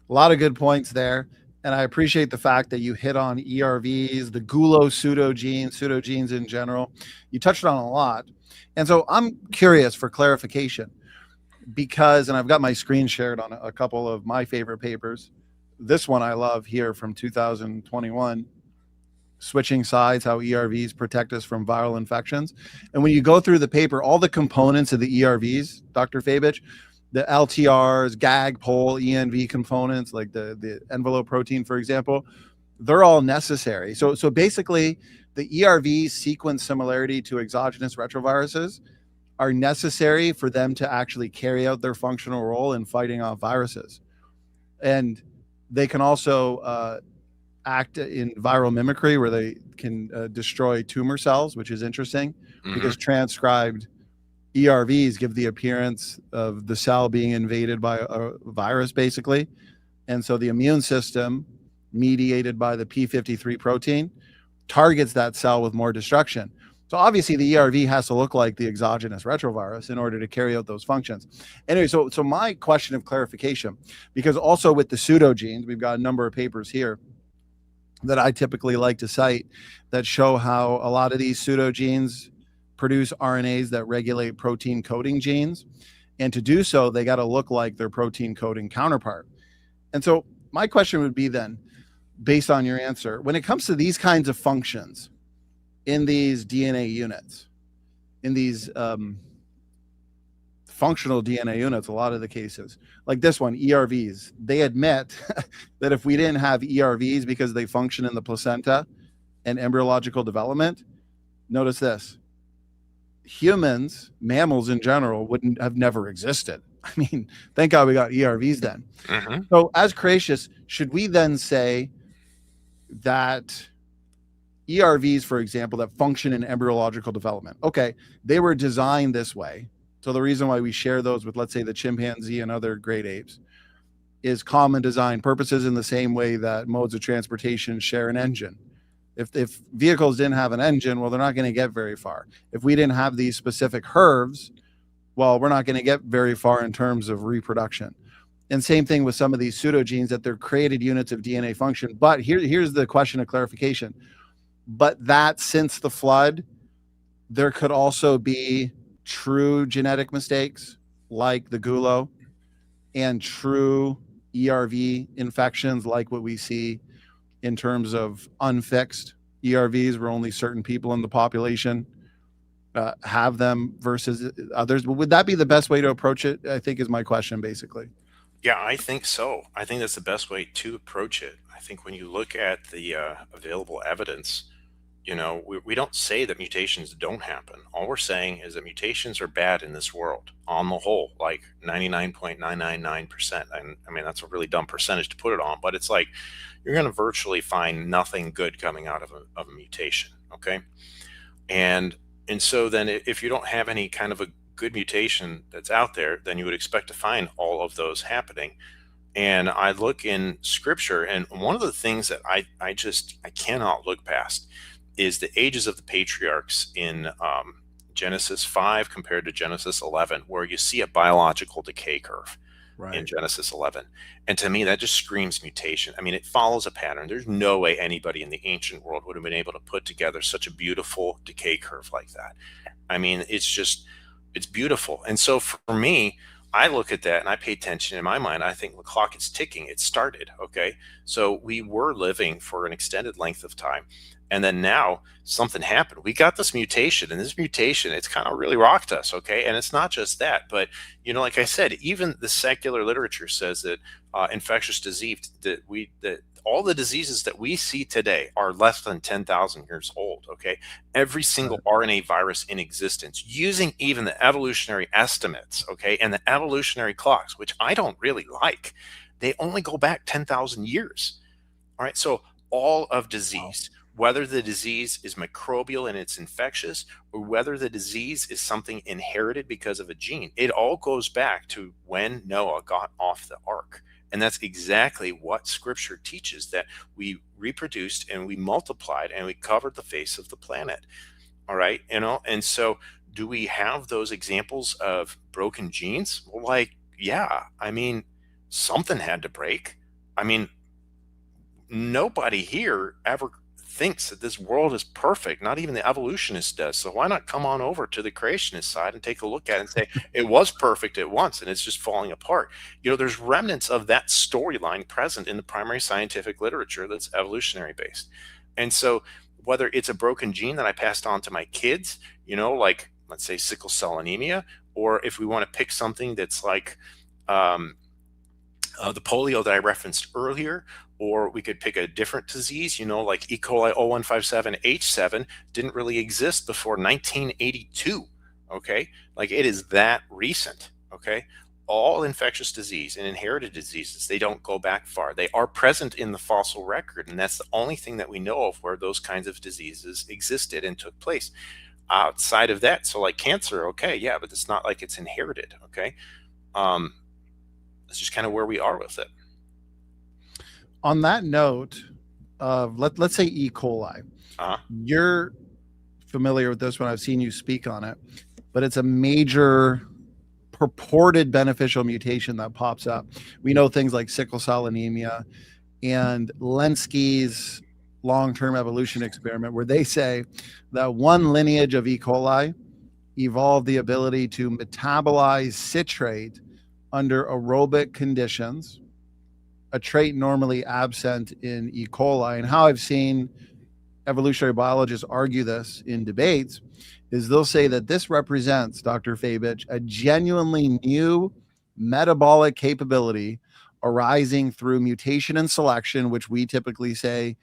A lot of good points there. And I appreciate the fact that you hit on ERVs, the pseudogenes in general. You touched on a lot. And so I'm curious for clarification because, and I've got my screen shared on a couple of my favorite papers. This one I love here from 2021, Switching Sides, How ERVs Protect Us from Viral Infections. And when you go through the paper, all the components of the ERVs, Dr. Fabich, the LTRs, GAG, pol, ENV components, like the envelope protein, for example, they're all necessary. So basically, the ERV sequence similarity to exogenous retroviruses are necessary for them to actually carry out their functional role in fighting off viruses. And they can also act in viral mimicry, where they can destroy tumor cells, which is interesting because transcribed ERVs give the appearance of the cell being invaded by a virus, basically. And so the immune system, mediated by the P53 protein, targets that cell with more destruction. So obviously the ERV has to look like the exogenous retrovirus in order to carry out those functions. Anyway, so my question of clarification, because also with the pseudogenes, we've got a number of papers here that I typically like to cite that show how a lot of these pseudogenes produce RNAs that regulate protein coding genes. And to do so, they got to look like their protein coding counterpart. And so my question would be then, based on your answer, when it comes to these kinds of functions in these DNA units, in these functional DNA units, a lot of the cases, like this one, ERVs, they admit that if we didn't have ERVs because they function in the placenta and embryological development, notice this, humans, mammals in general, wouldn't have never existed. I mean, thank God we got ERVs then. So as creationists, should we then say that ERVs, for example, that function in embryological development, okay, they were designed this way. So the reason why we share those with, let's say, the chimpanzee and other great apes is common design purposes, in the same way that modes of transportation share an engine. If vehicles didn't have an engine, well, they're not going to get very far. If we didn't have these specific HERVs, well, we're not going to get very far in terms of reproduction. And same thing with some of these pseudogenes, that they're created units of DNA function. But here's the question of clarification. But that since the flood, there could also be true genetic mistakes like the gulo, and true ERV infections like what we see in terms of unfixed ERVs, where only certain people in the population have them versus others. But would that be the best way to approach it, I think, is my question, basically. Yeah, I think so. I think that's the best way to approach it. I think when you look at the available evidence, you know, we don't say that mutations don't happen. All we're saying is that mutations are bad in this world on the whole, like 99.999%. And I mean, that's a really dumb percentage to put it on, but it's like you're going to virtually find nothing good coming out of a mutation. Okay. And so then if you don't have any kind of a good mutation that's out there, then you would expect to find all of those happening. And I look in scripture, and one of the things that I cannot look past is the ages of the patriarchs in Genesis 5 compared to Genesis 11, where you see a biological decay curve in Genesis 11. And to me, that just screams mutation. I mean, it follows a pattern. There's no way anybody in the ancient world would have been able to put together such a beautiful decay curve like that. I mean, it's beautiful. And so for me, I look at that and I pay attention. In my mind, I think the clock is ticking. It started. Okay. So we were living for an extended length of time. And then now something happened. We got this mutation, and this mutation, it's kind of really rocked us. Okay. And it's not just that, but, you know, like I said, even the secular literature says that infectious disease, that all the diseases that we see today are less than 10,000 years old. Okay. Every single RNA virus in existence, using even the evolutionary estimates, okay, and the evolutionary clocks, which I don't really like, they only go back 10,000 years. All right. So all of disease, whether the disease is microbial and it's infectious, or whether the disease is something inherited because of a gene, it all goes back to when Noah got off the ark. And that's exactly what scripture teaches, that we reproduced and we multiplied and we covered the face of the planet. All right. You know, and so do we have those examples of broken genes? Well, like, yeah, I mean, something had to break. I mean, nobody here ever thinks that this world is perfect. Not even the evolutionist does. So why not come on over to the creationist side and take a look at it and say it was perfect at once and it's just falling apart. You know, there's remnants of that storyline present in the primary scientific literature that's evolutionary based. And so whether it's a broken gene that I passed on to my kids, you know, like let's say sickle cell anemia, or if we want to pick something that's like the polio that I referenced earlier, or we could pick a different disease, you know, like E. coli 0157H7 didn't really exist before 1982, okay? Like it is that recent, okay? All infectious disease and inherited diseases, they don't go back far. They are present in the fossil record, and that's the only thing that we know of where those kinds of diseases existed and took place. Outside of that, so like cancer, okay, yeah, but it's not like it's inherited, okay? That's just kind of where we are with it. On that note, let's say E. coli. You're familiar with this one. I've seen you speak on it, but it's a major purported beneficial mutation that pops up. We know things like sickle cell anemia and Lenski's long-term evolution experiment, where they say that one lineage of E. coli evolved the ability to metabolize citrate under aerobic conditions, a trait normally absent in E. coli. And how I've seen evolutionary biologists argue this in debates is they'll say that this represents, Dr. Fabich, a genuinely new metabolic capability arising through mutation and selection, which we typically say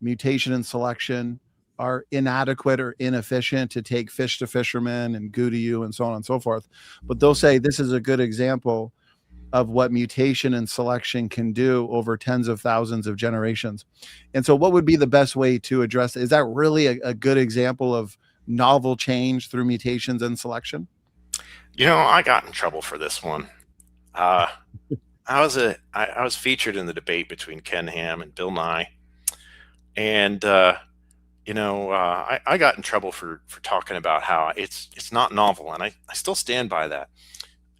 mutation and selection are inadequate or inefficient to take fish to fishermen and goo to you and so on and so forth. But they'll say this is a good example of what mutation and selection can do over tens of thousands of generations. And so what would be the best way to address it? Is that really a good example of novel change through mutations and selection? You know, I got in trouble for this one. I was featured in the debate between Ken Ham and Bill Nye. And I got in trouble for talking about how it's not novel, and I still stand by that.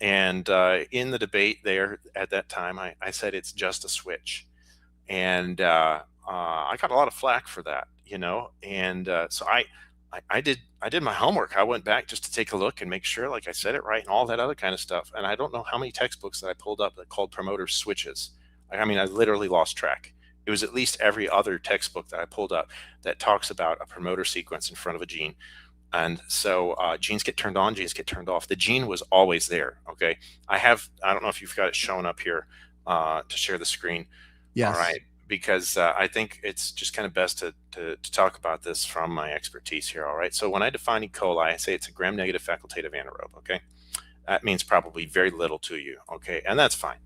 And in the debate there at that time, I said it's just a switch, and I got a lot of flack for that, and so I did my homework. I went back just to take a look and make sure, like I said it right, and all that other kind of stuff. And I don't know how many textbooks that I pulled up that called promoter switches. I mean, I literally lost track. It was at least every other textbook that I pulled up that talks about a promoter sequence in front of a gene. And so genes get turned on, genes get turned off. The gene was always there. Okay. I don't know if you've got it shown up here to share the screen. Yes. All right. Because I think it's just kind of best to talk about this from my expertise here. All right. So when I define E. coli, I say it's a gram-negative facultative anaerobe. Okay. That means probably very little to you. Okay. And that's fine.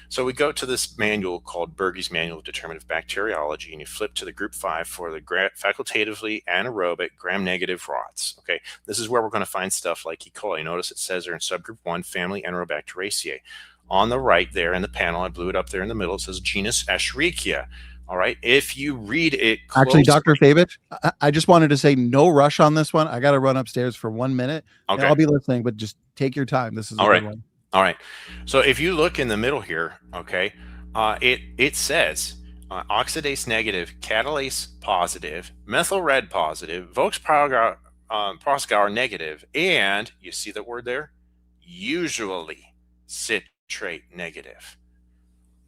So we go to this manual called Berge's Manual of Determinative Bacteriology, and you flip to the group 5 for the facultatively anaerobic gram-negative rods. Okay, this is where we're going to find stuff like E. coli. Notice it says they're in subgroup 1, family Anaerobacteriaceae. On the right there in the panel, I blew it up there in the middle, it says genus Escherichia. All right, if you read it closely, actually, Dr. Fabich, I just wanted to say no rush on this one. I got to run upstairs for 1 minute. Okay. I'll be listening, but just take your time. This is a good one. All right. So if you look in the middle here, okay, it says oxidase negative, catalase positive, methyl red positive, Vox-Proskauer negative, and you see the word there, usually citrate negative.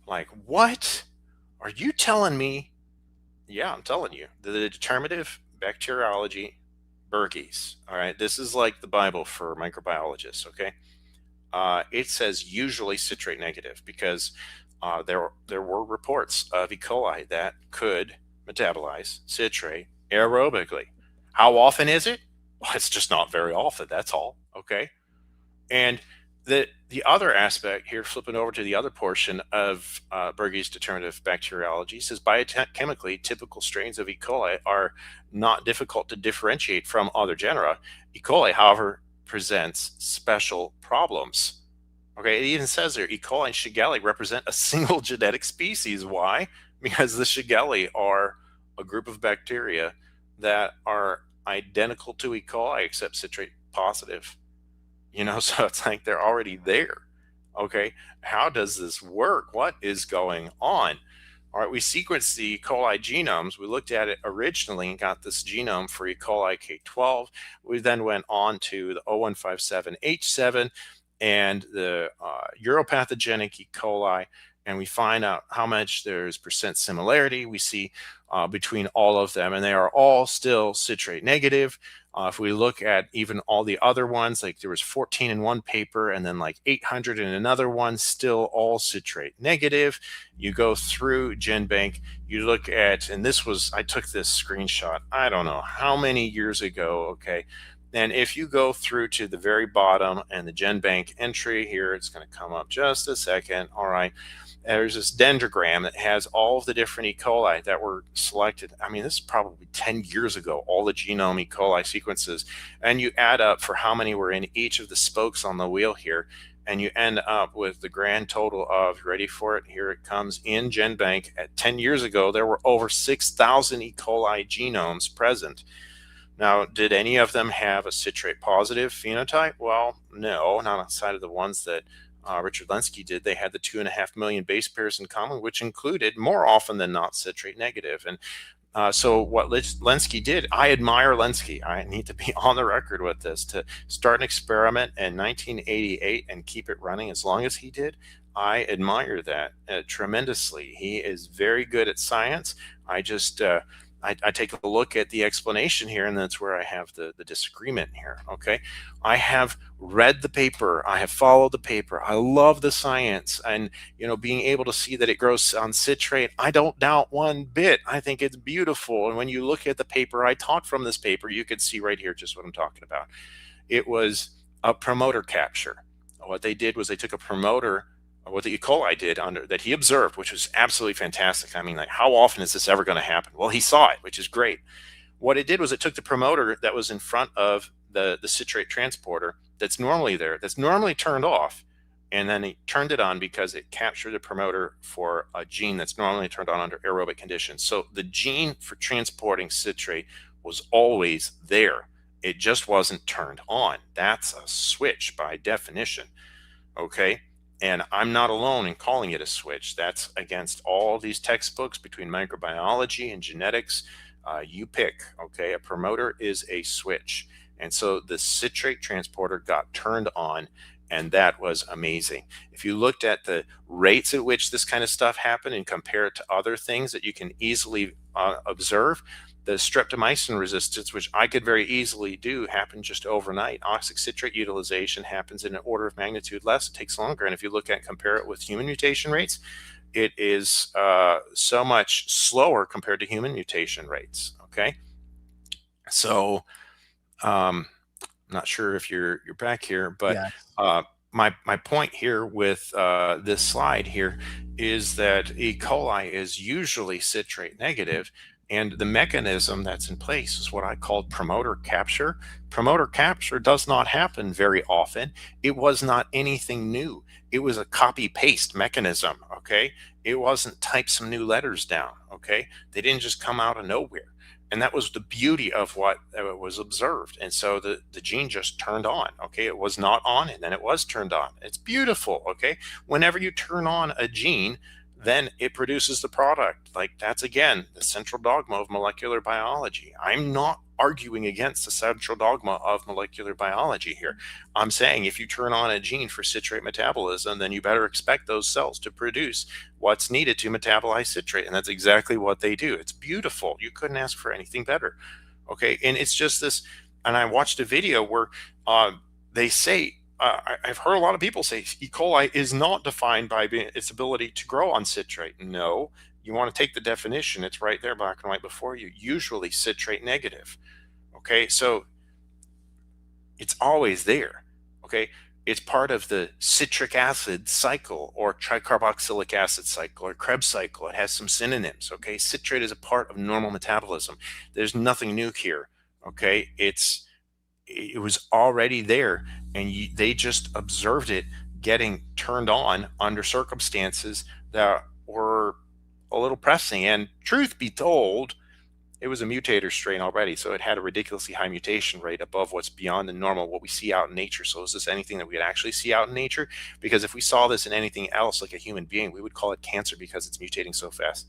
Like, what? Are you telling me? Yeah, I'm telling you. The determinative bacteriology, Berge's. All right. This is like the Bible for microbiologists, okay? It says usually citrate negative because there were reports of E. coli that could metabolize citrate aerobically. How often is it? Well, it's just not very often. That's all. Okay. And the other aspect here, flipping over to the other portion of Berge's determinative bacteriology, says biochemically typical strains of E. coli are not difficult to differentiate from other genera. E. coli, however, presents special problems. Okay, it even says there, E. coli and Shigella represent a single genetic species. Why? Because the Shigella are a group of bacteria that are identical to E. coli except citrate positive. So it's like they're already there. Okay, how does this work? What is going on? All right, we sequenced the E. coli genomes. We looked at it originally and got this genome for E. coli K12. We then went on to the 0157H7 and the uropathogenic E. coli, and we find out how much there's percent similarity we see between all of them, and they are all still citrate negative. If we look at even all the other ones, like there was 14 in one paper and then like 800 in another one, still all citrate negative. You go through GenBank, you look at, and I took this screenshot, I don't know how many years ago, okay? And if you go through to the very bottom and the GenBank entry here, it's going to come up just a second. All right. There's this dendrogram that has all of the different E. coli that were selected. I mean, this is probably 10 years ago, all the genome E. coli sequences. And you add up for how many were in each of the spokes on the wheel here. And you end up with the grand total of, ready for it? Here it comes in GenBank. At 10 years ago, there were over 6,000 E. coli genomes present. Now, did any of them have a citrate positive phenotype? Well, no, not outside of the ones that Richard Lenski did. They had the 2.5 million base pairs in common, which included more often than not citrate negative. And so what Lenski did, I admire Lenski. I need to be on the record with this, to start an experiment in 1988 and keep it running as long as he did. I admire that tremendously. He is very good at science. I take a look at the explanation here, and that's where I have the disagreement here, okay? I have read the paper. I have followed the paper. I love the science, and, being able to see that it grows on citrate, I don't doubt one bit. I think it's beautiful, and when you look at the paper, I talked from this paper, you could see right here just what I'm talking about. It was a promoter capture. What they did was they took a promoter, what the E. coli did that he observed, which was absolutely fantastic. I mean, like, how often is this ever going to happen? Well, he saw it, which is great. What it did was it took the promoter that was in front of the citrate transporter that's normally there, that's normally turned off, and then he turned it on because it captured the promoter for a gene that's normally turned on under aerobic conditions. So the gene for transporting citrate was always there. It just wasn't turned on. That's a switch by definition. Okay. And I'm not alone in calling it a switch. That's against all these textbooks between microbiology and genetics. You pick. Okay. A promoter is a switch. And so the citrate transporter got turned on, and that was amazing. If you looked at the rates at which this kind of stuff happened and compare it to other things that you can easily observe, the streptomycin resistance, which I could very easily do, happened just overnight. Oxycitrate utilization happens in an order of magnitude less. It takes longer. And if you look at compare it with human mutation rates, it is so much slower compared to human mutation rates. Okay, so I'm not sure if you're back here, but yes. My point here with this slide here is that E. coli is usually citrate negative, and the mechanism that's in place is what I called promoter capture. Promoter capture does not happen very often. It was not anything new. It was a copy paste mechanism. Okay, it wasn't type some new letters down. Okay, they didn't just come out of nowhere. And that was the beauty of what was observed. And so the gene just turned on. Okay, it was not on, and then it was turned on. It's beautiful. Okay, whenever you turn on a gene, then it produces the product. Like, that's again the central dogma of molecular biology. I'm not arguing against the central dogma of molecular biology here. I'm saying if you turn on a gene for citrate metabolism, then you better expect those cells to produce what's needed to metabolize citrate. And that's exactly what they do. It's beautiful. You couldn't ask for anything better. Okay. And it's just this. And I watched a video where they say, I've heard a lot of people say E. coli is not defined by its ability to grow on citrate. No, you want to take the definition. It's right there, black and white before you. Usually citrate negative. Okay, so it's always there. Okay, it's part of the citric acid cycle or tricarboxylic acid cycle or Krebs cycle. It has some synonyms. Okay, citrate is a part of normal metabolism. There's nothing new here. Okay, it was already there, and they just observed it getting turned on under circumstances that were a little pressing. And truth be told, it was a mutator strain already, so it had a ridiculously high mutation rate above what's beyond the normal, what we see out in nature. So is this anything that we could actually see out in nature? Because if we saw this in anything else, like a human being, we would call it cancer because it's mutating so fast.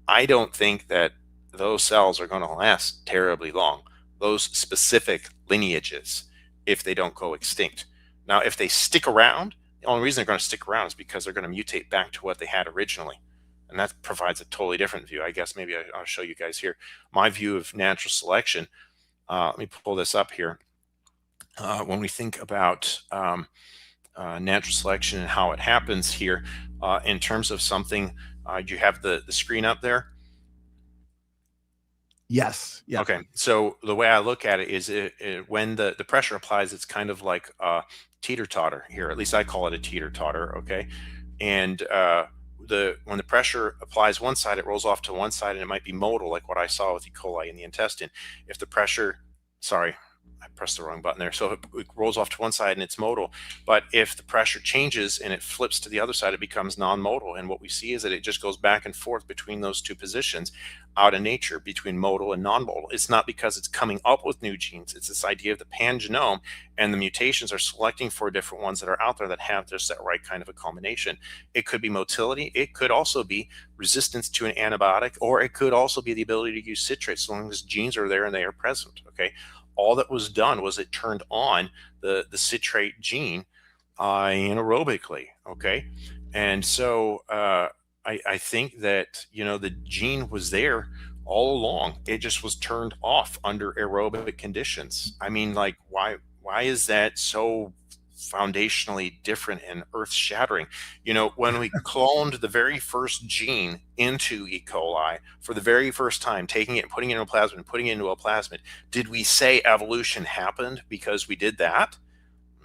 I don't think that those cells are going to last terribly long, those specific lineages, if they don't go extinct. Now, if they stick around, the only reason they're going to stick around is because they're going to mutate back to what they had originally. And that provides a totally different view. I guess maybe I'll show you guys here my view of natural selection. Let me pull this up here. When we think about natural selection and how it happens here, in terms of something, do you have the screen up there? Yes. Yeah. Okay. So the way I look at it is when the pressure applies, it's kind of like a teeter-totter here. At least I call it a teeter-totter. Okay. And when the pressure applies one side, it rolls off to one side, and it might be modal, like what I saw with E. coli in the intestine. If the pressure, sorry, I pressed the wrong button there. So it rolls off to one side and it's modal. But if the pressure changes and it flips to the other side, it becomes non-modal. And what we see is that it just goes back and forth between those two positions out in nature, between modal and non-modal. It's not because it's coming up with new genes. It's this idea of the pangenome, and the mutations are selecting for different ones that are out there that have just that right kind of a combination. It could be motility. It could also be resistance to an antibiotic, or it could also be the ability to use citrate, so long as genes are there and they are present. Okay. All that was done was it turned on the citrate gene anaerobically. Okay. And so I think that, the gene was there all along. It just was turned off under aerobic conditions. I mean, like, why is that so foundationally different and earth-shattering? When we cloned the very first gene into E. coli for the very first time, taking it and putting it in a plasmid and putting it into a plasmid, did we say evolution happened because we did that?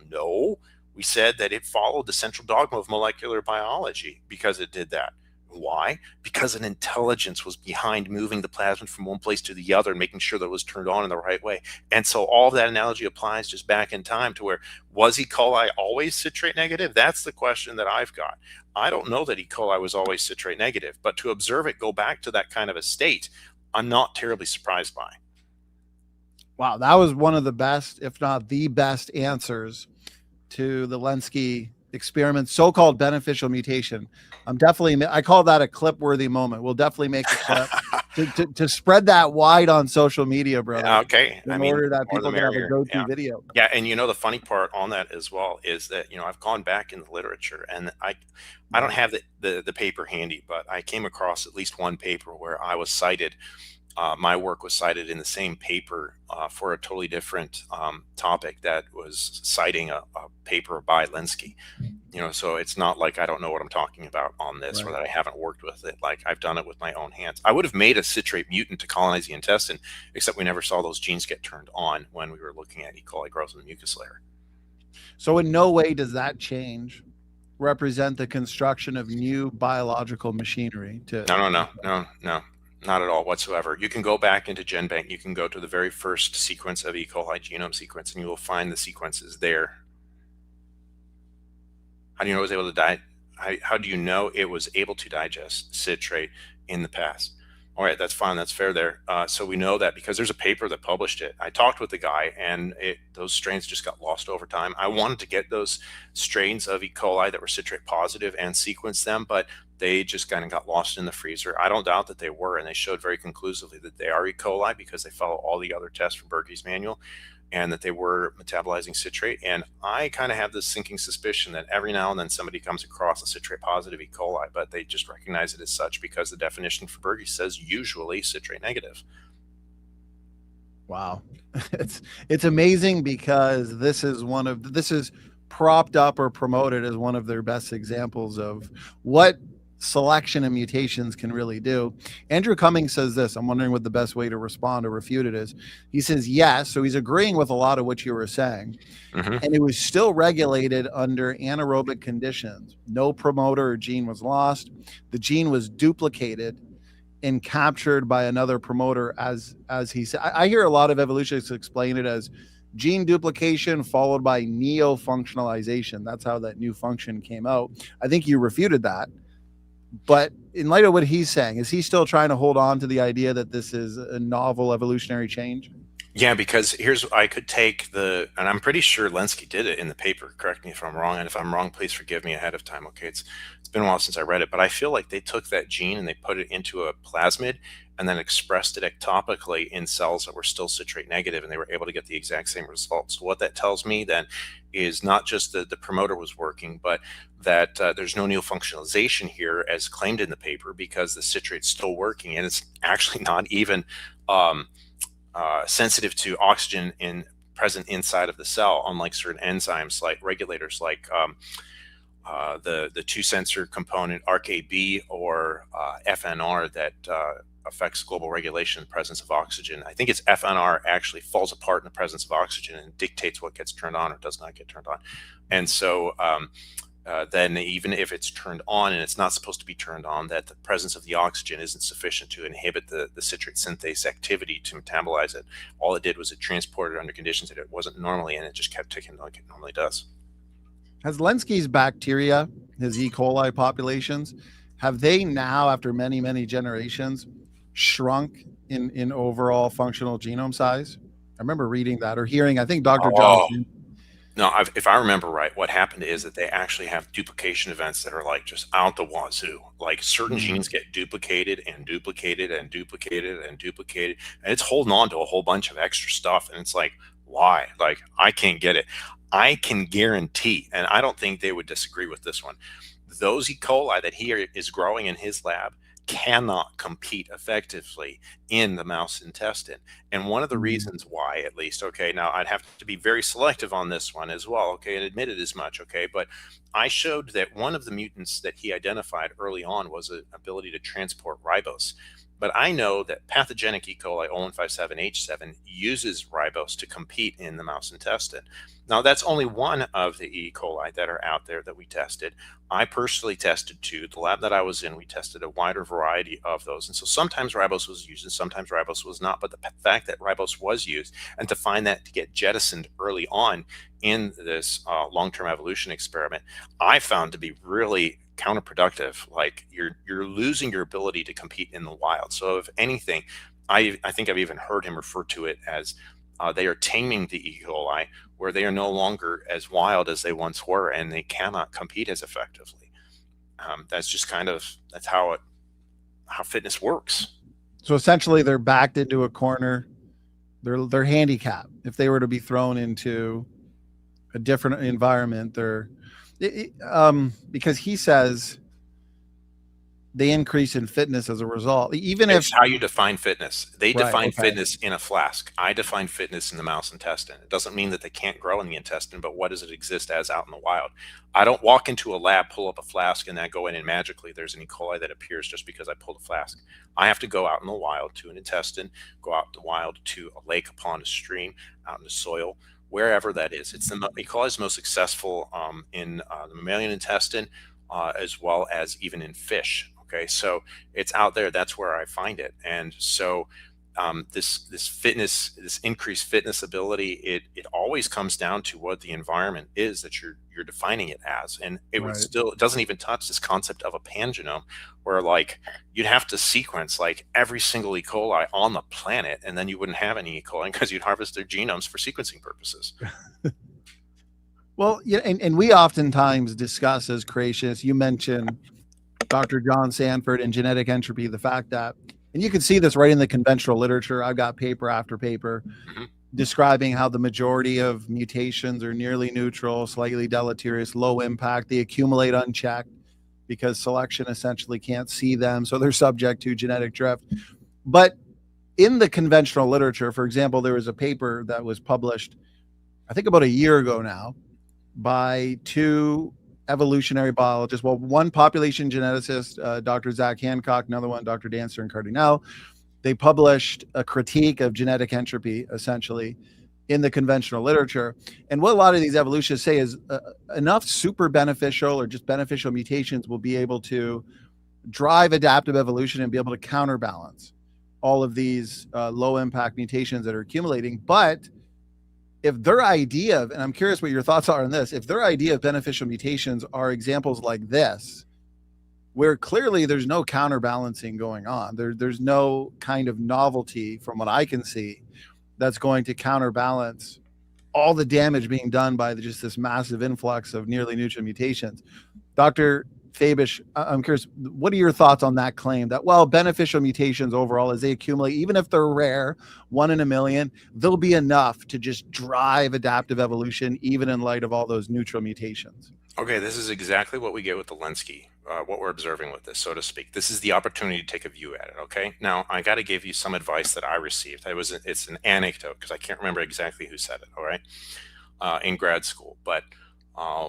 No. We said that it followed the central dogma of molecular biology because it did that. Why? Because an intelligence was behind moving the plasmid from one place to the other and making sure that it was turned on in the right way. And so all of that analogy applies just back in time to where, was E. coli always citrate negative? That's the question that I've got. I don't know that E. coli was always citrate negative, but to observe it go back to that kind of a state, I'm not terribly surprised by. Wow, that was one of the best, if not the best, answers to the Lenski experiment, so-called beneficial mutation. I call that a clip-worthy moment. We'll definitely make a clip to spread that wide on social media, brother. Yeah, okay. In order that people can have a go-to video. Yeah, and the funny part on that as well is that I've gone back in the literature, and I don't have the paper handy, but I came across at least one paper where I was cited. My work was cited in the same paper for a totally different topic that was citing a paper by Lenski. So it's not like I don't know what I'm talking about on this, or that I haven't worked with it. Like, I've done it with my own hands. I would have made a citrate mutant to colonize the intestine, except we never saw those genes get turned on when we were looking at E. coli growth in the mucus layer. So in no way does that change represent the construction of new biological machinery to No, not at all whatsoever. You can go back into GenBank. You can go to the very first sequence of E. coli genome sequence, and you will find the sequences there. How do you know it was able to die? How do you know it was able to digest citrate in the past? All right, that's fine. That's fair there. So we know that because there's a paper that published it. I talked with the guy, and those strains just got lost over time. I wanted to get those strains of E. coli that were citrate positive and sequence them, but they just kind of got lost in the freezer. I don't doubt that they were, and they showed very conclusively that they are E. coli because they follow all the other tests from Berkey's manual, and that they were metabolizing citrate. And I kind of have this sinking suspicion that every now and then somebody comes across a citrate positive E. coli, but they just recognize it as such because the definition for Berkey says usually citrate negative. Wow. It's amazing because this is propped up or promoted as one of their best examples of what selection and mutations can really do. Andrew Cummings says this. I'm wondering what the best way to respond or refute it is. He says yes, so he's agreeing with a lot of what you were saying. And it was still regulated under anaerobic conditions. No promoter or gene was lost. The gene was duplicated and captured by another promoter, as he said. I hear a lot of evolutionists explain it as gene duplication followed by neo-functionalization. That's how that new function came out. I think you refuted that. But in light of what he's saying, is he still trying to hold on to the idea that this is a novel evolutionary change? Yeah, because I could take and I'm pretty sure Lenski did it in the paper. Correct me if I'm wrong. And if I'm wrong, please forgive me ahead of time. Okay, it's been a while since I read it, but I feel like they took that gene and they put it into a plasmid and then expressed it ectopically in cells that were still citrate negative, and they were able to get the exact same results. So what that tells me then is not just that the promoter was working, but that there's no neo-functionalization here as claimed in the paper, because the citrate's still working, and it's actually not even sensitive to oxygen present inside of the cell, unlike certain enzymes like regulators like the two sensor component ARC-AB or FNR that affects global regulation in the presence of oxygen. I think it's FNR actually falls apart in the presence of oxygen and dictates what gets turned on or does not get turned on. And so then even if it's turned on and it's not supposed to be turned on, that the presence of the oxygen isn't sufficient to inhibit the citrate synthase activity to metabolize it. All it did was it transported it under conditions that it wasn't normally, and it just kept ticking like it normally does. Has Lenski's bacteria, his E. coli populations, have they now, after many, many generations, shrunk in overall functional genome size? I remember reading that or hearing, I think Dr. Johnson. No, if I remember right, what happened is that they actually have duplication events that are like just out the wazoo. Like certain genes get duplicated and duplicated and duplicated and duplicated, and it's holding on to a whole bunch of extra stuff. And it's like, why? Like, I can't get it. I can guarantee, and I don't think they would disagree with this one, those E. coli that he is growing in his lab cannot compete effectively in the mouse intestine. And one of the reasons why, at least, okay, now I'd have to be very selective on this one as well, okay, and admit it as much, okay, but I showed that one of the mutants that he identified early on was an ability to transport ribose. But I know that pathogenic E. coli 0157H7 uses ribose to compete in the mouse intestine. Now, that's only one of the E. coli that are out there that we tested. I personally tested two. The lab that I was in, we tested a wider variety of those. And so sometimes ribose was used and sometimes ribose was not. But the fact that ribose was used, and to find that to get jettisoned early on in this long-term evolution experiment, I found to be really counterproductive. Like, you're losing your ability to compete in the wild. So if anything, I think I've even heard him refer to it as They are taming the E. coli, where they are no longer as wild as they once were, and they cannot compete as effectively. That's just that's how fitness works. So essentially, they're backed into a corner. They're handicapped. If they were to be thrown into a different environment, because he says they increase in fitness as a result. Even it's if how you define fitness. They define okay. fitness in a flask. I define fitness in the mouse intestine. It doesn't mean that they can't grow in the intestine, but what does it exist as out in the wild? I don't walk into a lab, pull up a flask, and then go in and magically there's an E. coli that appears just because I pulled a flask. I have to go out in the wild to an intestine, go out in the wild to a lake, a pond, a stream, out in the soil, wherever that is. It's the E. coli is most successful in the mammalian intestine, as well as even in fish. Okay, so it's out there. That's where I find it. And so this fitness, this increased fitness ability, it always comes down to what the environment is that you're defining it as. And it would still, it doesn't even touch this concept of a pangenome, where like you'd have to sequence like every single E. coli on the planet, and then you wouldn't have any E. coli because you'd harvest their genomes for sequencing purposes. Well, yeah, and we oftentimes discuss as creationists, you mentioned Dr. John Sanford and genetic entropy, the fact that, and you can see this right in the conventional literature. I've got paper after paper describing how the majority of mutations are nearly neutral, slightly deleterious, low impact. They accumulate unchecked because selection essentially can't see them. So they're subject to genetic drift. But in the conventional literature, for example, there was a paper that was published, I think about a year ago now, by two evolutionary biologists. Well, one population geneticist, Dr. Zach Hancock, another one, Dr. Dancer and Cardinal. They published a critique of genetic entropy, essentially, in the conventional literature. And what a lot of these evolutionists say is enough super beneficial or just beneficial mutations will be able to drive adaptive evolution and be able to counterbalance all of these low impact mutations that are accumulating. But if their idea of, and I'm curious what your thoughts are on this, if their idea of beneficial mutations are examples like this, where clearly there's no counterbalancing going on, there's no kind of novelty from what I can see that's going to counterbalance all the damage being done by just this massive influx of nearly neutral mutations. Dr. Fabich, I'm curious, what are your thoughts on that claim that, well, beneficial mutations overall, as they accumulate, even if they're rare, 1 in a million, they'll be enough to just drive adaptive evolution, even in light of all those neutral mutations? Okay, this is exactly what we get with the Lenski, what we're observing with this, so to speak. This is the opportunity to take a view at it, okay? Now, I got to give you some advice that I received. It's an anecdote, because I can't remember exactly who said it, all right, in grad school. But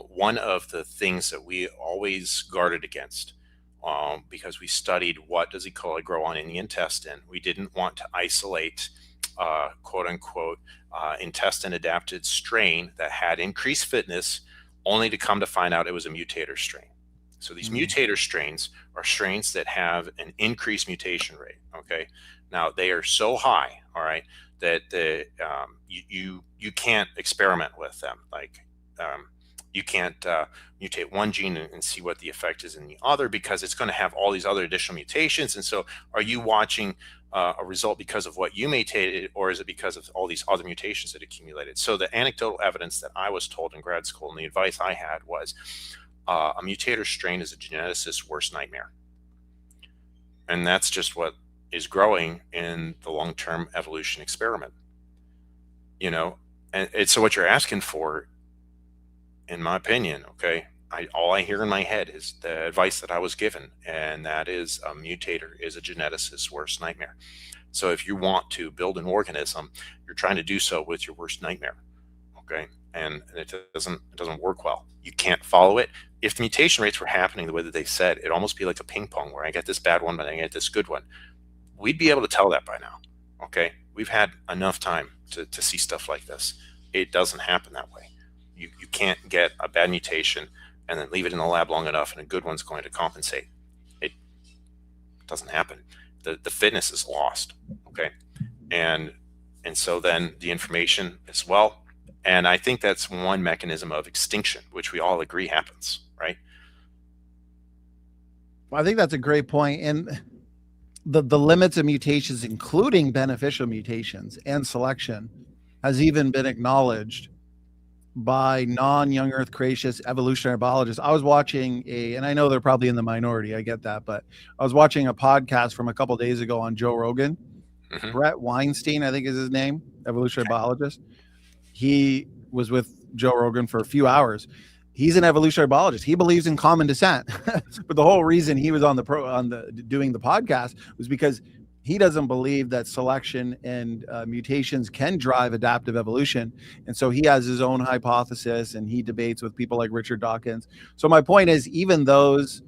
one of the things that we always guarded against, because we studied what does E. coli grow on in the intestine, we didn't want to isolate, quote unquote, intestine adapted strain that had increased fitness, only to come to find out it was a mutator strain. So these mutator strains are strains that have an increased mutation rate. Okay, now they are so high, all right, that you can't experiment with them. Like you can't mutate one gene and see what the effect is in the other, because it's going to have all these other additional mutations. And so are you watching a result because of what you mutated, or is it because of all these other mutations that accumulated? So the anecdotal evidence that I was told in grad school and the advice I had was a mutator strain is a geneticist's worst nightmare. And that's just what is growing in the long-term evolution experiment. You know, and so what you're asking for, in my opinion, okay, all I hear in my head is the advice that I was given, and that is a mutator is a geneticist's worst nightmare. So if you want to build an organism, you're trying to do so with your worst nightmare, okay? And it doesn't work well. You can't follow it. If the mutation rates were happening the way that they said, it'd almost be like a ping pong where I get this bad one, but I get this good one. We'd be able to tell that by now, okay? We've had enough time to see stuff like this. It doesn't happen that way. You can't get a bad mutation and then leave it in the lab long enough and a good one's going to compensate. It doesn't happen. The fitness is lost, okay? And so then the information as well. And I think that's one mechanism of extinction, which we all agree happens, right? Well, I think that's a great point. And the limits of mutations, including beneficial mutations and selection, has even been acknowledged by non-young earth creationist evolutionary biologists. I was watching and I know they're probably in the minority, I get that, but I was watching a podcast from a couple of days ago on Joe Rogan. Brett Weinstein, I think is his name, evolutionary biologist. He was with Joe Rogan for a few hours. He's an evolutionary biologist. He believes in common descent. But the whole reason he was on the doing the podcast was because he doesn't believe that selection and mutations can drive adaptive evolution. And so he has his own hypothesis, and he debates with people like Richard Dawkins. So my point is, even those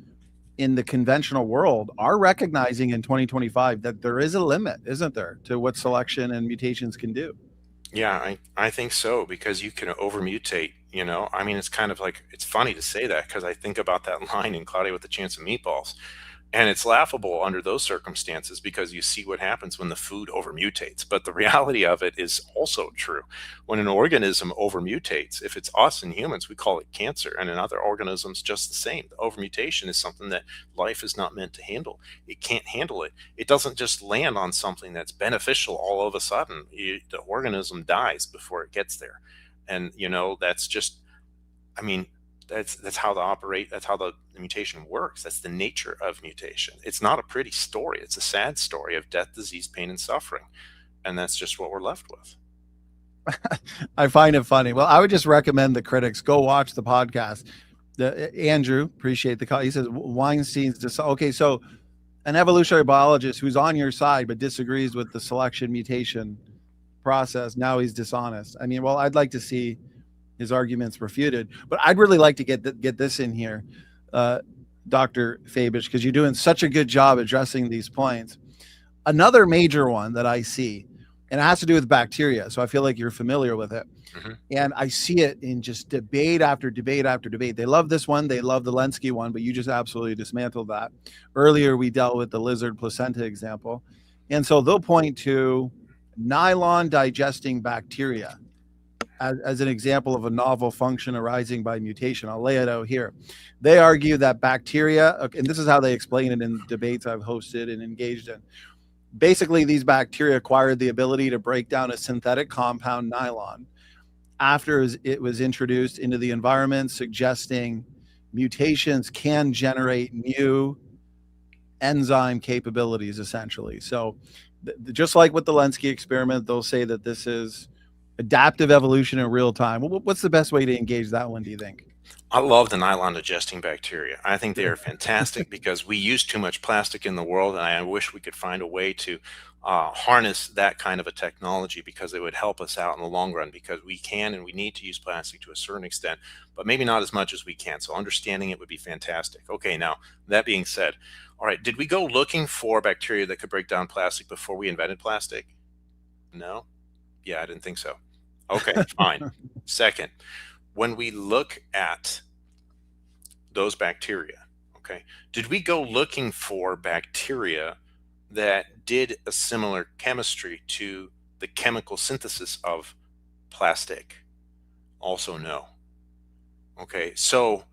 in the conventional world are recognizing in 2025 that there is a limit, isn't there, to what selection and mutations can do? Yeah, I think so, because you can overmutate, you know. I mean, it's kind of like, it's funny to say that because I think about that line in Cloudy with a Chance of Meatballs. And it's laughable under those circumstances because you see what happens when the food overmutates. But the reality of it is also true. When an organism overmutates, if it's us in humans, we call it cancer. And in other organisms, just the same. The overmutation is something that life is not meant to handle. It can't handle it. It doesn't just land on something that's beneficial all of a sudden. The organism dies before it gets there. And, you know, that's just, I mean, that's how the mutation works. That's the nature of mutation. It's not a pretty story. It's a sad story of death, disease, pain, and suffering. And that's just what we're left with. I find it funny. Well, I would just recommend the critics go watch the podcast. Andrew, appreciate the call. He says Weinstein's okay. So an evolutionary biologist who's on your side but disagrees with the selection mutation process, now he's dishonest. I mean, well, I'd like to see his arguments refuted, but I'd really like to get this in here, Dr. Fabich, because you're doing such a good job addressing these points. Another major one that I see, and it has to do with bacteria, so I feel like you're familiar with it. And I see it in just debate after debate after debate. They love this one, they love the Lenski one, but you just absolutely dismantled that. Earlier, we dealt with the lizard placenta example. And so they'll point to nylon digesting bacteria as an example of a novel function arising by mutation. I'll lay it out here. They argue that bacteria, and this is how they explain it in debates I've hosted and engaged in. Basically, these bacteria acquired the ability to break down a synthetic compound, nylon, after it was introduced into the environment, suggesting mutations can generate new enzyme capabilities, essentially. So just like with the Lenski experiment, they'll say that this is adaptive evolution in real time. What's the best way to engage that one, do you think? I love the nylon digesting bacteria. I think they are fantastic because we use too much plastic in the world, and I wish we could find a way to harness that kind of a technology, because it would help us out in the long run, because we can and we need to use plastic to a certain extent, but maybe not as much as we can. So understanding it would be fantastic. Okay, now that being said, all right, did we go looking for bacteria that could break down plastic before we invented plastic? No? Yeah, I didn't think so. Okay, fine. Second, when we look at those bacteria, okay, did we go looking for bacteria that did a similar chemistry to the chemical synthesis of plastic? Also no. Okay, so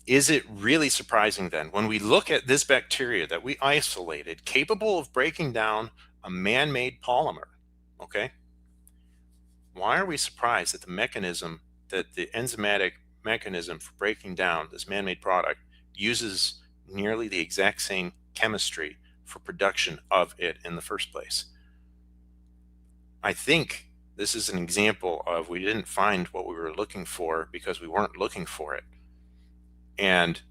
is it really surprising then when we look at this bacteria that we isolated, capable of breaking down a man-made polymer, okay? Why are we surprised that the enzymatic mechanism for breaking down this man-made product uses nearly the exact same chemistry for production of it in the first place? I think this is an example of we didn't find what we were looking for because we weren't looking for it. And,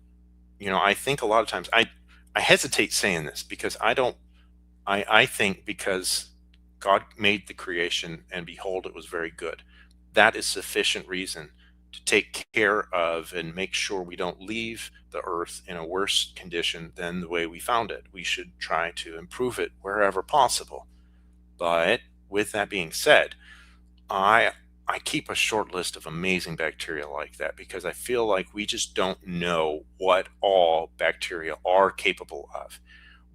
you know, I think a lot of times I hesitate saying this because I think because God made the creation and behold, it was very good. That is sufficient reason to take care of and make sure we don't leave the earth in a worse condition than the way we found it. We should try to improve it wherever possible. But with that being said, I keep a short list of amazing bacteria like that because I feel like we just don't know what all bacteria are capable of.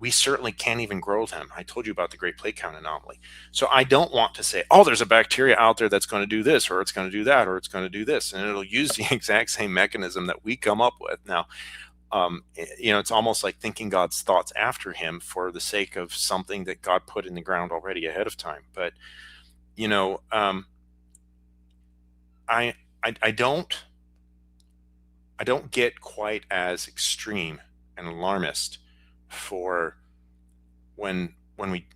We certainly can't even grow them. I told you about the Great Plate Count anomaly. So I don't want to say, oh, there's a bacteria out there that's going to do this, or it's going to do that, or it's going to do this. And it'll use the exact same mechanism that we come up with. Now, you know, it's almost like thinking God's thoughts after him for the sake of something that God put in the ground already ahead of time. But, you know, I don't get quite as extreme and alarmist for when we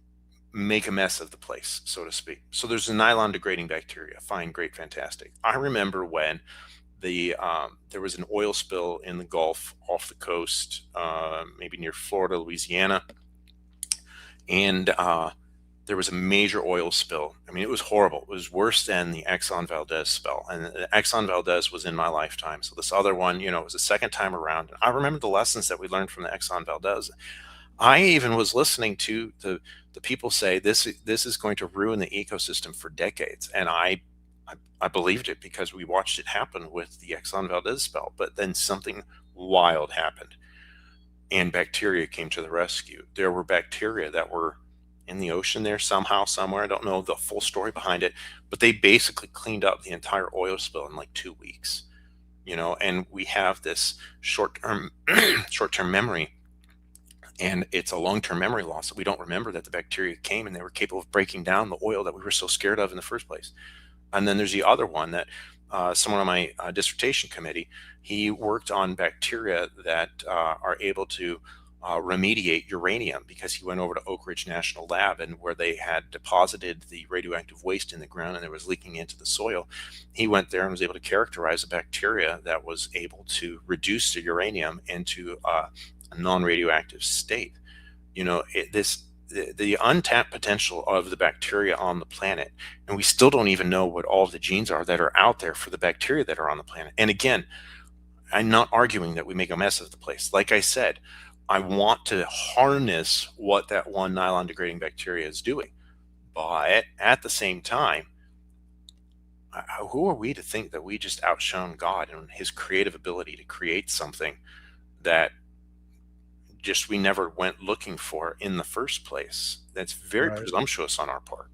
make a mess of the place, so to speak. So there's a nylon degrading bacteria. Fine, great, fantastic. I remember when there was an oil spill in the Gulf off the coast, maybe near Florida, Louisiana, and there was a major oil spill. I mean, it was horrible. It was worse than the Exxon Valdez spill. And the Exxon Valdez was in my lifetime. So this other one, it was the second time around. I remember the lessons that we learned from the Exxon Valdez. I even was listening to the people say this is going to ruin the ecosystem for decades. And I believed it because we watched it happen with the Exxon Valdez spill. But then something wild happened and bacteria came to the rescue. There were bacteria that were in the ocean there somehow, somewhere. I don't know the full story behind it, but they basically cleaned up the entire oil spill in like 2 weeks, and we have this short-term memory, and it's a long-term memory loss that we don't remember that the bacteria came and they were capable of breaking down the oil that we were so scared of in the first place. And then there's the other one that someone on my dissertation committee, he worked on bacteria that are able to remediate uranium, because he went over to Oak Ridge National Lab, and where they had deposited the radioactive waste in the ground and it was leaking into the soil. He went there and was able to characterize a bacteria that was able to reduce the uranium into a non-radioactive state. The untapped potential of the bacteria on the planet, and we still don't even know what all of the genes are that are out there for the bacteria that are on the planet. And again, I'm not arguing that we make a mess of the place. Like I said, I want to harness what that one nylon degrading bacteria is doing. But at the same time, who are we to think that we just outshone God and his creative ability to create something that just we never went looking for in the first place? That's very presumptuous on our part.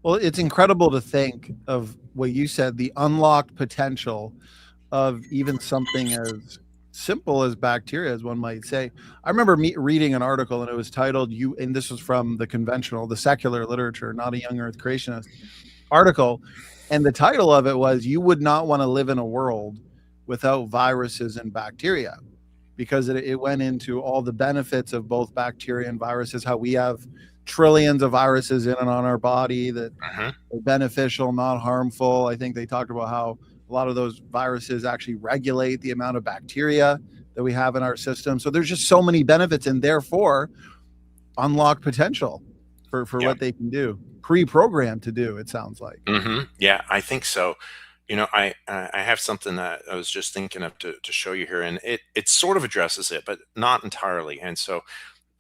Well, it's incredible to think of what you said, the unlocked potential of even something as simple as bacteria, as one might say. I remember reading an article, and it was titled and this was from the secular literature, not a young earth creationist article. And the title of it was, "You would not want to live in a world without viruses and bacteria," because it went into all the benefits of both bacteria and viruses, how we have trillions of viruses in and on our body that are beneficial, not harmful. I think they talked about how a lot of those viruses actually regulate the amount of bacteria that we have in our system. So there's just so many benefits, and therefore unlocked potential for what they can do, pre-programmed to do, it sounds like. Yeah, I think so. I have something that I was just thinking of to show you here, and it sort of addresses it, but not entirely. And so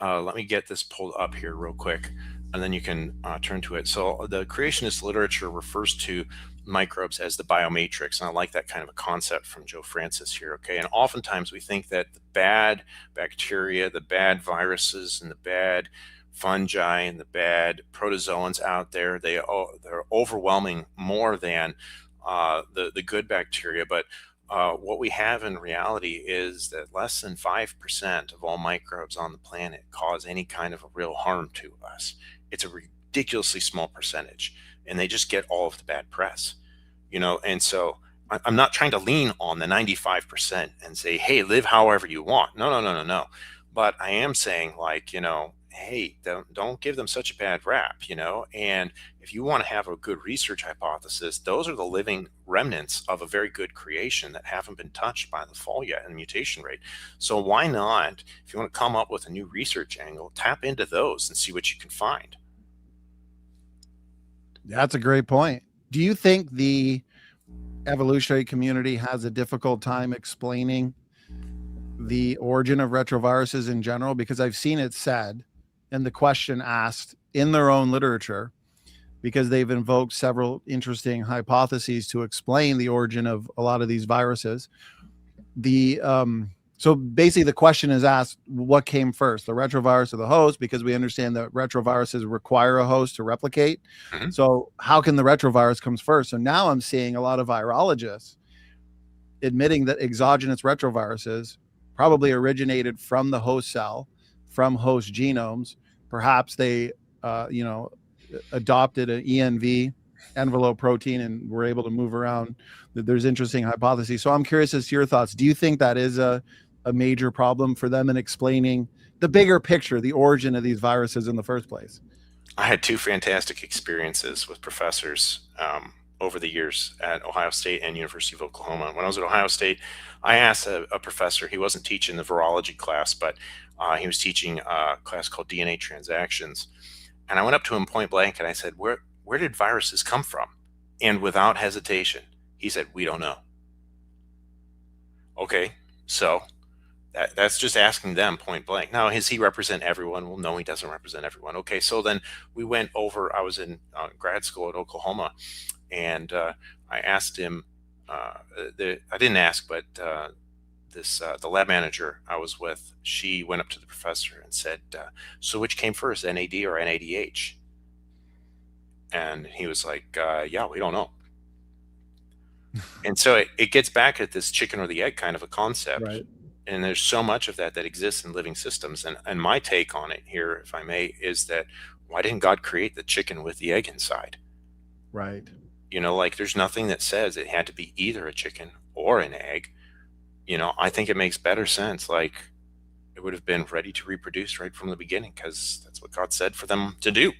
let me get this pulled up here real quick, and then you can turn to it. So the creationist literature refers to microbes as the biomatrix, and I like that kind of a concept from Joe Francis here. Okay, and oftentimes we think that the bad bacteria, the bad viruses, and the bad fungi and the bad protozoans out there, they're overwhelming more than the good bacteria. But what we have in reality is that less than 5% of all microbes on the planet cause any kind of a real harm to us. It's a ridiculously small percentage, and they just get all of the bad press, and so I'm not trying to lean on the 95% and say, hey, live however you want. No. But I am saying, like, hey, don't give them such a bad rap, and if you want to have a good research hypothesis, those are the living remnants of a very good creation that haven't been touched by the fall yet and mutation rate. So why not, if you want to come up with a new research angle, tap into those and see what you can find. That's a great point. Do you think the evolutionary community has a difficult time explaining the origin of retroviruses in general? Because I've seen it said, and the question asked in their own literature, because they've invoked several interesting hypotheses to explain the origin of a lot of these viruses. So basically the question is asked, what came first, the retrovirus or the host? Because we understand that retroviruses require a host to replicate. So how can the retrovirus comes first? So now I'm seeing a lot of virologists admitting that exogenous retroviruses probably originated from the host cell, from host genomes. Perhaps they, adopted an ENV, envelope protein, and were able to move around. There's interesting hypotheses. So I'm curious as to your thoughts. Do you think that is a major problem for them in explaining the bigger picture, the origin of these viruses in the first place? I had two fantastic experiences with professors over the years at Ohio State and University of Oklahoma. When I was at Ohio State, I asked a professor, he wasn't teaching the virology class, but he was teaching a class called DNA Transactions. And I went up to him point blank and I said, where did viruses come from? And without hesitation, he said, we don't know. Okay, so that's just asking them point blank. Now, does he represent everyone? Well, no, he doesn't represent everyone. Okay, so then we went over, I was in grad school at Oklahoma, and I asked him, I didn't ask, but the lab manager I was with, she went up to the professor and said, so which came first, NAD or NADH? And he was like, yeah, we don't know. And so it gets back at this chicken or the egg kind of a concept. Right. And there's so much of that exists in living systems. And my take on it here, if I may, is that why didn't God create the chicken with the egg inside? Right. You know, like there's nothing that says it had to be either a chicken or an egg. You know, I think it makes better sense. Like it would have been ready to reproduce right from the beginning because that's what God said for them to do,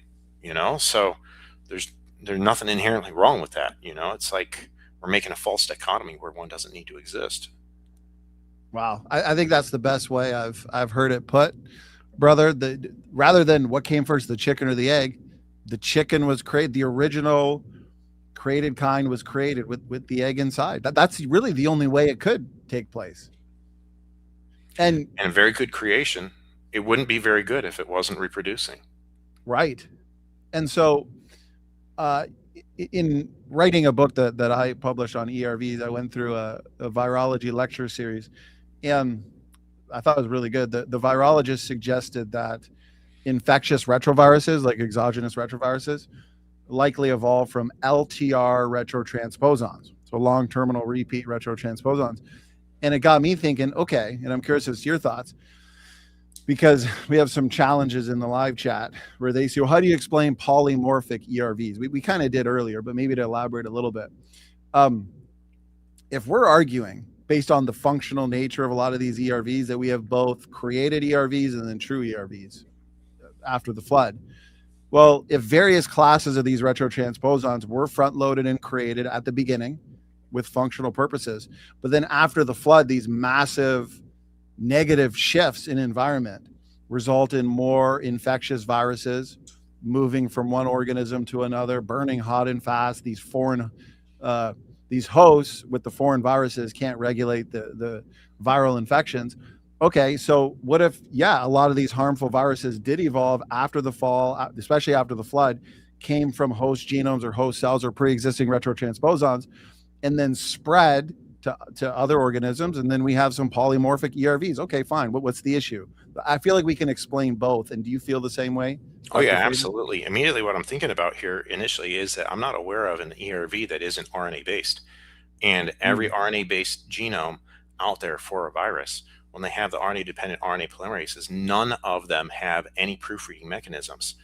you know? So there's nothing inherently wrong with that. You know, it's like we're making a false dichotomy where one doesn't need to exist. Wow. I think that's the best way I've heard it put, brother. Rather than what came first, the chicken or the egg, the chicken was created, the original created kind was created with the egg inside. That's really the only way it could take place. And a very good creation, it wouldn't be very good if it wasn't reproducing. Right. And so in writing a book that I published on ERVs, I went through a virology lecture series, and I thought it was really good. The virologist suggested that infectious retroviruses, like exogenous retroviruses, likely evolved from LTR retrotransposons, so long terminal repeat retrotransposons. And it got me thinking, okay, and I'm curious as to your thoughts, because we have some challenges in the live chat where they say, well, how do you explain polymorphic ERVs? We kind of did earlier, but maybe to elaborate a little bit. If we're arguing based on the functional nature of a lot of these ERVs that we have both created ERVs and then true ERVs after the flood, well, if various classes of these retrotransposons were front-loaded and created at the beginning with functional purposes, but then after the flood, these massive negative shifts in environment result in more infectious viruses moving from one organism to another, burning hot and fast. These foreign, these hosts with the foreign viruses can't regulate the viral infections. Okay, so what if, a lot of these harmful viruses did evolve after the fall, especially after the flood, came from host genomes or host cells or pre-existing retrotransposons, and then spread to other organisms, and then we have some polymorphic ERVs. Okay, fine. What's the issue? I feel like we can explain both. And do you feel the same way? Oh yeah, absolutely. Immediately what I'm thinking about here initially is that I'm not aware of an ERV that isn't RNA based. And every RNA based genome out there for a virus, when they have the RNA dependent RNA polymerases, none of them have any proofreading mechanisms.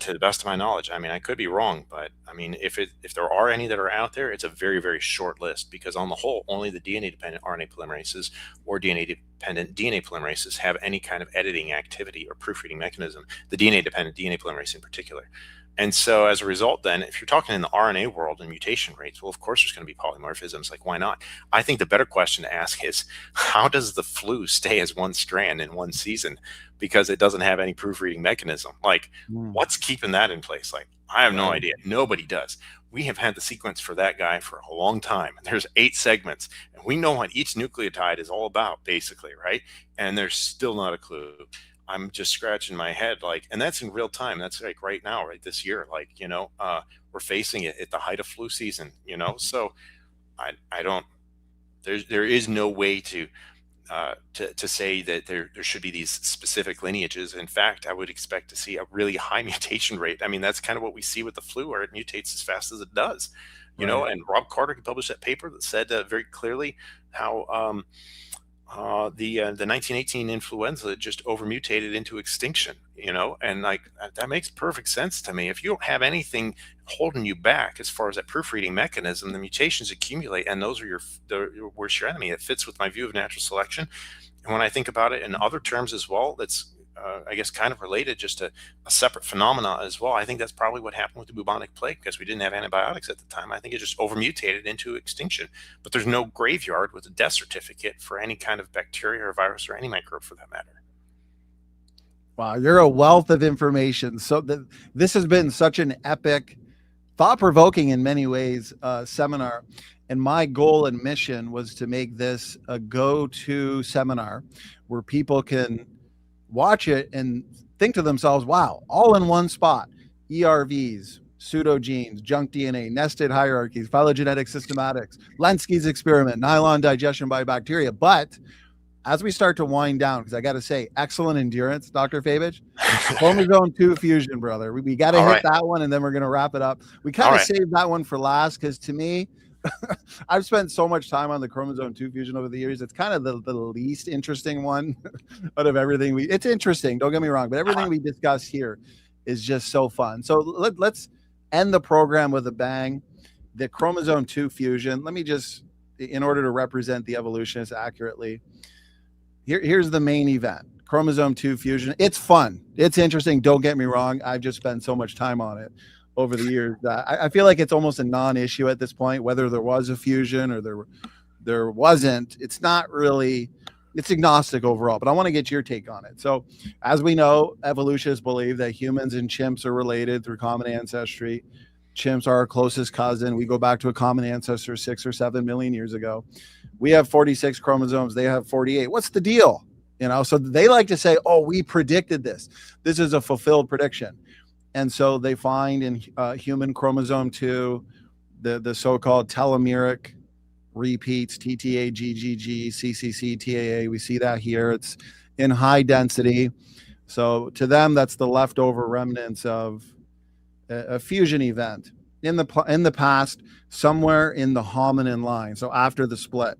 To the best of my knowledge. I mean, I could be wrong, but I mean, if there are any that are out there, it's a very, very short list, because on the whole, only the DNA-dependent RNA polymerases or DNA-dependent DNA polymerases have any kind of editing activity or proofreading mechanism, the DNA-dependent DNA polymerase in particular. And so as a result, then, if you're talking in the RNA world and mutation rates, well, of course, there's going to be polymorphisms. Like, why not? I think the better question to ask is, how does the flu stay as one strand in one season? Because it doesn't have any proofreading mechanism. Like, what's keeping that in place? Like, I have no idea. Nobody does. We have had the sequence for that guy for a long time. There's 8 segments, and we know what each nucleotide is all about, basically, right? And there's still not a clue. I'm just scratching my head, like, and that's in real time. That's like right now, right this year, like, you know, we're facing it at the height of flu season, you know. So I don't, there is no way to say that there should be these specific lineages. In fact, I would expect to see a really high mutation rate. I mean, that's kind of what we see with the flu, where it mutates as fast as it does, you know. And Rob Carter published that paper that said very clearly how The 1918 influenza just overmutated into extinction, and like that makes perfect sense to me. If you don't have anything holding you back as far as that proofreading mechanism, the mutations accumulate, and those are your worst your enemy. It fits with my view of natural selection. And when I think about it in other terms as well, that's I guess kind of related, just a separate phenomena as well. I think that's probably what happened with the bubonic plague, because we didn't have antibiotics at the time. I think it just overmutated into extinction. But there's no graveyard with a death certificate for any kind of bacteria or virus or any microbe for that matter. Wow, you're a wealth of information. So this has been such an epic, thought-provoking in many ways seminar. And my goal and mission was to make this a go-to seminar where people can watch it and think to themselves, wow, all in one spot: ERVs, pseudogenes, junk DNA, nested hierarchies, phylogenetic systematics, Lenski's experiment, nylon digestion by bacteria. But as we start to wind down, because I got to say, excellent endurance, Dr. Fabich. Chromosome 2 fusion, brother. We got to hit that one, and then we're going to wrap it up. We kind of saved that one for last because, to me, I've spent so much time on the chromosome 2 fusion over the years. It's kind of the least interesting one out of everything. It's interesting, don't get me wrong, but everything we discuss here is just so fun. So let's end the program with a bang. The chromosome 2 fusion. Let me just, in order to represent the evolutionists accurately, here's the main event. Chromosome 2 fusion. It's fun. It's interesting. Don't get me wrong. I've just spent so much time on it over the years. I feel like it's almost a non-issue at this point, whether there was a fusion or there wasn't. It's not really, it's agnostic overall, but I want to get your take on it. So as we know, evolutionists believe that humans and chimps are related through common ancestry. Chimps are our closest cousin. We go back to a common ancestor 6 or 7 million years ago. We have 46 chromosomes. They have 48. What's the deal? So they like to say, oh, we predicted this. This is a fulfilled prediction. And so they find in human chromosome 2, the so-called telomeric repeats, TTA, GGG, CCC, TAA. We see that here. It's in high density. So to them, that's the leftover remnants of a fusion event in the past, somewhere in the hominin line. So after the split.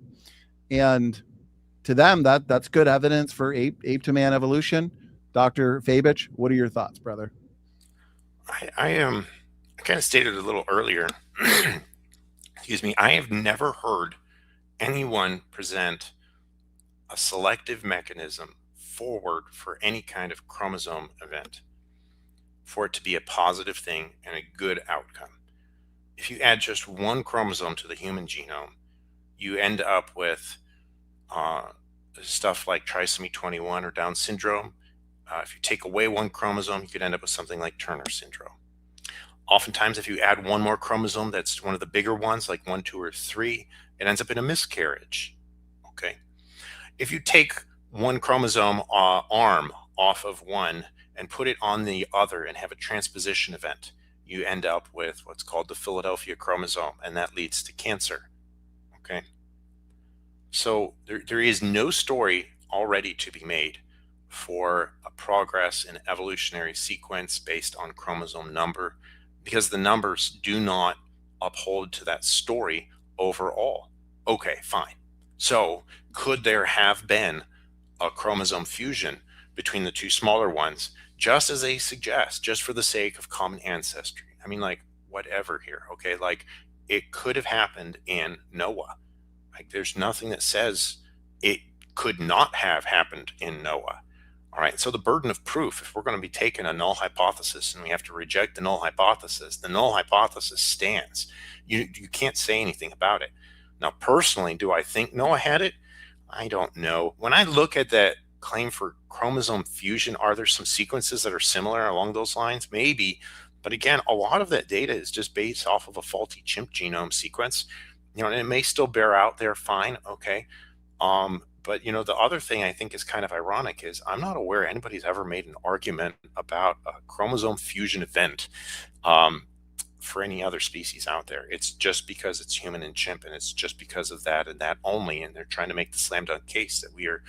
And to them, that's good evidence for ape to man evolution. Dr. Fabich, what are your thoughts, brother? I kind of stated a little earlier, excuse me, I have never heard anyone present a selective mechanism forward for any kind of chromosome event for it to be a positive thing and a good outcome. If you add just one chromosome to the human genome, you end up with stuff like trisomy 21 or Down syndrome. If you take away one chromosome, you could end up with something like Turner syndrome. Oftentimes, if you add one more chromosome, that's one of the bigger ones, like 1, 2, or 3, it ends up in a miscarriage. Okay. If you take one chromosome arm off of one and put it on the other and have a transposition event, you end up with what's called the Philadelphia chromosome, and that leads to cancer. Okay. So there is no story already to be made for a progress in evolutionary sequence based on chromosome number, because the numbers do not uphold to that story overall. Okay, fine. So could there have been a chromosome fusion between the two smaller ones, just as they suggest, just for the sake of common ancestry? I mean, like, whatever here, okay? Like, it could have happened in Noah. Like, there's nothing that says it could not have happened in Noah. All right, so the burden of proof, if we're going to be taking a null hypothesis and we have to reject the null hypothesis stands. You can't say anything about it. Now, personally, do I think Noah had it? I don't know. When I look at that claim for chromosome fusion, are there some sequences that are similar along those lines? Maybe. But again, a lot of that data is just based off of a faulty chimp genome sequence. And it may still bear out there, fine, okay. But the other thing I think is kind of ironic is I'm not aware anybody's ever made an argument about a chromosome fusion event for any other species out there. It's just because it's human and chimp, and it's just because of that and that only, and they're trying to make the slam dunk case that we are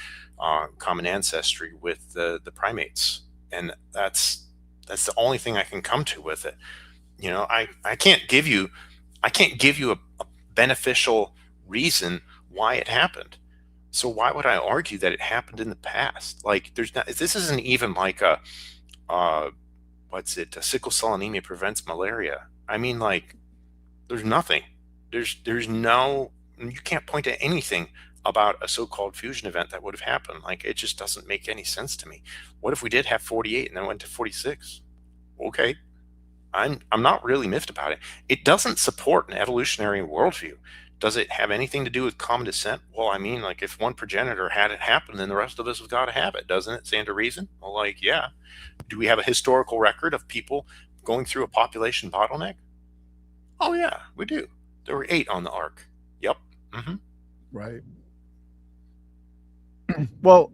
common ancestry with the primates, and that's the only thing I can come to with it. I can't give you a beneficial reason why it happened. So why would I argue that it happened in the past? Like, this isn't even like a sickle cell anemia prevents malaria. I mean, like, there's nothing. There's no, you can't point to anything about a so-called fusion event that would have happened. Like, it just doesn't make any sense to me. What if we did have 48 and then went to 46? Okay. I'm not really miffed about it. It doesn't support an evolutionary worldview. Does it have anything to do with common descent? Well, I mean, like, if one progenitor had it happen, then the rest of us have got to have it, doesn't it? Stand to reason? Well, like, yeah. Do we have a historical record of people going through a population bottleneck? Oh, yeah, we do. There were 8 on the ark. Yep. Mm-hmm. Right. Well,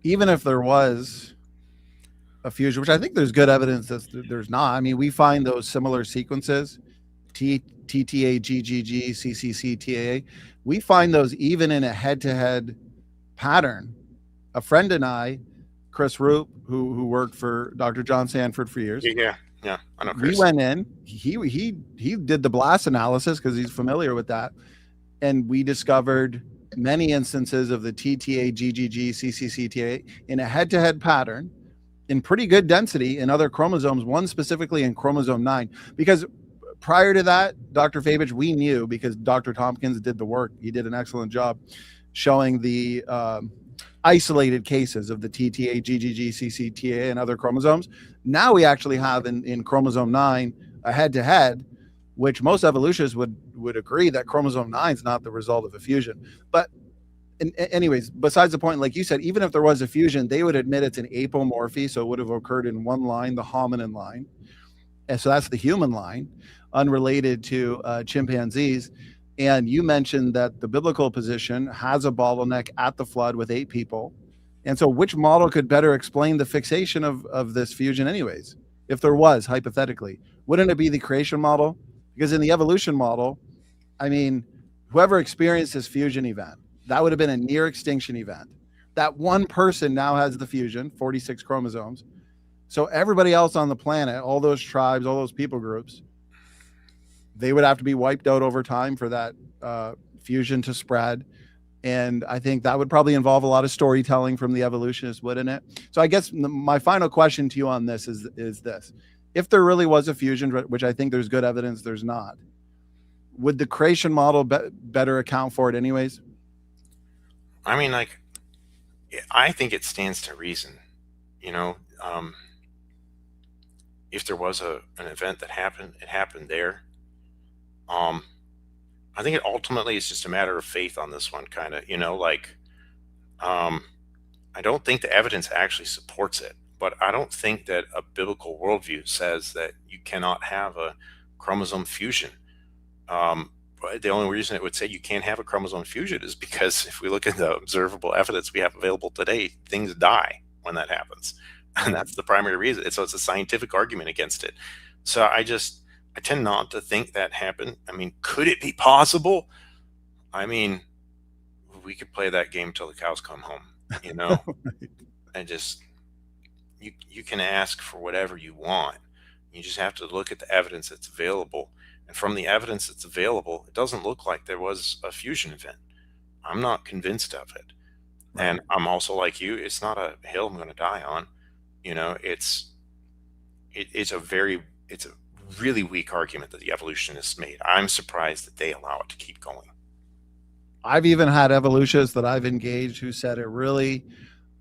even if there was a fusion, which I think there's good evidence that there's not. I mean, we find those similar sequences, TTA, GGG, CCC, TAA. We find those even in a head-to-head pattern. A friend and I, Chris Roop, who worked for Dr. John Sanford for years. Yeah, I know Chris. We went in. He did the blast analysis because he's familiar with that, and we discovered many instances of the TTA, GGG, CCC, TAA in a head-to-head pattern, in pretty good density in other chromosomes, one specifically in chromosome 9. Because prior to that, Dr. Fabich, we knew, because Dr. Tompkins did the work. He did an excellent job showing the isolated cases of the TTA, GGG, CCTA, and other chromosomes. Now we actually have in chromosome 9 a head-to-head, which most evolutionists would agree that chromosome 9 is not the result of a fusion. But anyways, besides the point, like you said, even if there was a fusion, they would admit it's an apomorphy, so it would have occurred in one line, the hominin line. And so that's the human line, unrelated to chimpanzees. And you mentioned that the biblical position has a bottleneck at the flood with 8 people. And so which model could better explain the fixation of this fusion anyways? If there was, hypothetically, wouldn't it be the creation model? Because in the evolution model, I mean, whoever experienced this fusion event, that would have been a near extinction event. That one person now has the fusion, 46 chromosomes. So everybody else on the planet, all those tribes, all those people groups, they would have to be wiped out over time for that fusion to spread. And I think that would probably involve a lot of storytelling from the evolutionists, wouldn't it? So I guess my final question to you on this is this. If there really was a fusion, which I think there's good evidence there's not, would the creation model better account for it anyways? I mean, like, I think it stands to reason, you know. If there was an event that happened, it happened there. I think it ultimately is just a matter of faith on this one, kind of, you know, like, I don't think the evidence actually supports it, but I don't think that a biblical worldview says that you cannot have a chromosome fusion. The only reason it would say you can't have a chromosome fusion is because if we look at the observable evidence we have available today, things die when that happens. And that's the primary reason. So it's a scientific argument against it. So I tend not to think that happened. I mean, could it be possible? I mean, we could play that game till the cows come home, you know. And just, you can ask for whatever you want. You just have to look at the evidence that's available. And from the evidence that's available, it doesn't look like there was a fusion event. I'm not convinced of it. Right. And I'm also like you, it's not a hill I'm going to die on. You know, it's a really weak argument that the evolutionists made. I'm surprised that they allow it to keep going. I've even had evolutionists that I've engaged who said it really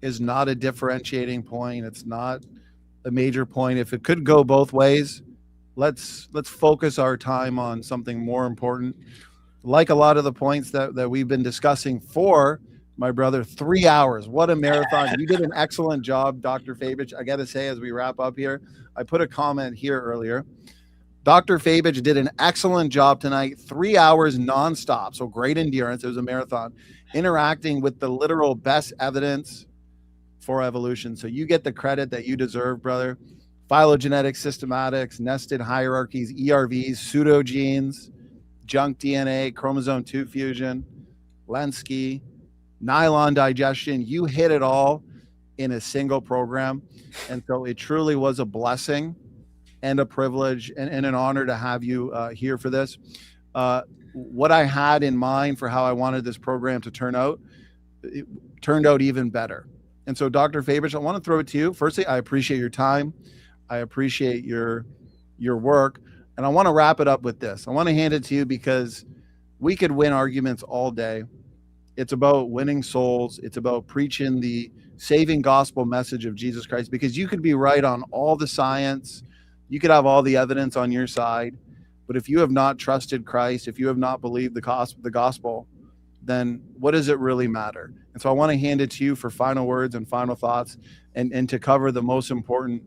is not a differentiating point. It's not a major point. If it could go both ways, let's focus our time on something more important. Like a lot of the points that we've been discussing for, my brother, 3 hours. What a marathon. You did an excellent job, Dr. Fabich. I got to say, as we wrap up here, I put a comment here earlier. Dr. Fabich did an excellent job tonight, 3 hours nonstop. So great endurance. It was a marathon, interacting with the literal best evidence for evolution. So you get the credit that you deserve, brother. Phylogenetics, systematics, nested hierarchies, ERVs, pseudogenes, junk DNA, chromosome 2 fusion, Lenski, nylon digestion. You hit it all in a single program. And so it truly was a blessing and a privilege and an honor to have you here for this. What I had in mind for how I wanted this program to turn out it turned out even better. And so, Dr. Fabich, I want to throw it to you. Firstly, I appreciate your time. I appreciate your work. And I want to wrap it up with this. I want to hand it to you because we could win arguments all day. It's about winning souls. It's about preaching the saving gospel message of Jesus Christ, because you could be right on all the science. You could have all the evidence on your side. But if you have not trusted Christ, if you have not believed the gospel, then what does it really matter? And so I want to hand it to you for final words and final thoughts, and to cover the most important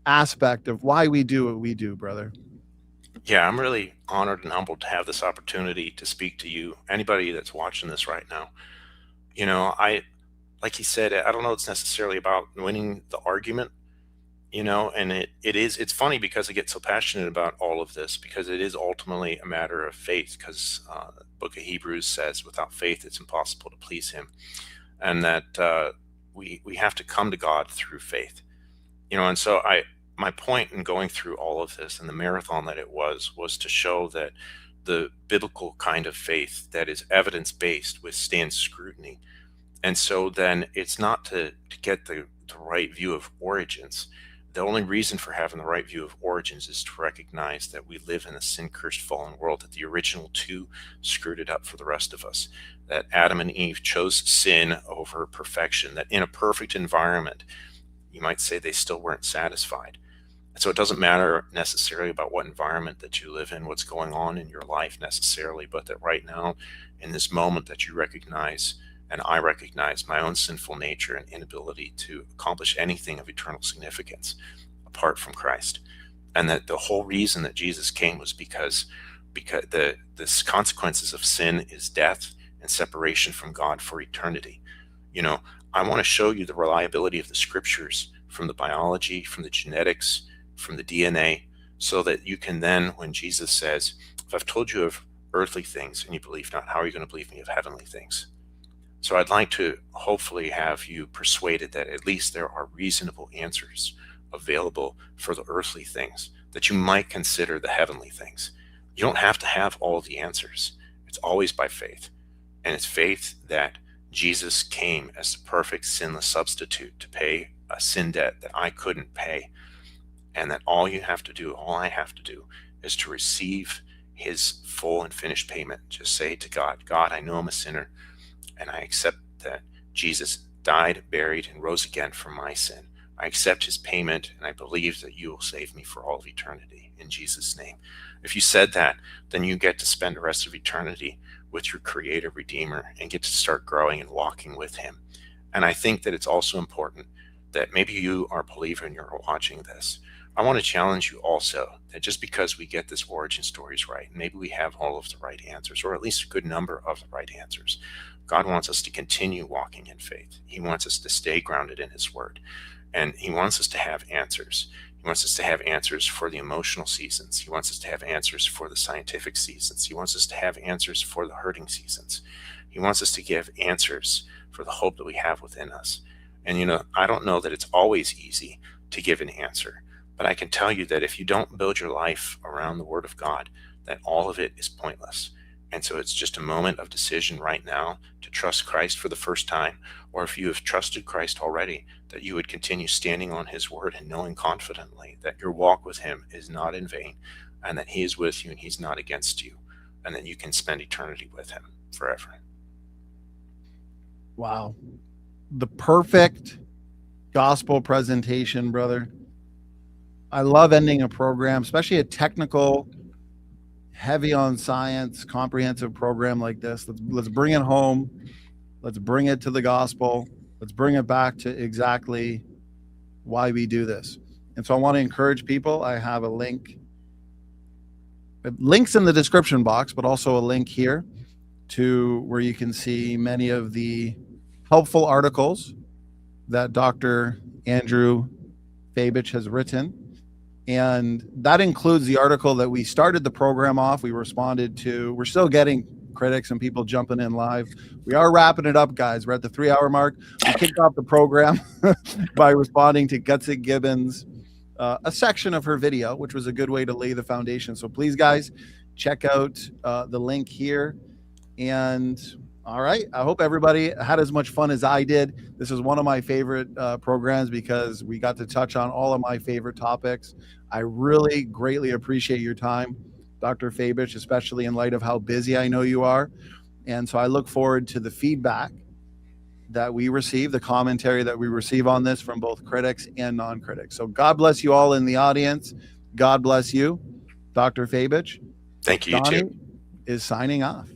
aspect of why we do what we do, brother. Yeah, I'm really honored and humbled to have this opportunity to speak to you, anybody that's watching this right now. You know, like he said, I don't know it's necessarily about winning the argument, you know, and it's funny because I get so passionate about all of this, because it is ultimately a matter of faith, because the book of Hebrews says without faith it's impossible to please him, and that we have to come to God through faith, you know. And so my point in going through all of this and the marathon that it was to show that the biblical kind of faith that is evidence-based withstands scrutiny. And so then it's not to get the right view of origins. The only reason for having the right view of origins is to recognize that we live in a sin-cursed fallen world, that the original two screwed it up for the rest of us, that Adam and Eve chose sin over perfection, that in a perfect environment, you might say they still weren't satisfied. So it doesn't matter necessarily about what environment that you live in, what's going on in your life necessarily, but that right now, in this moment, that you recognize, and I recognize, my own sinful nature and inability to accomplish anything of eternal significance apart from Christ. And that the whole reason that Jesus came was because the consequences of sin is death and separation from God for eternity. You know, I want to show you the reliability of the scriptures, from the biology, from the genetics, from the DNA, so that you can then, when Jesus says, if I've told you of earthly things and you believe not, how are you going to believe me of heavenly things? So I'd like to hopefully have you persuaded that at least there are reasonable answers available for the earthly things, that you might consider the heavenly things. You don't have to have all the answers. It's always by faith. And it's faith that Jesus came as the perfect sinless substitute to pay a sin debt that I couldn't pay. And that all I have to do is to receive his full and finished payment. Just say to God, God, I know I'm a sinner, and I accept that Jesus died, buried, and rose again for my sin. I accept his payment, and I believe that you will save me for all of eternity in Jesus' name. If you said that, then you get to spend the rest of eternity with your Creator, Redeemer, and get to start growing and walking with him. And I think that it's also important that maybe you are a believer and you're watching this. I want to challenge you also that just because we get this origin stories right, maybe we have all of the right answers, or at least a good number of the right answers, God wants us to continue walking in faith. He wants us to stay grounded in his word. And he wants us to have answers. He wants us to have answers for the emotional seasons. He wants us to have answers for the scientific seasons. He wants us to have answers for the hurting seasons. He wants us to give answers for the hope that we have within us. And, you know, I don't know that it's always easy to give an answer, but I can tell you that if you don't build your life around the word of God, that all of it is pointless. And so it's just a moment of decision right now to trust Christ for the first time, or if you have trusted Christ already, that you would continue standing on his word and knowing confidently that your walk with him is not in vain, and that he is with you and he's not against you, and that you can spend eternity with him forever. Wow. The perfect gospel presentation, brother. I love ending a program, especially a technical, heavy on science, comprehensive program like this. Let's bring it home. Let's bring it to the gospel. Let's bring it back to exactly why we do this. And so I want to encourage people. I have a link. Links in the description box, but also a link here to where you can see many of the helpful articles that Dr. Andrew Fabich has written. And that includes the article that we started the program off. We responded to. We're still getting critics and people jumping in live. We are wrapping it up, guys. We're at the 3-hour mark. We kicked off the program by responding to Gutsy Gibbons, a section of her video, which was a good way to lay the foundation. So please, guys, check out the link here. And All right. I hope everybody had as much fun as I did. This is one of my favorite programs because we got to touch on all of my favorite topics. I really greatly appreciate your time, Dr. Fabich, especially in light of how busy I know you are. And so I look forward to the feedback that we receive, the commentary that we receive on this from both critics and non-critics. So God bless you all in the audience. God bless you, Dr. Fabich. Thank you, Donny you too. is signing off.